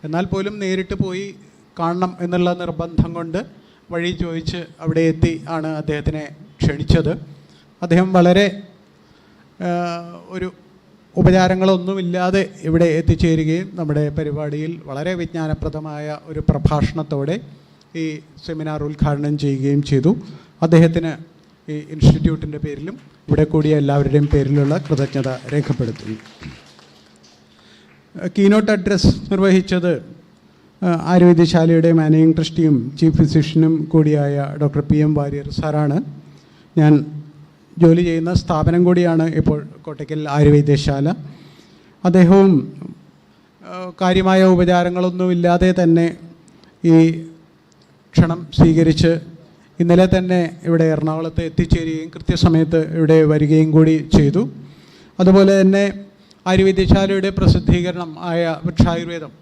എന്നാൽ പോലും നേരിട്ട് പോയി കാണണം എന്നുള്ള നിർബന്ധം കൊണ്ട് വഴി ചോദിച്ച് അവിടെ എത്തി ആണ് അദ്ദേഹത്തിനെ ക്ഷണിച്ചത്. അദ്ദേഹം വളരെ ഒരു ഉപചാരങ്ങളൊന്നുമില്ലാതെ ഇവിടെ എത്തിച്ചേരുകയും നമ്മുടെ പരിപാടിയിൽ വളരെ വിജ്ഞാനപ്രദമായ ഒരു പ്രഭാഷണത്തോടെ ഈ സെമിനാർ ഉദ്ഘാടനം ചെയ്യുകയും ചെയ്തു. അദ്ദേഹത്തിന് ഈ ഇൻസ്റ്റിറ്റ്യൂട്ടിൻ്റെ പേരിലും ഇവിടെ കൂടിയ എല്ലാവരുടെയും പേരിലുള്ള കൃതജ്ഞത രേഖപ്പെടുത്തുന്നു. കീനോട്ട് അഡ്രസ് നിർവഹിച്ചത് ആയുർവേദശാലയുടെ മാനേജിംഗ് ട്രസ്റ്റിയും ചീഫ് ഫിസിഷ്യനും കൂടിയായ ഡോക്ടർ PM വാര്യർ സാറാണ്. ഞാൻ ജോലി ചെയ്യുന്ന സ്ഥാപനം കൂടിയാണ് ഇപ്പോൾ കോട്ടയ്ക്കൽ ആയുർവേദശാല. അദ്ദേഹവും കാര്യമായ ഉപചാരങ്ങളൊന്നുമില്ലാതെ തന്നെ ഈ ക്ഷണം സ്വീകരിച്ച് ഇന്നലെ തന്നെ ഇവിടെ എറണാകുളത്ത് എത്തിച്ചേരുകയും കൃത്യസമയത്ത് ഇവിടെ വരികയും കൂടി ചെയ്തു. അതുപോലെ തന്നെ ആയുർവേദശാലയുടെ പ്രസിദ്ധീകരണം ആയ വൃക്ഷായുർവേദം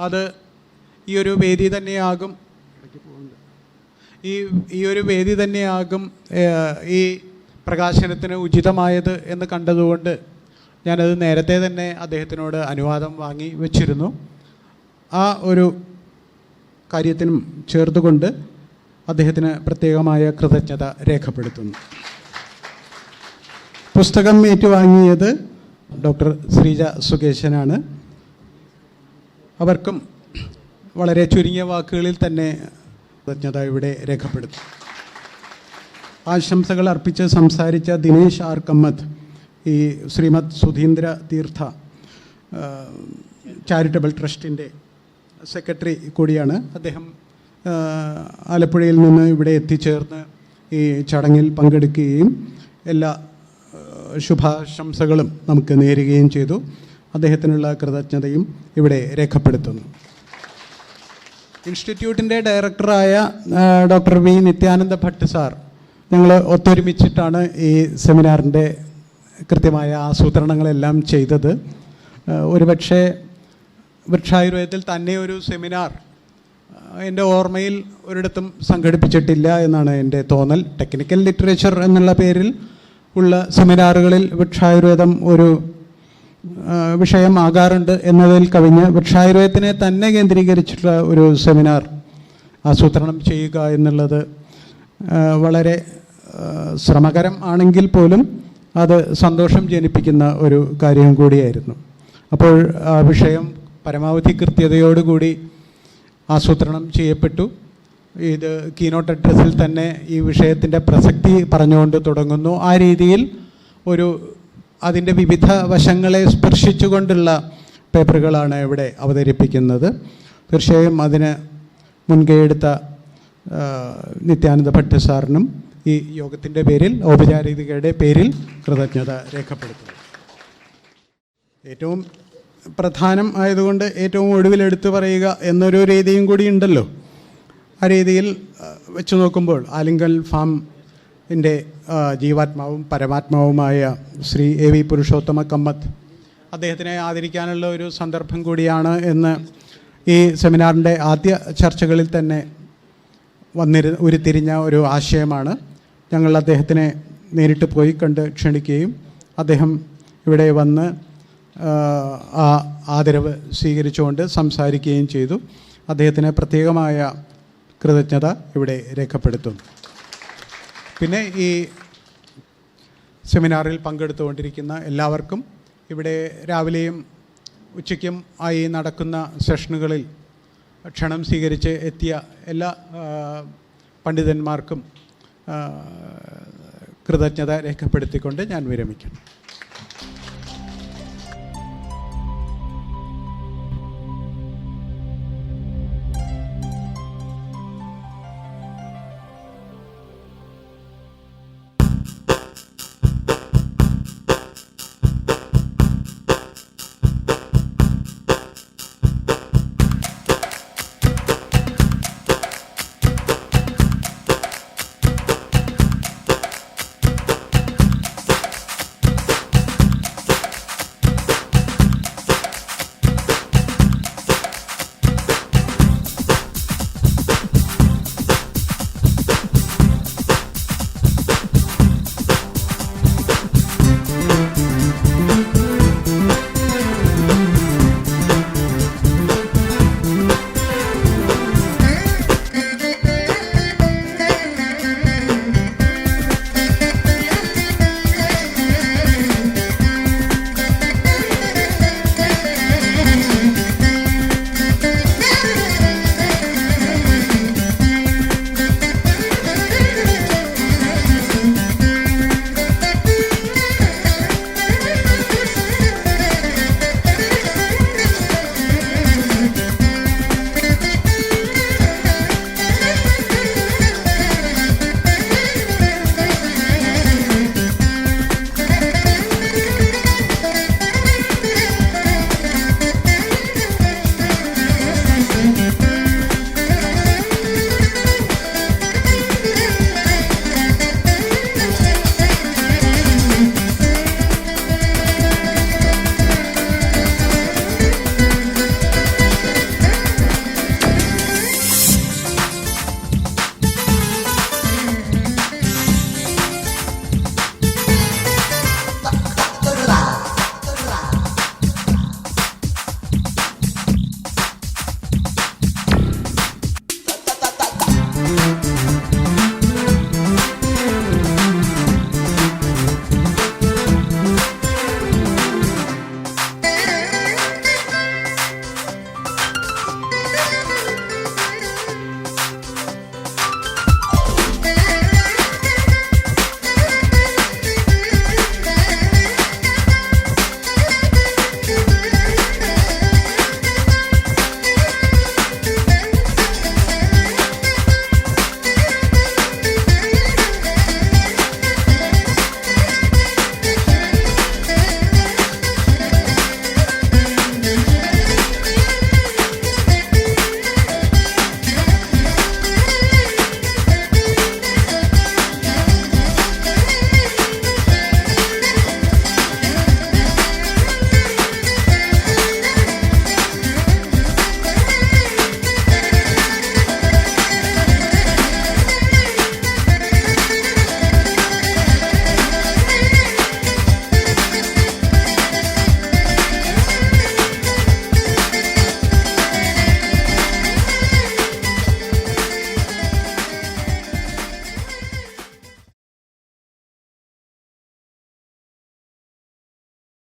അത് ഈ ഒരു വേദി തന്നെയാകും ഈ പ്രകാശനത്തിന് ഉചിതമായത് എന്ന് കണ്ടതുകൊണ്ട് ഞാനത് നേരത്തെ തന്നെ അദ്ദേഹത്തിനോട് അനുവാദം വാങ്ങി വച്ചിരുന്നു. ആ ഒരു കാര്യത്തിനും ചേർത്തുകൊണ്ട് അദ്ദേഹത്തിന് പ്രത്യേകമായ കൃതജ്ഞത രേഖപ്പെടുത്തുന്നു. പുസ്തകം ഏറ്റുവാങ്ങിയത് ഡോക്ടർ ശ്രീജ സുകേശനാണ്. അവർക്കും വളരെ ചുരുങ്ങിയ വാക്കുകളിൽ തന്നെ കൃതജ്ഞത ഇവിടെ രേഖപ്പെടുത്തും. ആശംസകൾ അർപ്പിച്ച് സംസാരിച്ച ദിനേശ് ആർ കമ്മത്ത് ഈ ശ്രീമദ് സുധീന്ദ്ര തീർത്ഥ ചാരിറ്റബിൾ ട്രസ്റ്റിൻ്റെ സെക്രട്ടറി കൂടിയാണ്. അദ്ദേഹം ആലപ്പുഴയിൽ നിന്ന് ഇവിടെ എത്തിച്ചേർന്ന് ഈ ചടങ്ങിൽ പങ്കെടുക്കുകയും എല്ലാ ശുഭാശംസകളും നമുക്ക് നേരുകയും ചെയ്തു. അദ്ദേഹത്തിനുള്ള കൃതജ്ഞതയും ഇവിടെ രേഖപ്പെടുത്തുന്നു. ഇൻസ്റ്റിറ്റ്യൂട്ടിൻ്റെ ഡയറക്ടറായ doctor V. Nithyananda Bhat sir ഞങ്ങൾ ഒത്തൊരുമിച്ചിട്ടാണ് ഈ സെമിനാറിൻ്റെ കൃത്യമായ ആസൂത്രണങ്ങളെല്ലാം ചെയ്തത്. ഒരുപക്ഷെ വൃക്ഷായുർവേദത്തിൽ തന്നെ ഒരു സെമിനാർ എൻ്റെ ഓർമ്മയിൽ ഒരിടത്തും സംഘടിപ്പിച്ചിട്ടില്ല എന്നാണ് എൻ്റെ തോന്നൽ. ടെക്നിക്കൽ ലിറ്ററേച്ചർ എന്നുള്ള പേരിൽ ഉള്ള സെമിനാറുകളിൽ വൃക്ഷായുർവേദം ഒരു വിഷയമാകാറുണ്ട് എന്നതിൽ കവിഞ്ഞ് വൃക്ഷായുർവേദത്തിനെ തന്നെ കേന്ദ്രീകരിച്ചിട്ടുള്ള ഒരു സെമിനാർ ആസൂത്രണം ചെയ്യുക എന്നുള്ളത് വളരെ ശ്രമകരം ആണെങ്കിൽ പോലും അത് സന്തോഷം ജനിപ്പിക്കുന്ന ഒരു കാര്യം കൂടിയായിരുന്നു. അപ്പോൾ ആ വിഷയം പരമാവധി കൃത്യതയോടുകൂടി ആസൂത്രണം ചെയ്യപ്പെട്ടു. ഇത് കീനോട്ട് അഡ്രസ്സിൽ തന്നെ ഈ വിഷയത്തിൻ്റെ പ്രസക്തി പറഞ്ഞുകൊണ്ട് തുടങ്ങുന്നു. ആ രീതിയിൽ അതിൻ്റെ വിവിധ വശങ്ങളെ സ്പർശിച്ചുകൊണ്ടുള്ള പേപ്പറുകളാണ് ഇവിടെ അവതരിപ്പിക്കുന്നത്. തീർച്ചയായും അതിന് മുൻകൈയെടുത്ത നിത്യാനന്ദ ഭട്ട് സാറിനും ഈ യോഗത്തിൻ്റെ പേരിൽ, ഔപചാരികതയുടെ പേരിൽ കൃതജ്ഞത രേഖപ്പെടുത്തുന്നു. ഏറ്റവും പ്രധാനം ആയതുകൊണ്ട് ഏറ്റവും ഒടുവിലെടുത്ത് പറയുക എന്നൊരു രീതിയും കൂടി ഉണ്ടല്ലോ. ആ രീതിയിൽ വെച്ച് നോക്കുമ്പോൾ ആലുങ്കൽ ഫാമിൻ്റെ ജീവാത്മാവും പരമാത്മാവുമായ ശ്രീ A.V.Purushothama കമ്മത്ത്, അദ്ദേഹത്തിനെ ആദരിക്കാനുള്ള ഒരു സന്ദർഭം കൂടിയാണ് എന്ന് ഈ സെമിനാറിൻ്റെ ആദ്യ ചർച്ചകളിൽ തന്നെ ഉരുത്തിരിഞ്ഞ ഒരു ആശയമാണ്. ഞങ്ങൾ അദ്ദേഹത്തിനെ നേരിട്ട് പോയി കണ്ട് ക്ഷണിക്കുകയും അദ്ദേഹം ഇവിടെ വന്ന് ആ ആദരവ് സ്വീകരിച്ചുകൊണ്ട് സംസാരിക്കുകയും ചെയ്തു. അദ്ദേഹത്തിന് പ്രത്യേകമായ കൃതജ്ഞത ഇവിടെ രേഖപ്പെടുത്തുന്നു. പിന്നെ ഈ സെമിനാറിൽ പങ്കെടുത്തുകൊണ്ടിരിക്കുന്ന എല്ലാവർക്കും, ഇവിടെ രാവിലെയും ഉച്ചയ്ക്കും ആയി നടക്കുന്ന സെഷനുകളിൽ ക്ഷണം സ്വീകരിച്ച് എത്തിയ എല്ലാ പണ്ഡിതന്മാർക്കും കൃതജ്ഞത രേഖപ്പെടുത്തിക്കൊണ്ട് ഞാൻ വിരമിക്കുന്നു.